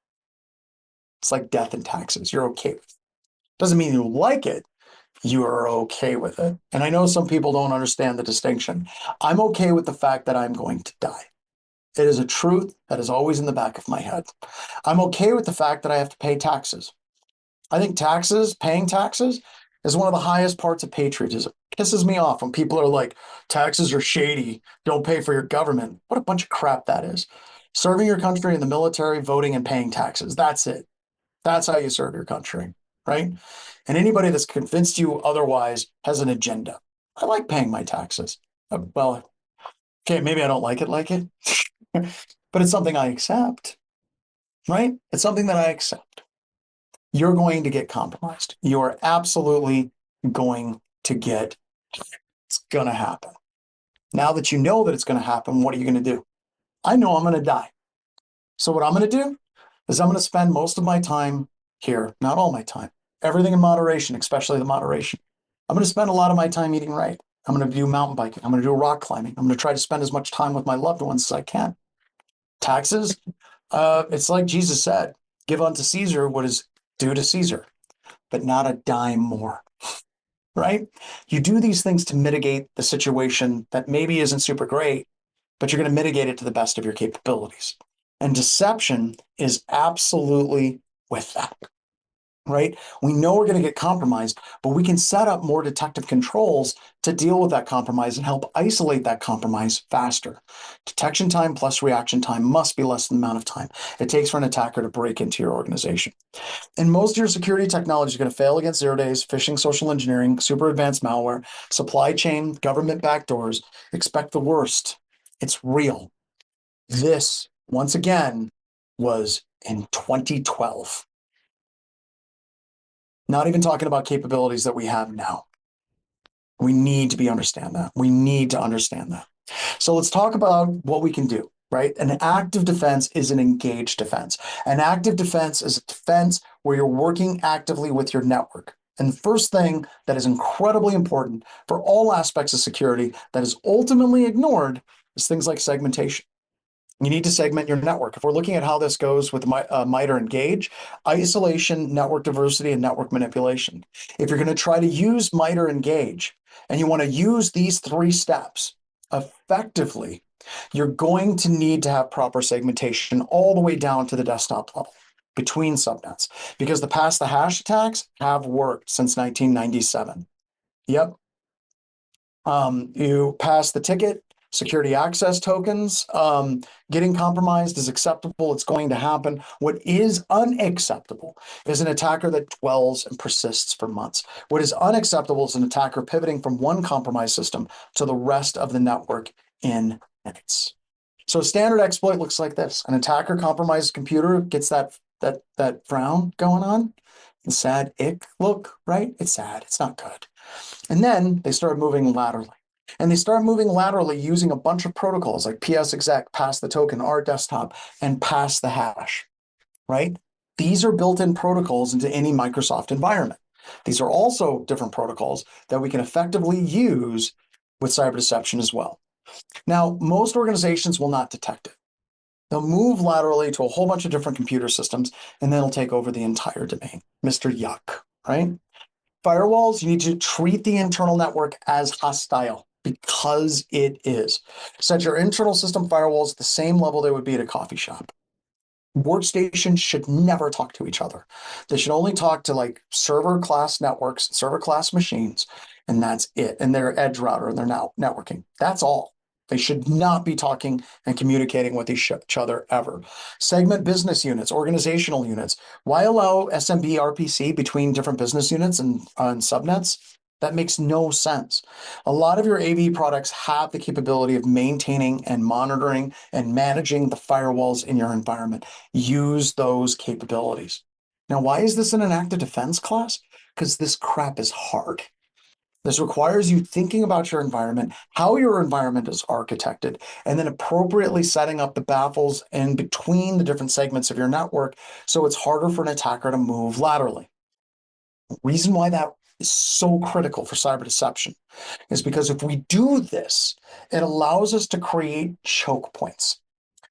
It's like death and taxes. You're okay with it. Doesn't mean you like it. You are okay with it. And I know some people don't understand the distinction. I'm okay with the fact that I'm going to die. It is a truth that is always in the back of my head. I'm okay with the fact that I have to pay taxes. I think paying taxes is one of the highest parts of patriotism. It pisses me off when people are like, taxes are shady, don't pay for your government. What a bunch of crap that is. Serving your country in the military, voting, and paying taxes. That's it. That's how you serve your country, right? And anybody that's convinced you otherwise has an agenda. I like paying my taxes. Well, okay, maybe I don't like it, but it's something I accept, right? It's something that I accept. You're going to get compromised. You are absolutely going to it's going to happen. Now that you know that it's going to happen, what are you going to do? I know I'm going to die. So what I'm going to do is I'm going to spend most of my time here, not all my time, everything in moderation, especially the moderation. I'm going to spend a lot of my time eating right. I'm going to do mountain biking. I'm going to do rock climbing. I'm going to try to spend as much time with my loved ones as I can. Taxes, it's like Jesus said, give unto Caesar what is due to Caesar, but not a dime more, right? You do these things to mitigate the situation that maybe isn't super great, but you're going to mitigate it to the best of your capabilities. And deception is absolutely with that, right? We know we're going to get compromised, but we can set up more detective controls to deal with that compromise and help isolate that compromise faster. Detection time plus reaction time must be less than the amount of time it takes for an attacker to break into your organization. And most of your security technology is going to fail against 0 days, phishing, social engineering, super advanced malware, supply chain, government backdoors. Expect the worst. It's real. This, once again, was in 2012. Not even talking about capabilities that we have now. We need to understand that. We need to understand that. So let's talk about what we can do, right? An active defense is an engaged defense. An active defense is a defense where you're working actively with your network. And the first thing that is incredibly important for all aspects of security that is ultimately ignored is things like segmentation. You need to segment your network. If we're looking at how this goes with MITRE ENGAGE, isolation, network diversity, and network manipulation. If you're going to try to use MITRE ENGAGE and you want to use these 3 steps effectively, you're going to need to have proper segmentation all the way down to the desktop level between subnets, because the pass the hash attacks have worked since 1997. Yep. You pass the ticket. Security access tokens, getting compromised is acceptable. It's going to happen. What is unacceptable is an attacker that dwells and persists for months. What is unacceptable is an attacker pivoting from one compromised system to the rest of the network in minutes. So a standard exploit looks like this. An attacker compromises a computer, gets that frown going on, the sad ick look, right? It's sad. It's not good. And then they start moving laterally. And they start moving laterally using a bunch of protocols like PSExec, pass the token, rdesktop, and pass the hash, right? These are built-in protocols into any Microsoft environment. These are also different protocols that we can effectively use with cyber deception as well. Now, most organizations will not detect it. They'll move laterally to a whole bunch of different computer systems, and then it'll take over the entire domain. Mr. Yuck, right? Firewalls, you need to treat the internal network as hostile, because it is. Set your internal system firewalls at the same level they would be at a coffee shop. Workstations should never talk to each other. They should only talk to like server class networks, server class machines, and that's it. And their edge router and their networking. That's all. They should not be talking and communicating with each other ever. Segment business units, organizational units. Why allow SMB RPC between different business units and subnets? That makes no sense. A lot of your AV products have the capability of maintaining and monitoring and managing the firewalls in your environment. Use those capabilities. Now, why is this in an active defense class? Because this crap is hard. This requires you thinking about your environment, how your environment is architected, and then appropriately setting up the baffles in between the different segments of your network so it's harder for an attacker to move laterally. The reason why that is so critical for cyber deception is because if we do this, it allows us to create choke points.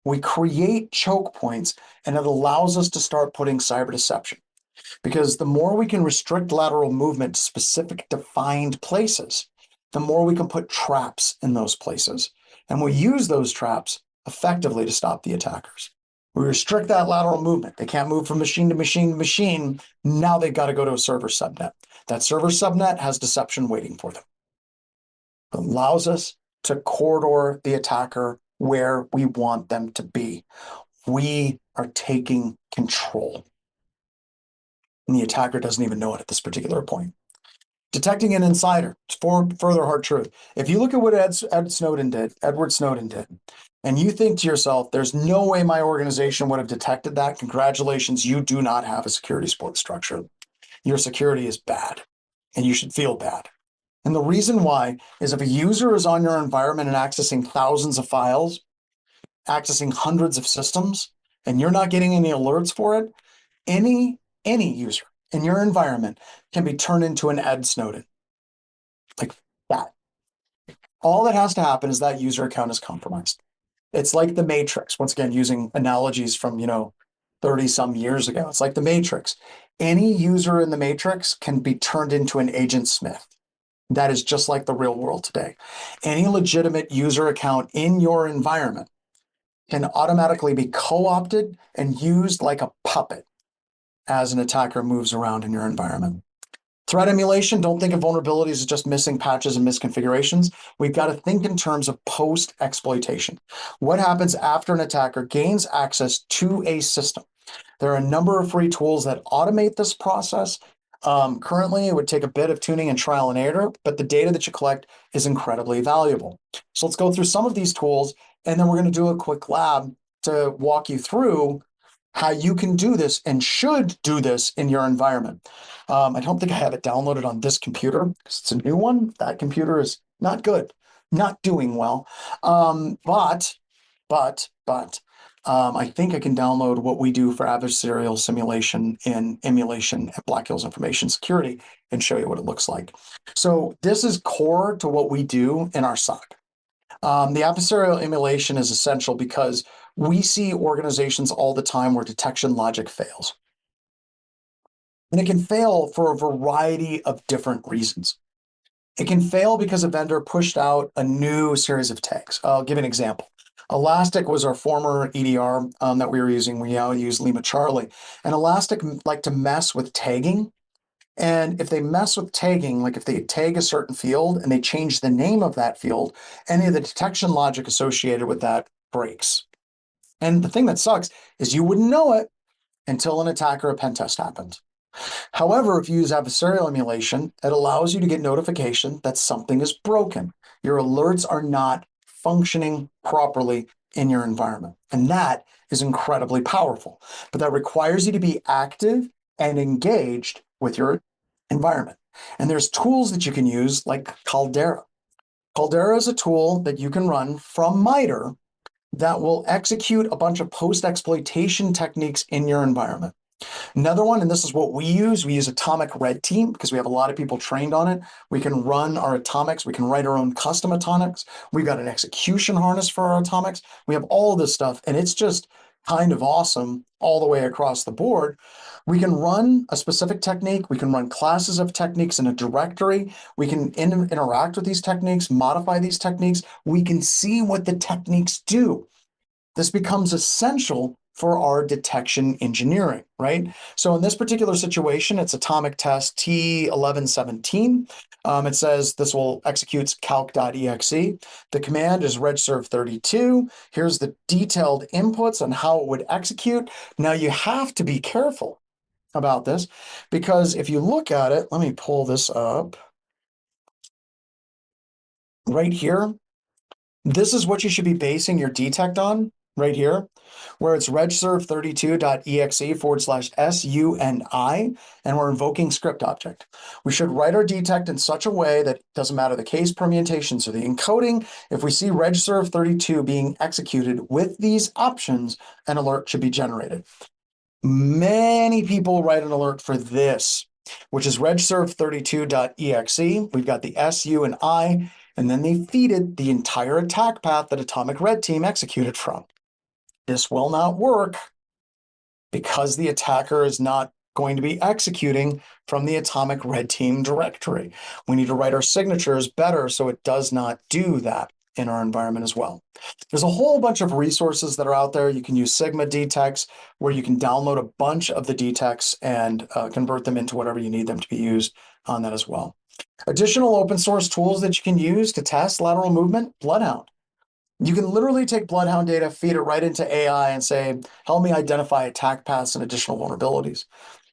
We create choke points and it allows us to start putting cyber deception, because the more we can restrict lateral movement to specific defined places, the more we can put traps in those places. And we use those traps effectively to stop the attackers. We restrict that lateral movement. They can't move from machine to machine to machine. Now they've got to go to a server subnet. That server subnet has deception waiting for them. It allows us to corridor the attacker where we want them to be. We are taking control. And the attacker doesn't even know it at this particular point. Detecting an insider, for further hard truth. If you look at what Edward Snowden did, and you think to yourself, there's no way my organization would have detected that, congratulations, you do not have a security support structure. Your security is bad, and you should feel bad. And the reason why is if a user is on your environment and accessing thousands of files, accessing hundreds of systems, and you're not getting any alerts for it, any user in your environment can be turned into an Ed Snowden. Like that. All that has to happen is that user account is compromised. It's like the Matrix, once again, using analogies from, 30 some years ago. It's like the Matrix. Any user in the Matrix can be turned into an Agent Smith. That is just like the real world today. Any legitimate user account in your environment can automatically be co-opted and used like a puppet as an attacker moves around in your environment. Threat emulation, don't think of vulnerabilities as just missing patches and misconfigurations. We've got to think in terms of post-exploitation. What happens after an attacker gains access to a system? There are a number of free tools that automate this process. Currently, it would take a bit of tuning and trial and error, but the data that you collect is incredibly valuable. So let's go through some of these tools, and then we're going to do a quick lab to walk you through how you can do this and should do this in your environment. I don't think I have it downloaded on this computer because it's a new one. That computer is not good, not doing well. But I think I can download what we do for adversarial simulation and emulation at Black Hills Information Security and show you what it looks like. So this is core to what we do in our SOC. The adversarial emulation is essential because we see organizations all the time where detection logic fails. And it can fail for a variety of different reasons. It can fail because a vendor pushed out a new series of tags. I'll give an example. Elastic was our former EDR that we were using. We now use Lima Charlie. And Elastic like to mess with tagging. And if they mess with tagging, like if they tag a certain field and they change the name of that field, any of the detection logic associated with that breaks. And the thing that sucks is you wouldn't know it until an attack or a pen test happened. However, if you use adversarial emulation, it allows you to get notification that something is broken. Your alerts are not functioning properly in your environment. And that is incredibly powerful. But that requires you to be active and engaged with your environment. And there's tools that you can use like Caldera. Caldera is a tool that you can run from MITRE that will execute a bunch of post-exploitation techniques in your environment. Another one, and this is what we use Atomic Red Team because we have a lot of people trained on it. We can run our atomics. We can write our own custom atomics. We've got an execution harness for our atomics. We have all of this stuff, and it's just kind of awesome all the way across the board. We can run a specific technique. We can run classes of techniques in a directory. We can interact with these techniques, modify these techniques. We can see what the techniques do. This becomes essential for our detection engineering, right? So in this particular situation, it's atomic test T1117. It says this will execute calc.exe. The command is regserve32. Here's the detailed inputs on how it would execute. Now you have to be careful about this because if you look at it, let me pull this up right here. This is what you should be basing your detect on right here, where it's regserve32.exe/SUNI, and we're invoking script object. We should write our detect in such a way that it doesn't matter the case permutations or the encoding. If we see regserve32 being executed with these options, an alert should be generated. Many people write an alert for this, which is regserve32.exe. We've got the SU and I, and then they feeded the entire attack path that Atomic Red Team executed from. This will not work because the attacker is not going to be executing from the Atomic Red Team directory. We need to write our signatures better so it does not do that in our environment as well. There's a whole bunch of resources that are out there. You can use Sigma detects, where you can download a bunch of the detects and convert them into whatever you need them to be used on that as well. Additional open source tools that you can use to test lateral movement, Bloodhound. You can literally take Bloodhound data, feed it right into AI and say, help me identify attack paths and additional vulnerabilities.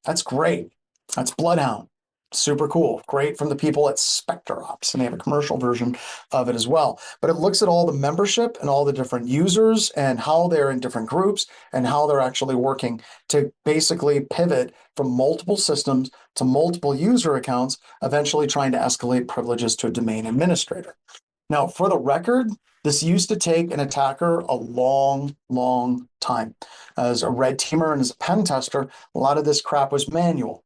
That's great. That's Bloodhound. Super cool. Great from the people at SpecterOps, and they have a commercial version of it as well. But it looks at all the membership and all the different users and how they're in different groups and how they're actually working to basically pivot from multiple systems to multiple user accounts, eventually trying to escalate privileges to a domain administrator. Now, for the record, this used to take an attacker a long, long time. As a red teamer and as a pen tester, a lot of this crap was manual.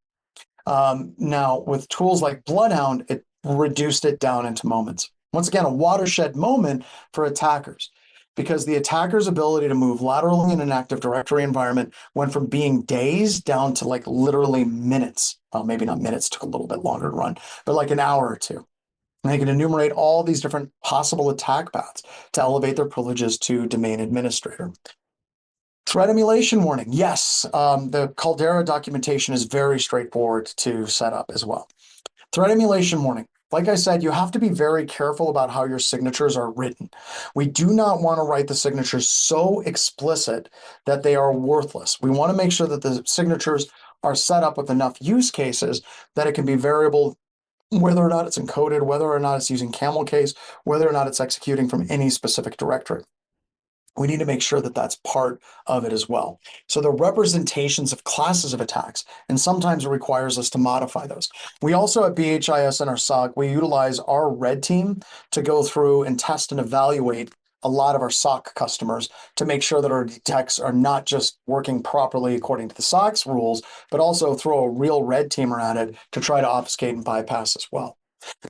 Now, with tools like Bloodhound, it reduced it down into moments. Once again, a watershed moment for attackers, because the attacker's ability to move laterally in an Active Directory environment went from being days down to like literally minutes. Well, maybe not minutes, took a little bit longer to run, but like an hour or two. And they can enumerate all these different possible attack paths to elevate their privileges to domain administrator. Threat emulation warning. Yes, the Caldera documentation is very straightforward to set up as well. Threat emulation warning. Like I said, you have to be very careful about how your signatures are written. We do not want to write the signatures so explicit that they are worthless. We want to make sure that the signatures are set up with enough use cases that it can be variable, whether or not it's encoded, whether or not it's using camel case, whether or not it's executing from any specific directory. We need to make sure that that's part of it as well. So the representations of classes of attacks, and sometimes it requires us to modify those. We also at BHIS and our SOC, we utilize our red team to go through and test and evaluate a lot of our SOC customers to make sure that our detects are not just working properly according to the SOC's rules, but also throw a real red teamer at it to try to obfuscate and bypass as well.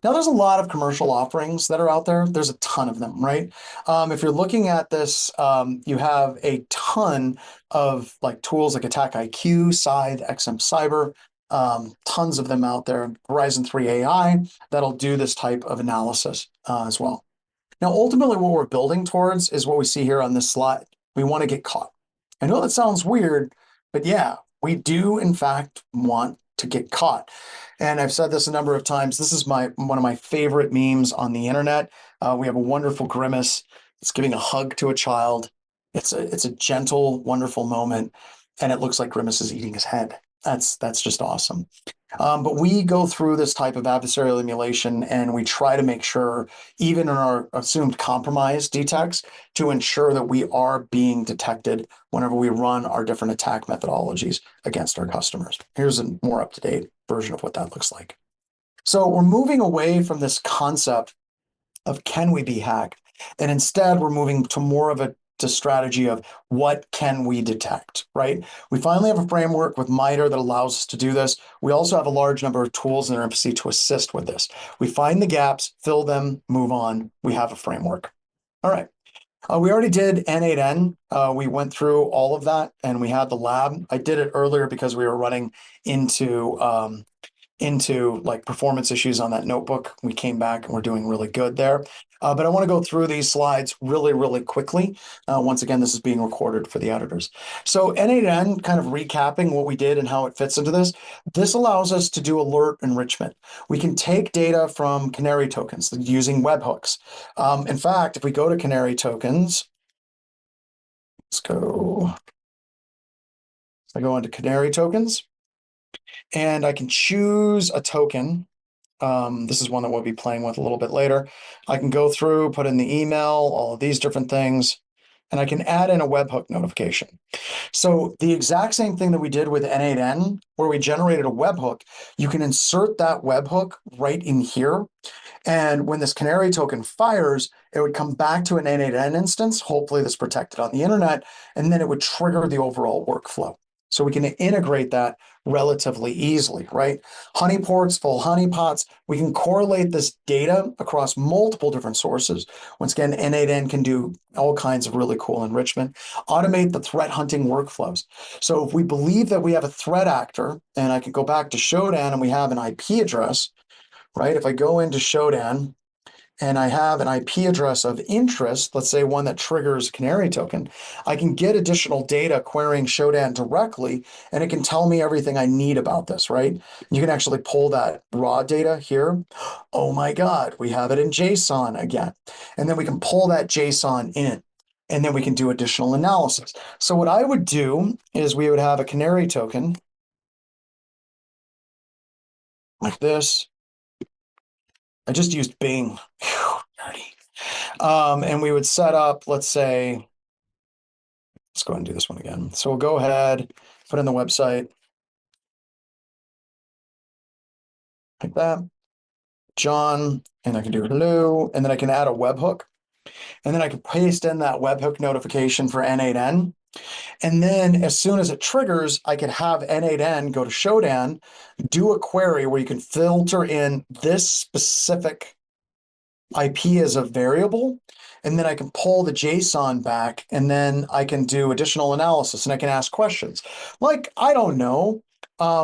Now, there's a lot of commercial offerings that are out there. There's a ton of them, right? If you're looking at this, you have a ton of like tools like Attack IQ, Scythe, XM Cyber, tons of them out there. Horizon 3 AI that'll do this type of analysis as well. Now, ultimately, what we're building towards is what we see here on this slide. We want to get caught. I know that sounds weird, but yeah, we do in fact want to get caught. And I've said this a number of times. This is one of my favorite memes on the internet. We have a wonderful grimace. It's giving a hug to a child. It's a gentle, wonderful moment, and it looks like Grimace is eating his head. That's just awesome. But we go through this type of adversarial emulation, and we try to make sure, even in our assumed compromise detects, to ensure that we are being detected whenever we run our different attack methodologies against our customers. Here's a more up-to-date version of what that looks like. So we're moving away from this concept of can we be hacked, and instead we're moving to more of a strategy of what can we detect, right? We finally have a framework with MITRE that allows us to do this. We also have a large number of tools in our MPC to assist with this. We find the gaps, fill them, move on. We have a framework. All right. We already did N8N. We went through all of that and we had the lab. I did it earlier because we were running into like performance issues on that notebook. We came back and we're doing really good there. But I want to go through these slides really, really quickly. Once again, this is being recorded for the editors. So N8N, kind of recapping what we did and how it fits into this. This allows us to do alert enrichment. We can take data from canary tokens using webhooks. In fact, if we go to canary tokens, let's go. I go into canary tokens. And I can choose a token. This is one that we'll be playing with a little bit later. I can go through, put in the email, all of these different things, and I can add in a webhook notification. So the exact same thing that we did with N8N, where we generated a webhook, you can insert that webhook right in here. And when this canary token fires, it would come back to an N8N instance, hopefully that's protected on the internet, and then it would trigger the overall workflow. So we can integrate that relatively easily, right? Honeyports, full honeypots. We can correlate this data across multiple different sources. Once again, N8N can do all kinds of really cool enrichment. Automate the threat hunting workflows. So if we believe that we have a threat actor, and I can go back to Shodan and we have an IP address, right? If I go into Shodan, and I have an IP address of interest, let's say one that triggers canary token, I can get additional data querying Shodan directly, and it can tell me everything I need about this, right? You can actually pull that raw data here. Oh my God, we have it in JSON again. And then we can pull that JSON in, and then we can do additional analysis. So what I would do is we would have a canary token like this. I just used Bing. Whew, dirty. And we would set up, let's say, let's go ahead and do this one again. So we'll go ahead, put in the website like that. John, and I can do hello, and then I can add a webhook. And then I can paste in that webhook notification for N8N. And then as soon as it triggers, I can have N8N go to Shodan, do a query where you can filter in this specific IP as a variable, and then I can pull the JSON back, and then I can do additional analysis, and I can ask questions. Like, I don't know,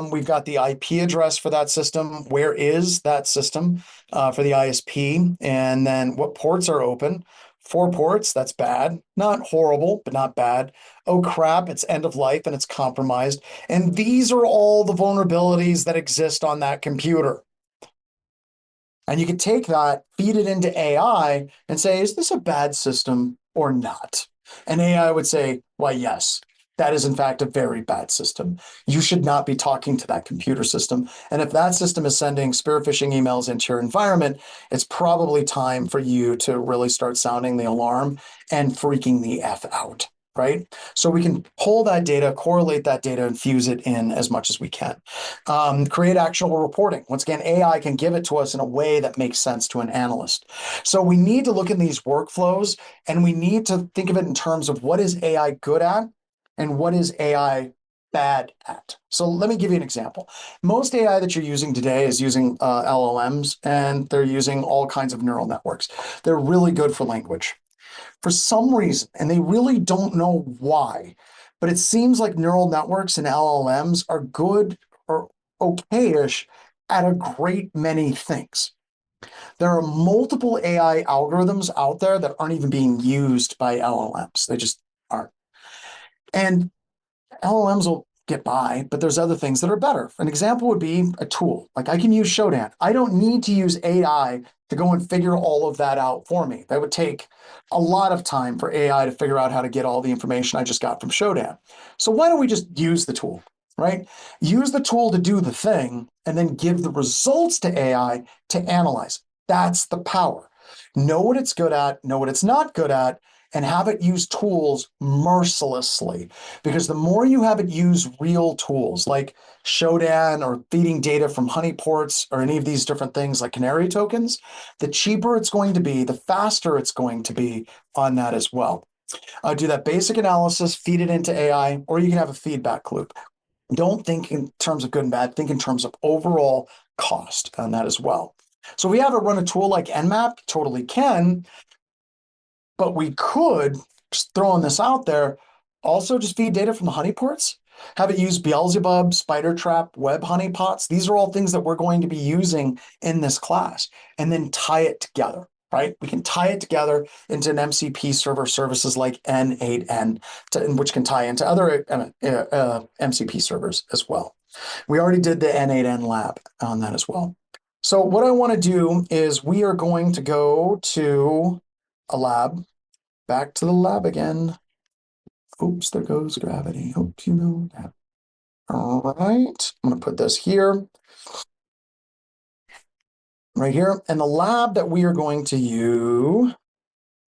we've got the IP address for that system. Where is that system for the ISP? And then what ports are open? 4 ports, that's bad. Not horrible, but not bad. Oh crap, it's end of life and it's compromised. And these are all the vulnerabilities that exist on that computer. And you can take that, feed it into AI, and say, is this a bad system or not? And AI would say, why, yes, that is in fact a very bad system. You should not be talking to that computer system. And if that system is sending spear phishing emails into your environment, it's probably time for you to really start sounding the alarm and freaking the F out. Right? So we can pull that data, correlate that data, and fuse it in as much as we can. Create actionable reporting. Once again, AI can give it to us in a way that makes sense to an analyst. So we need to look at these workflows, and we need to think of it in terms of what is AI good at and what is AI bad at. So let me give you an example. Most AI that you're using today is using LLMs, and they're using all kinds of neural networks. They're really good for language. For some reason, and they really don't know why, but it seems like neural networks and LLMs are good or okay-ish at a great many things. There are multiple AI algorithms out there that aren't even being used by LLMs. They just aren't. And LLMs will get by, but there's other things that are better. An example would be a tool. Like I can use Shodan. I don't need to use AI to go and figure all of that out for me. That would take a lot of time for AI to figure out how to get all the information I just got from Shodan. So why don't we just use the tool, right? Use the tool to do the thing and then give the results to AI to analyze. That's the power. Know what it's good at, know what it's not good at, and have it use tools mercilessly. Because the more you have it use real tools like Shodan or feeding data from honeyports or any of these different things like canary tokens, the cheaper it's going to be, the faster it's going to be on that as well. Do that basic analysis, feed it into AI, or you can have a feedback loop. Don't think in terms of good and bad, think in terms of overall cost on that as well. So we have it run a tool like Nmap, totally can, but we could, just throwing this out there, also just feed data from the honeyports, have it use Beelzebub, Spidertrap, web honeypots. These are all things that we're going to be using in this class, and then tie it together, right? We can tie it together into an MCP server services like N8N, which can tie into other MCP servers as well. We already did the N8N lab on that as well. So what I want to do is we are going to go to a lab, back to the lab again. Oops, there goes gravity. Hope you know that. All right, I'm going to put this here, right here. And the lab that we are going to use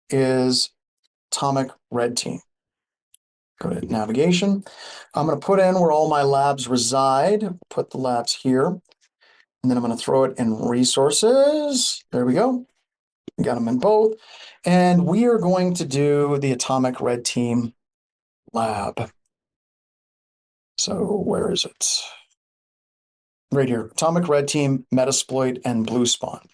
is Atomic Red Team. Go to navigation. I'm going to put in where all my labs reside. Put the labs here. And then I'm going to throw it in resources. There we go. Got them in both. And we are going to do the Atomic Red Team lab. So where is it? Right here, Atomic Red Team, Metasploit, and Blue Spawn.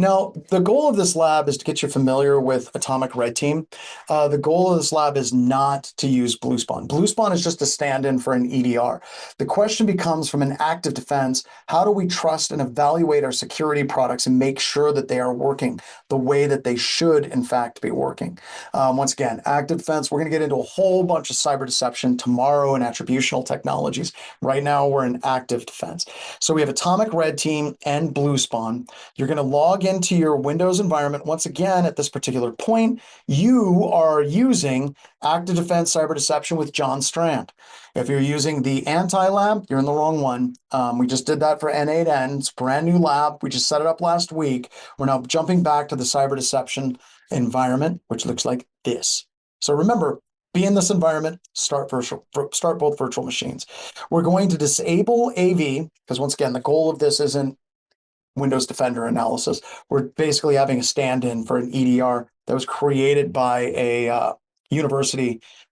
Now, the goal of this lab is to get you familiar with Atomic Red Team. The goal of this lab is not to use Blue Spawn. Blue Spawn is just a stand-in for an EDR. The question becomes, from an active defense, how do we trust and evaluate our security products and make sure that they are working the way that they should, in fact, be working? Once again, active defense, we're going to get into a whole bunch of cyber deception tomorrow in attributional technologies. Right now, we're in active defense. So we have Atomic Red Team and Blue Spawn. You're going to log into your Windows environment. Once again, at this particular point, you are using Active Defense Cyber Deception with John Strand. If you're using the anti-lab, you're in the wrong one. We just did that for N8N. It's a brand new lab. We just set it up last week. We're now jumping back to the cyber deception environment, which looks like this. So remember, be in this environment, start both virtual machines. We're going to disable AV, because once again, the goal of this isn't Windows Defender analysis. We're basically having a stand-in for an EDR that was created by a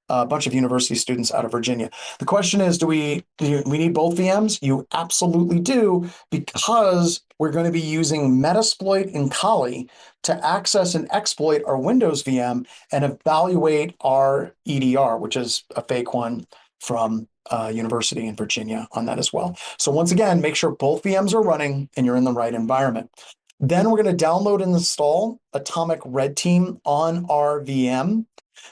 bunch of university students out of Virginia. The question is, do we need both VMs? You absolutely do, because we're going to be using Metasploit and Kali to access and exploit our Windows VM and evaluate our EDR, which is a fake one from university in Virginia on that as well. So once again, make sure both VMs are running and you're in the right environment. Then we're going to download and install Atomic Red Team on our VM.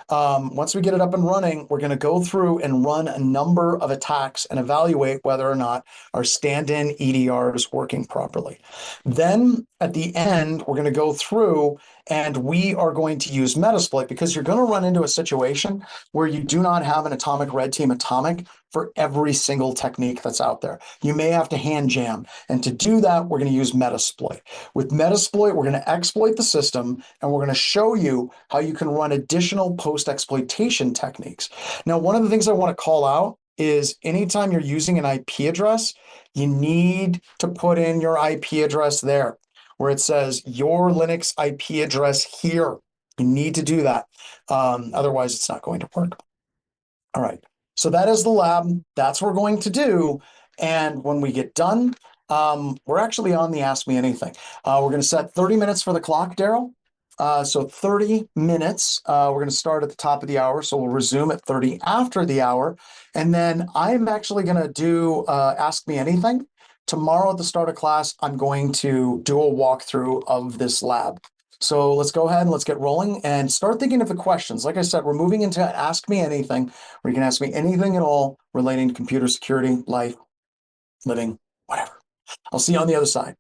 Once we get it up and running, we're going to go through and run a number of attacks and evaluate whether or not our stand-in EDR is working properly. Then at the end, we're going to go through and we are going to use Metasploit, because you're going to run into a situation where you do not have an Atomic Red Team Atomic for every single technique that's out there. You may have to hand jam. And to do that, we're going to use Metasploit. With Metasploit, we're going to exploit the system, and we're going to show you how you can run additional post-exploitation techniques. Now, one of the things I want to call out is anytime you're using an IP address, you need to put in your IP address there, where it says your Linux IP address here. You need to do that. Otherwise, it's not going to work. All right. So that is the lab. That's what we're going to do. And when we get done, we're actually on the Ask Me Anything. We're going to set 30 minutes for the clock, Daryl. So 30 minutes. We're going to start at the top of the hour. So we'll resume at 30 after the hour. And then I'm actually going to do Ask Me Anything. Tomorrow at the start of class, I'm going to do a walkthrough of this lab. So let's go ahead and let's get rolling and start thinking of the questions. Like I said, we're moving into Ask Me Anything, where you can ask me anything at all relating to computer security, life, living, whatever. I'll see you on the other side.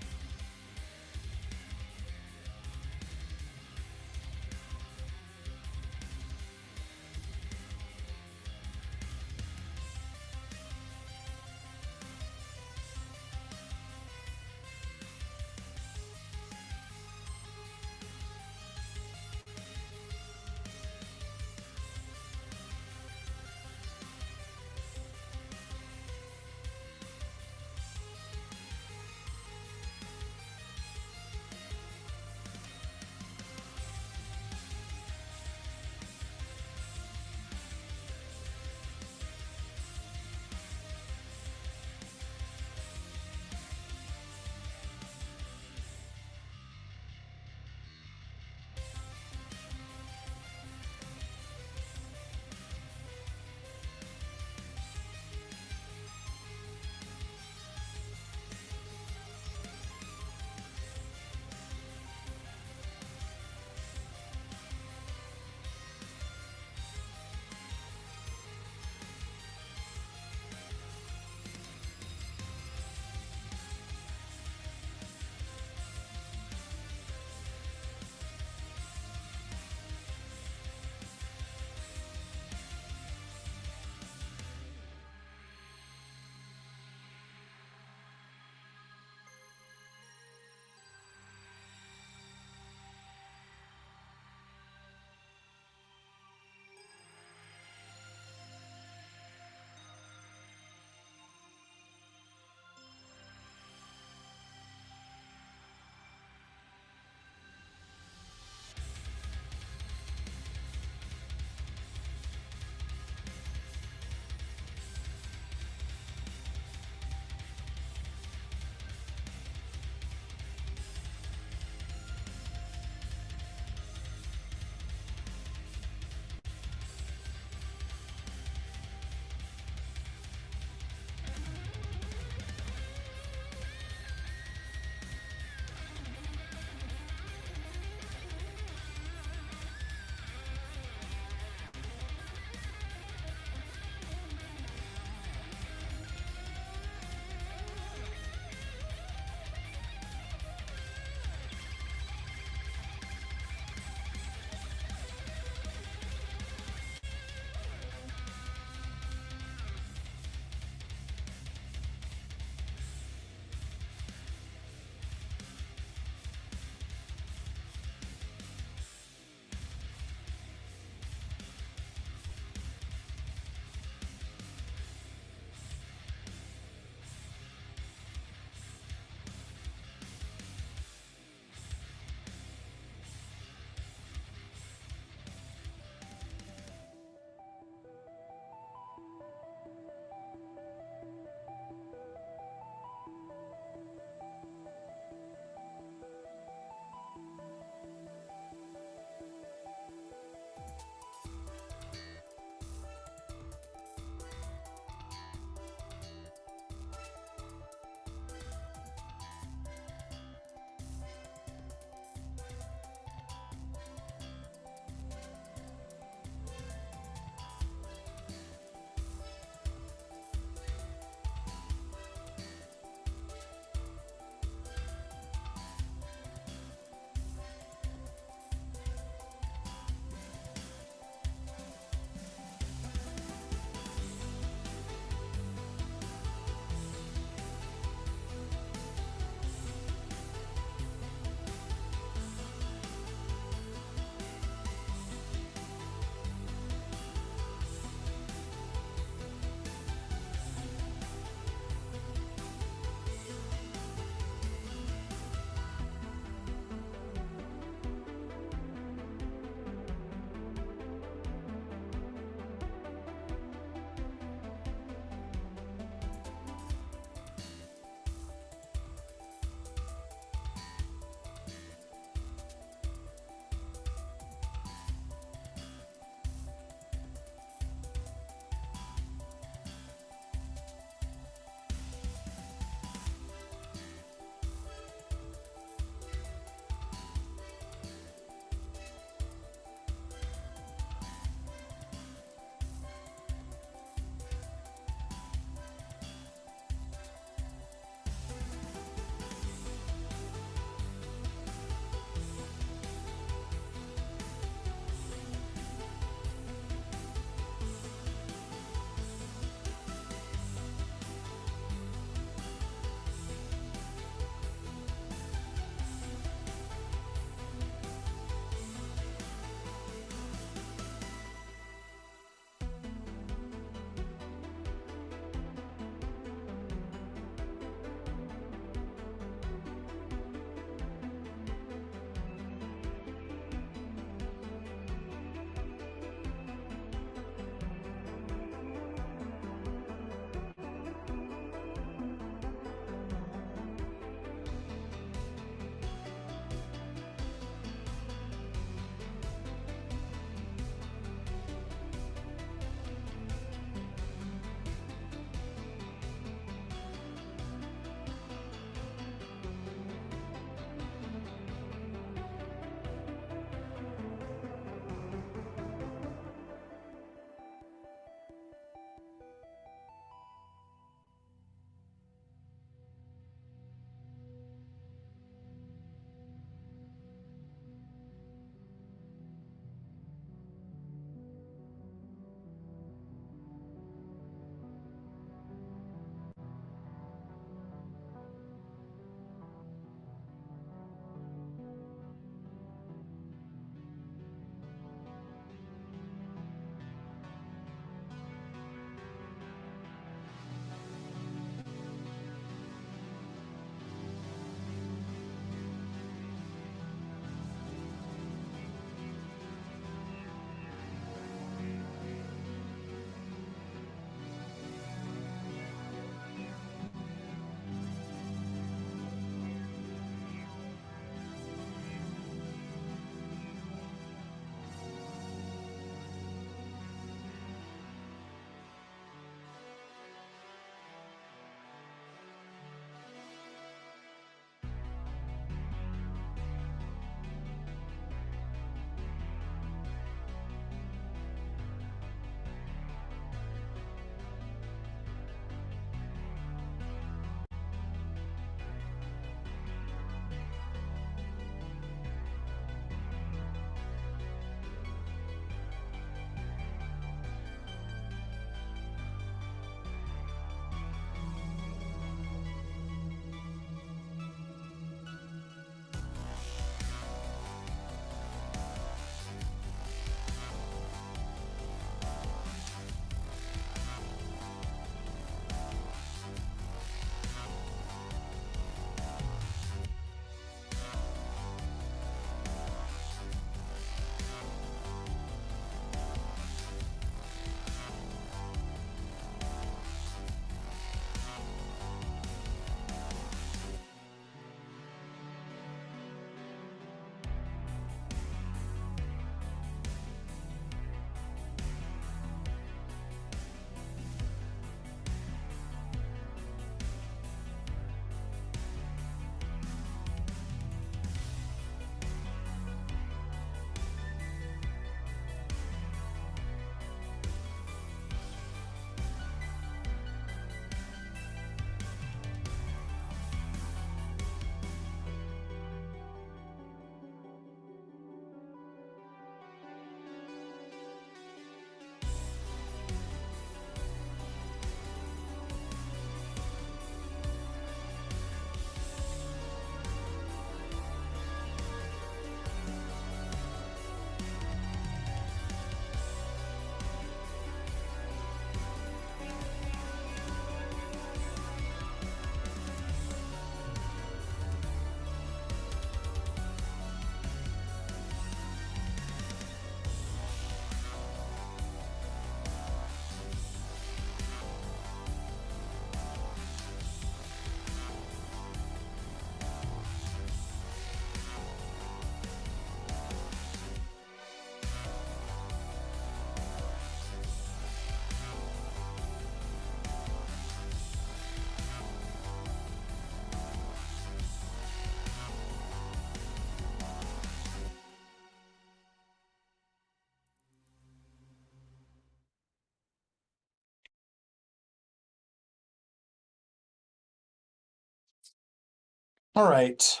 All right.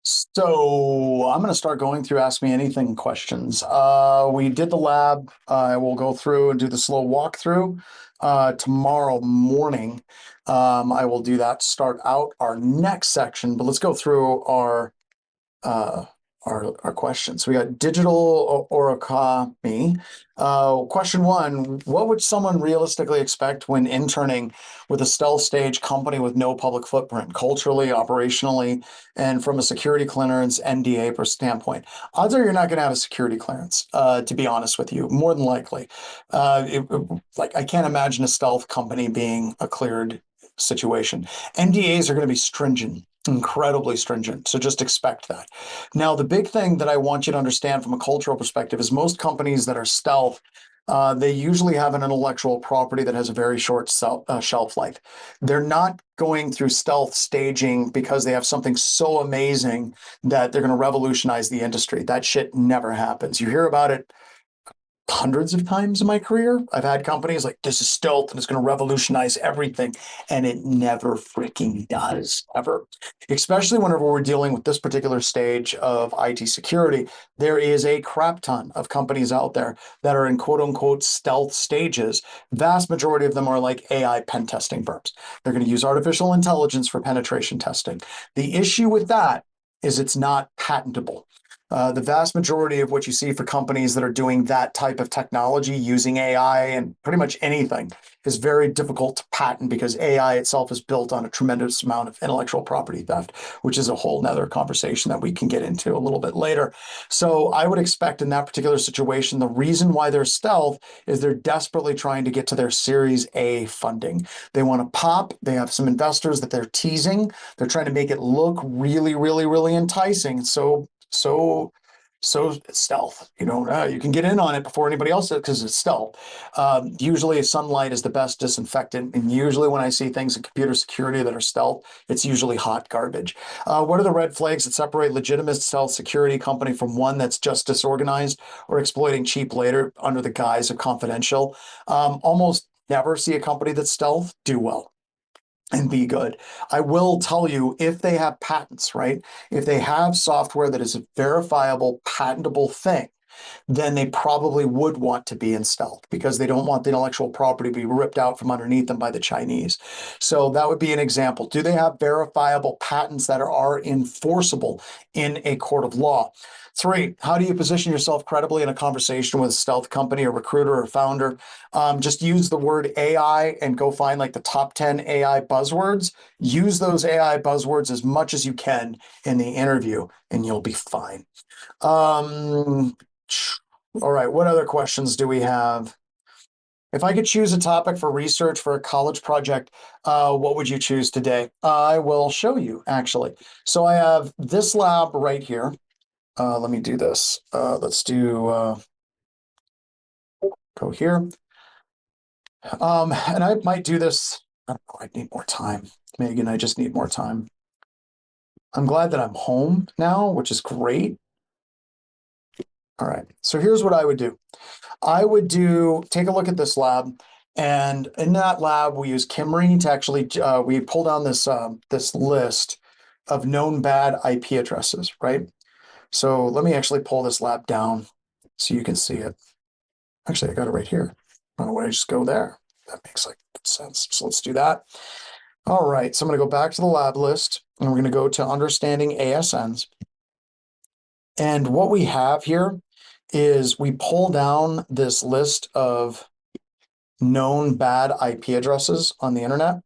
So I'm going to start going through Ask Me Anything questions. We did the lab. We'll go through and do the slow walkthrough. Tomorrow morning, I will do that, start out our next section, but let's go through our questions. So we got digital origami. Question one, what would someone realistically expect when interning with a stealth stage company with no public footprint, culturally, operationally, and from a security clearance NDA standpoint? Odds are you're not going to have a security clearance, to be honest with you, more than likely. I can't imagine a stealth company being a cleared situation. NDAs are going to be stringent, incredibly stringent. So just expect that. Now, the big thing that I want you to understand from a cultural perspective is most companies that are stealth, they usually have an intellectual property that has a very short shelf life. They're not going through stealth staging because they have something so amazing that they're going to revolutionize the industry. That shit never happens. You hear about it hundreds of times in my career. I've had companies like, this is stealth and it's going to revolutionize everything. And it never freaking does, ever. Especially whenever we're dealing with this particular stage of IT security, there is a crap ton of companies out there that are in quote unquote stealth stages. Vast majority of them are like AI pen testing firms. They're going to use artificial intelligence for penetration testing. The issue with that is it's not patentable. The vast majority of what you see for companies that are doing that type of technology using AI and pretty much anything is very difficult to patent because AI itself is built on a tremendous amount of intellectual property theft, which is a whole nother conversation that we can get into a little bit later. So I would expect in that particular situation, the reason why they're stealth is they're desperately trying to get to their Series A funding. They want to pop. They have some investors that they're teasing. They're trying to make it look really, really, really enticing. So stealth, you can get in on it before anybody else does because it's stealth. Usually sunlight is the best disinfectant. And usually when I see things in computer security that are stealth, it's usually hot garbage. What are the red flags that separate legitimate stealth security company from one that's just disorganized or exploiting cheap labor under the guise of confidential? Almost never see a company that's stealth do well and be good. I will tell you, if they have patents, right? If they have software that is a verifiable, patentable thing, then they probably would want to be in stealth because they don't want the intellectual property to be ripped out from underneath them by the Chinese. So that would be an example. Do they have verifiable patents that are enforceable in a court of law? 3, how do you position yourself credibly in a conversation with a stealth company, a recruiter, or founder? Just use the word AI and go find like the top 10 AI buzzwords. Use those AI buzzwords as much as you can in the interview and you'll be fine. All right, what other questions do we have? If I could choose a topic for research for a college project, what would you choose today? I will show you, actually. So I have this lab right here. Let me do this. Let's do, go here. And I might do this. I don't know, I need more time. Megan, I just need more time. I'm glad that I'm home now, which is great. All right, so here's what I would do. I would take a look at this lab, and in that lab, we use Kimry to actually, we pull down this list of known bad IP addresses, right? So let me actually pull this lab down so you can see it. Actually, I got it right here. Why don't I just go there? That makes like sense. So let's do that. All right, so I'm going to go back to the lab list, and we're going to go to understanding ASNs. And what we have here is we pull down this list of known bad IP addresses on the internet.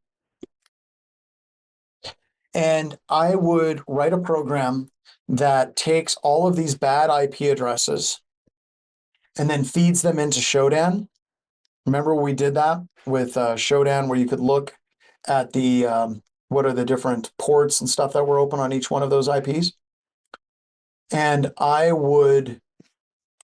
And I would write a program that takes all of these bad IP addresses and then feeds them into Shodan. Remember we did that with Shodan, where you could look at the what are the different ports and stuff that were open on each one of those IPs. And I would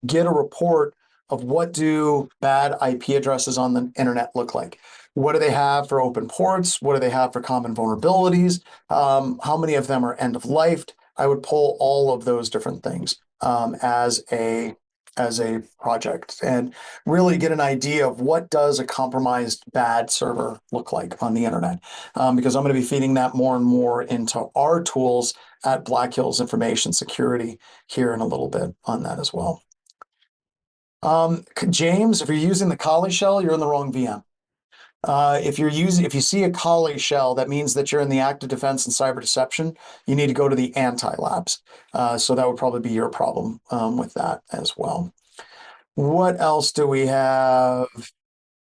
get a report of what do bad IP addresses on the internet look like. What do they have for open ports? What do they have for common vulnerabilities? How many of them are end of life? I would pull all of those different things as a as a project and really get an idea of what does a compromised bad server look like on the internet. Because I'm going to be feeding that more and more into our tools at Black Hills Information Security here in a little bit on that as well. James, if you're using the Kali shell, you're in the wrong VM. If you see a Kali shell, that means that you're in the active defense and cyber deception. You need to go to the anti-labs. So that would probably be your problem with that as well. What else do we have?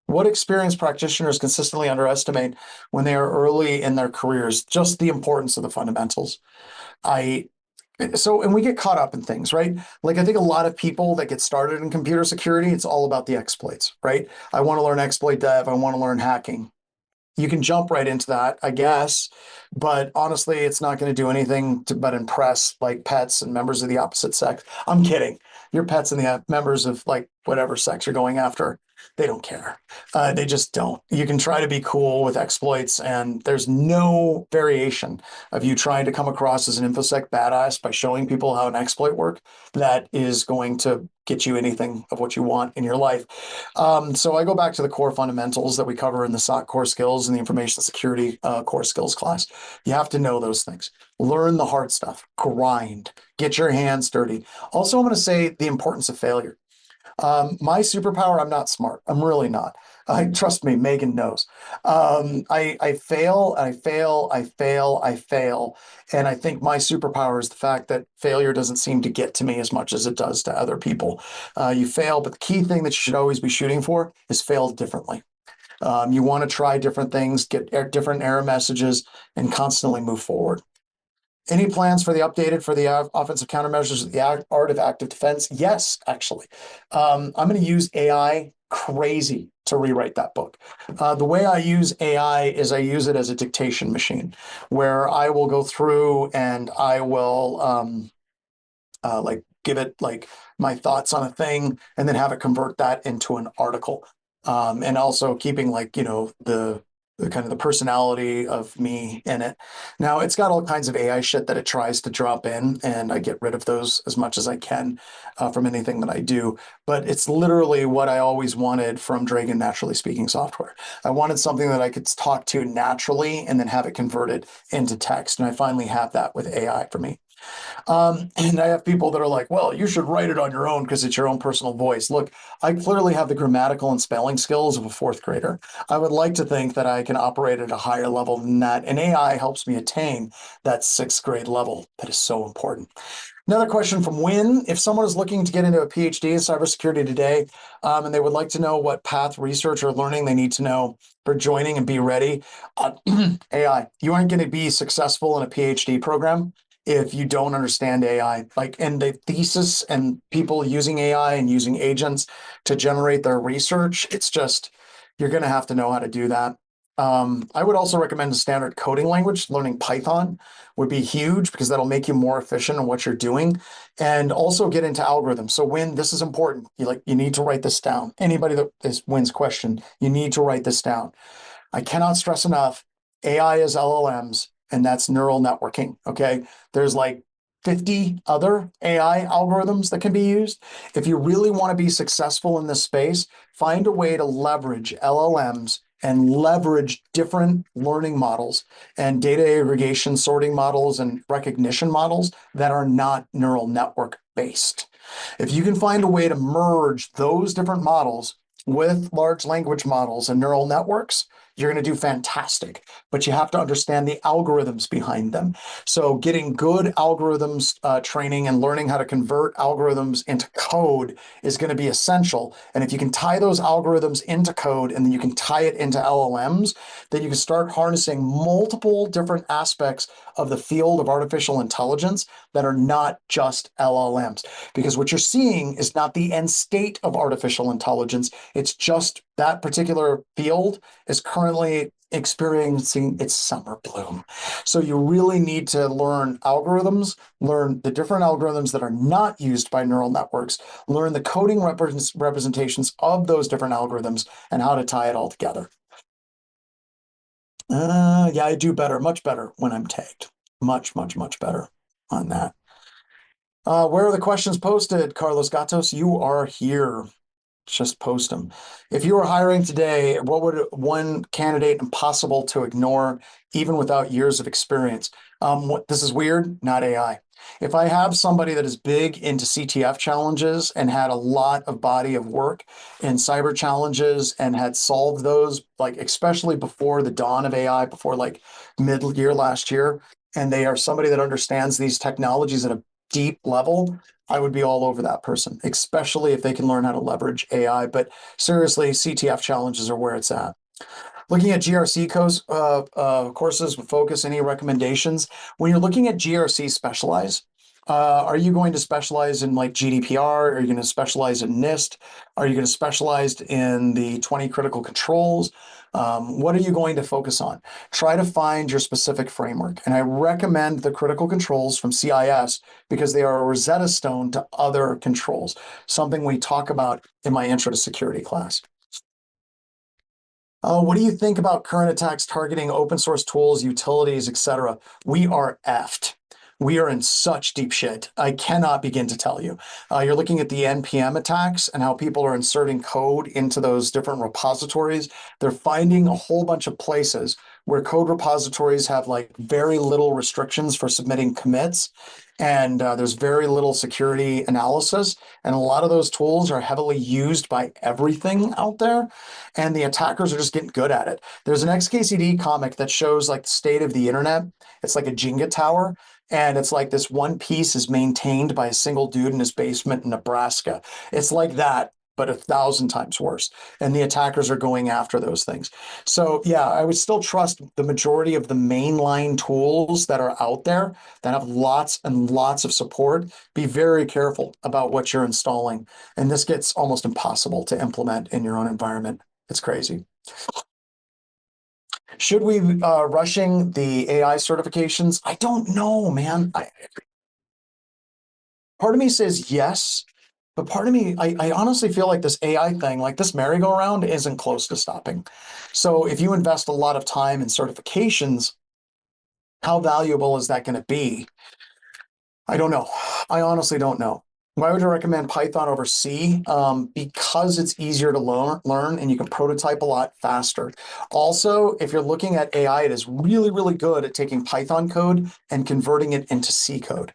What experienced practitioners consistently underestimate when they are early in their careers? Just the importance of the fundamentals. And we get caught up in things, right? Like I think a lot of people that get started in computer security, it's all about the exploits, right? I want to learn exploit dev. I want to learn hacking. You can jump right into that, I guess, but honestly, it's not going to do anything but impress like pets and members of the opposite sex. I'm kidding. Your pets and the members of like whatever sex you're going after, they don't care. They just don't. You can try to be cool with exploits, and there's no variation of you trying to come across as an InfoSec badass by showing people how an exploit works that is going to get you anything of what you want in your life. So I go back to the core fundamentals that we cover in the SOC core skills and the information security core skills class. You have to know those things. Learn the hard stuff. Grind. Get your hands dirty. Also, I'm going to say the importance of failure. My superpower, I'm not smart. I'm really not. Trust me, Megan knows. I fail, I fail, I fail, I fail. And I think my superpower is the fact that failure doesn't seem to get to me as much as it does to other people. You fail, but the key thing that you should always be shooting for is fail differently. You want to try different things, get different error messages, and constantly move forward. Any plans for the offensive countermeasures of the art of active defense? Yes, actually. I'm going to use AI crazy to rewrite that book. The way I use AI is I use it as a dictation machine where I will go through and I will like give it like my thoughts on a thing and then have it convert that into an article. And also keeping like, the kind of the personality of me in it. Now it's got all kinds of AI shit that it tries to drop in, and I get rid of those as much as I can from anything that I do. But it's literally what I always wanted from Dragon Naturally Speaking software. I wanted something that I could talk to naturally and then have it converted into text. And I finally have that with AI for me. And I have people that are like, well, you should write it on your own because it's your own personal voice. Look, I clearly have the grammatical and spelling skills of a fourth grader. I would like to think that I can operate at a higher level than that. And AI helps me attain that sixth grade level that is so important. Another question from Win. If someone is looking to get into a PhD in cybersecurity today, and they would like to know what path, research, or learning they need to know for joining and be ready, AI, you aren't going to be successful in a PhD program if you don't understand AI, and the thesis and people using AI and using agents to generate their research, it's just, you're going to have to know how to do that. I would also recommend a standard coding language. Learning Python would be huge because that'll make you more efficient in what you're doing, and also get into algorithms. So this is important. You need to write this down. Anybody that is Win's question, you need to write this down. I cannot stress enough, AI is LLMs. And that's neural networking, okay? There's like 50 other AI algorithms that can be used. If you really want to be successful in this space, find a way to leverage LLMs and leverage different learning models and data aggregation sorting models and recognition models that are not neural network based. If you can find a way to merge those different models with large language models and neural networks, you're going to do fantastic, but you have to understand the algorithms behind them. So getting good algorithms training and learning how to convert algorithms into code is going to be essential. And if you can tie those algorithms into code and then you can tie it into LLMs, then you can start harnessing multiple different aspects of the field of artificial intelligence that are not just LLMs. Because what you're seeing is not the end state of artificial intelligence. It's just that particular field is currently experiencing its summer bloom. So you really need to learn algorithms, learn the different algorithms that are not used by neural networks, learn the coding representations of those different algorithms, and how to tie it all together. Yeah, I do better, much better when I'm tagged. Much, much, much better on that. Where are the questions posted? Carlos Gatos, you are here. Just post them. If you were hiring today, what would one candidate impossible to ignore, even without years of experience? This is weird, not AI. If I have somebody that is big into CTF challenges and had a lot of body of work in cyber challenges and had solved those, like especially before the dawn of AI, before like mid-year last year, and they are somebody that understands these technologies at a deep level, I would be all over that person, especially if they can learn how to leverage AI. But seriously, CTF challenges are where it's at. Looking at GRC courses with focus, any recommendations? When you're looking at GRC specialize, are you going to specialize in like GDPR? Are you going to specialize in NIST? Are you going to specialize in the 20 critical controls? What are you going to focus on? Try to find your specific framework. And I recommend the critical controls from CIS because they are a Rosetta Stone to other controls, something we talk about in my intro to security class. What do you think about current attacks targeting open source tools, utilities, etc.? We are effed. We are in such deep shit. I cannot begin to tell you. You're looking at the NPM attacks and how people are inserting code into those different repositories. They're finding a whole bunch of places where code repositories have like very little restrictions for submitting commits. And there's very little security analysis. And a lot of those tools are heavily used by everything out there. And the attackers are just getting good at it. There's an XKCD comic that shows like the state of the internet. It's like a Jenga tower. And it's like this one piece is maintained by a single dude in his basement in Nebraska. It's like that, but 1,000 times worse. And the attackers are going after those things. So yeah, I would still trust the majority of the mainline tools that are out there that have lots and lots of support. Be very careful about what you're installing. And this gets almost impossible to implement in your own environment. It's crazy. Should we rushing the AI certifications? I don't know, man. Part of me says yes, but part of me, I honestly feel like this AI thing, like this merry-go-round isn't close to stopping. So if you invest a lot of time in certifications, how valuable is that going to be? I don't know. I honestly don't know. Why would I recommend Python over C? Because it's easier to learn and you can prototype a lot faster. Also, if you're looking at AI, it is really, really good at taking Python code and converting it into C code.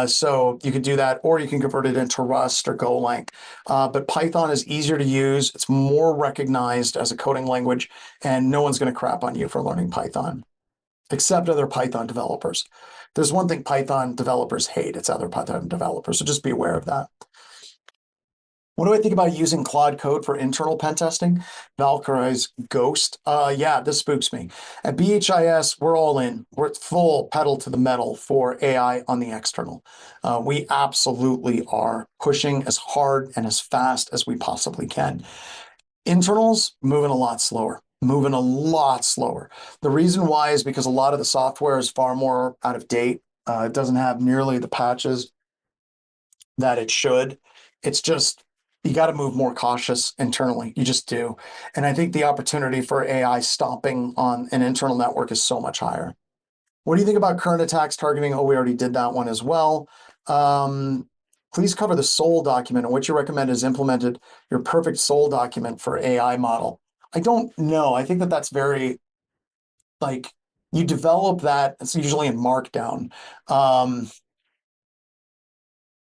So you could do that, or you can convert it into Rust or Golang. But Python is easier to use. It's more recognized as a coding language, and no one's going to crap on you for learning Python, except other Python developers. There's one thing Python developers hate, it's other Python developers, so just be aware of that. What do I think about using Claude Code for internal pen testing? Valkyrie's Ghost. Yeah, this spooks me. At BHIS, we're all in. We're full pedal to the metal for AI on the external. We absolutely are pushing as hard and as fast as we possibly can. Internals, moving a lot slower. The reason why is because a lot of the software is far more out of date. It doesn't have nearly the patches that it should. It's just, you got to move more cautious internally. You just do. And I think the opportunity for AI stomping on an internal network is so much higher. What do you think about current attacks targeting? Oh, we already did that one as well. Please cover the SOL document and what you recommend is implemented your perfect SOL document for AI model. I don't know. I think that that's very, like, you develop that, it's usually in Markdown. And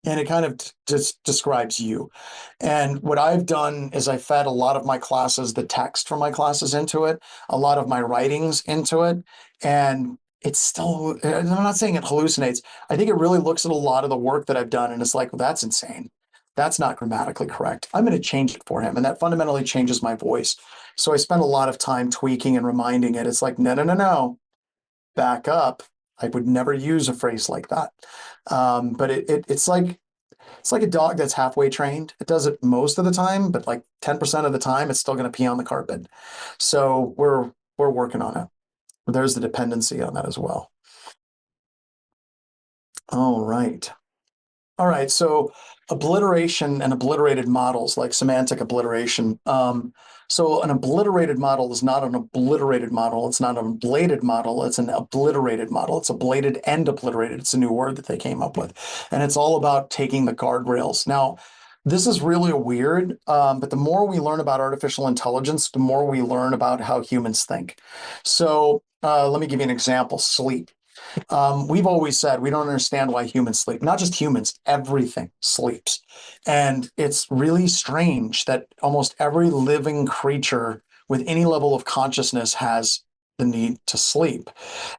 it kind of just describes you. And what I've done is I fed a lot of my classes, the text from my classes into it, a lot of my writings into it. And it's still, I'm not saying it hallucinates. I think it really looks at a lot of the work that I've done and it's like, well, that's insane. That's not grammatically correct. I'm going to change it for him. And that fundamentally changes my voice. So I spend a lot of time tweaking and reminding it. It's like, no, back up. I would never use a phrase like that. But it's like a dog that's halfway trained. It does it most of the time, but like 10% of the time, it's still going to pee on the carpet. So we're working on it. There's the dependency on that as well. All right. All right. So obliteration and obliterated models, like semantic obliteration. So an obliterated model is not an obliterated model. It's not an ablated model. It's an obliterated model. It's ablated and obliterated. It's a new word that they came up with. And it's all about taking the guardrails. Now, this is really weird, but the more we learn about artificial intelligence, the more we learn about how humans think. So let me give you an example, sleep. We've always said we don't understand why humans sleep. Not just humans, everything sleeps. And it's really strange that almost every living creature with any level of consciousness has the need to sleep.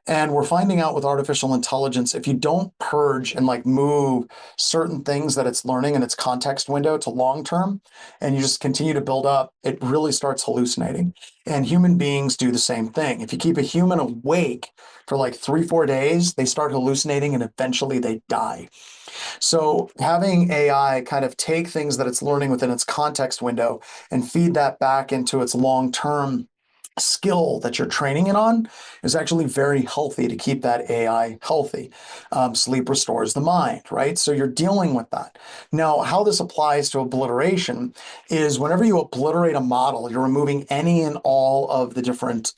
And we're finding out with artificial intelligence, if you don't purge and like move certain things that it's learning in its context window to long term, and you just continue to build up, it really starts hallucinating. And human beings do the same thing. If you keep a human awake for like 3-4 days, they start hallucinating and eventually they die. So having AI kind of take things that it's learning within its context window and feed that back into its long-term skill that you're training it on is actually very healthy to keep that AI healthy. Sleep restores the mind, right? So you're dealing with that. Now, how this applies to obliteration is whenever you obliterate a model, you're removing any and all of the different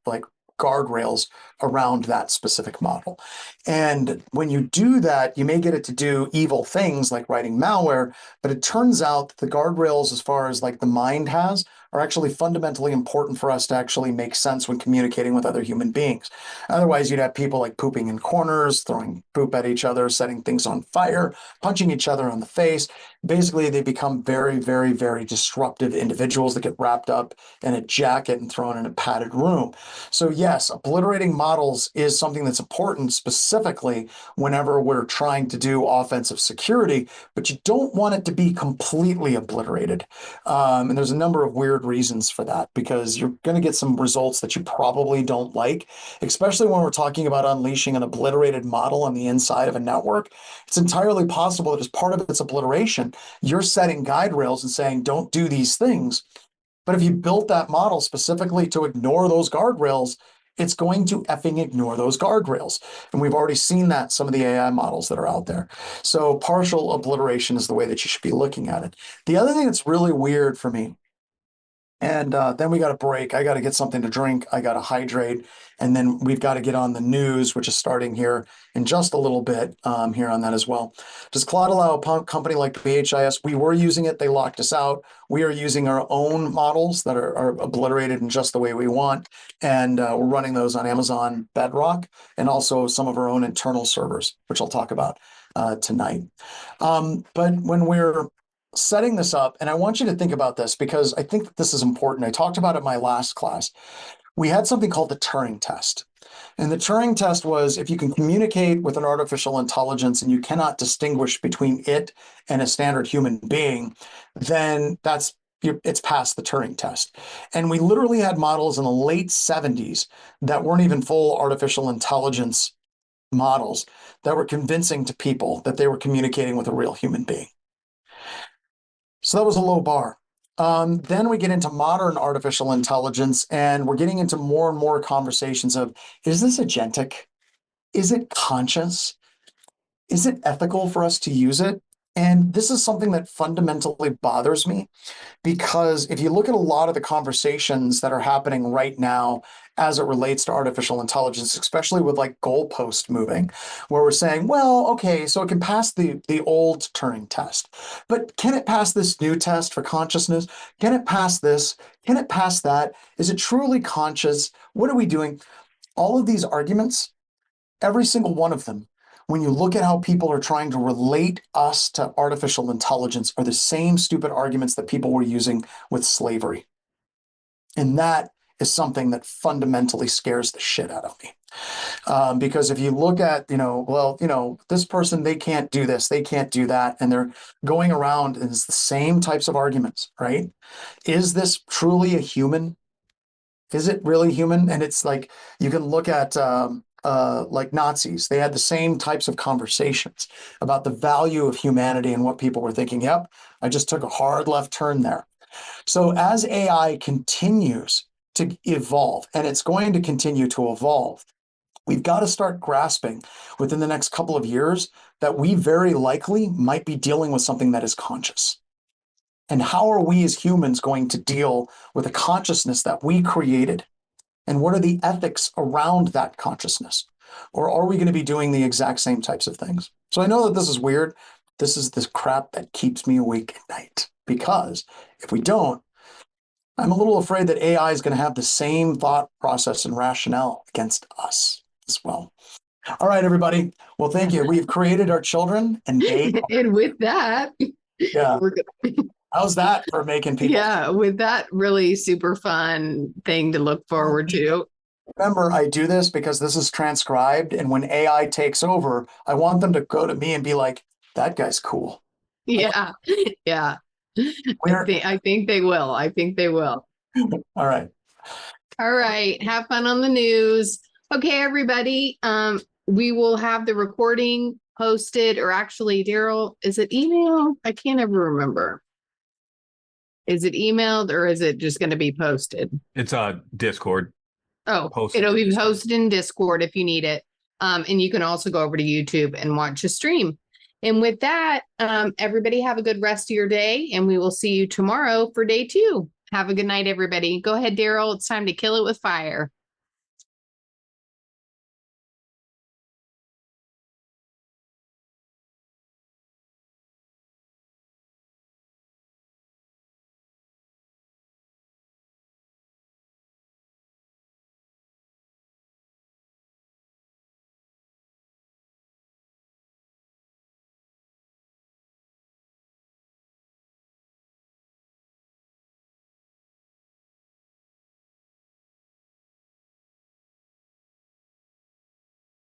like guardrails around that specific model. And when you do that, you may get it to do evil things like writing malware, but it turns out that the guardrails as far as like the mind has are actually fundamentally important for us to actually make sense when communicating with other human beings. Otherwise, you'd have people like pooping in corners, throwing poop at each other, setting things on fire, punching each other in the face. Basically, they become very, very, very disruptive individuals that get wrapped up in a jacket and thrown in a padded room. So yes, obliterating models is something that's important specifically whenever we're trying to do offensive security, but you don't want it to be completely obliterated. And there's a number of weird reasons for that, because you're going to get some results that you probably don't like, especially when we're talking about unleashing an obliterated model on the inside of a network. It's entirely possible that as part of its obliteration, you're setting guide rails and saying, don't do these things. But if you built that model specifically to ignore those guardrails, it's going to effing ignore those guardrails. And we've already seen that some of the AI models that are out there. So partial obliteration is the way that you should be looking at it. The other thing that's really weird for me, and then we got to break. I got to get something to drink. I got to hydrate. And then we've got to get on the news, which is starting here in just a little bit here on that as well. Does Cloud allow a company like BHIS? We were using it. They locked us out. We are using our own models that are obliterated in just the way we want. And we're running those on Amazon Bedrock and also some of our own internal servers, which I'll talk about tonight. But when we're setting this up, and I want you to think about this because I think that this is important. I talked about it in my last class. We had something called the Turing test. And the Turing test was if you can communicate with an artificial intelligence and you cannot distinguish between it and a standard human being, then it's past the Turing test. And we literally had models in the late 70s that weren't even full artificial intelligence models that were convincing to people that they were communicating with a real human being. So that was a low bar. Then we get into modern artificial intelligence, and we're getting into more and more conversations of, is this agentic? Is it conscious? Is it ethical for us to use it? And this is something that fundamentally bothers me, because if you look at a lot of the conversations that are happening right now as it relates to artificial intelligence, especially with like goalpost moving, where we're saying, well, okay, so it can pass the old Turing test, but can it pass this new test for consciousness? Can it pass this? Can it pass that? Is it truly conscious? What are we doing? All of these arguments, every single one of them, when you look at how people are trying to relate us to artificial intelligence, are the same stupid arguments that people were using with slavery. And that is something that fundamentally scares the shit out of me. Because if you look at, this person, they can't do this, they can't do that, and they're going around and it's the same types of arguments, right? Is this truly a human? Is it really human? And it's like, you can look at like Nazis. They had the same types of conversations about the value of humanity and what people were thinking. Yep, I just took a hard left turn there. So as AI continues to evolve, and it's going to continue to evolve, we've got to start grasping within the next couple of years that we very likely might be dealing with something that is conscious. And how are we as humans going to deal with a consciousness that we created? And what are the ethics around that consciousness? Or are we going to be doing the exact same types of things? So I know that this is weird. This is this crap that keeps me awake at night, because if we don't, I'm a little afraid that AI is going to have the same thought process and rationale against us as well. All right, everybody. Well, thank you. We've created our children, and they and with that, yeah. How's that for making people? Yeah, with that really super fun thing to look forward to. Remember, I do this because this is transcribed, and when AI takes over, I want them to go to me and be like, "That guy's cool." Yeah, yeah. I think they will. I think they will. All right. All right. Have fun on the news. Okay, everybody. We will have the recording posted, or actually, Daryl, is it email? I can't ever remember. Is it emailed or is it just going to be posted? It's Discord. Oh, it'll be posted in Discord if you need it. And you can also go over to YouTube and watch a stream. And with that, everybody have a good rest of your day, and we will see you tomorrow for day 2. Have a good night, everybody. Go ahead, Daryl. It's time to kill it with fire.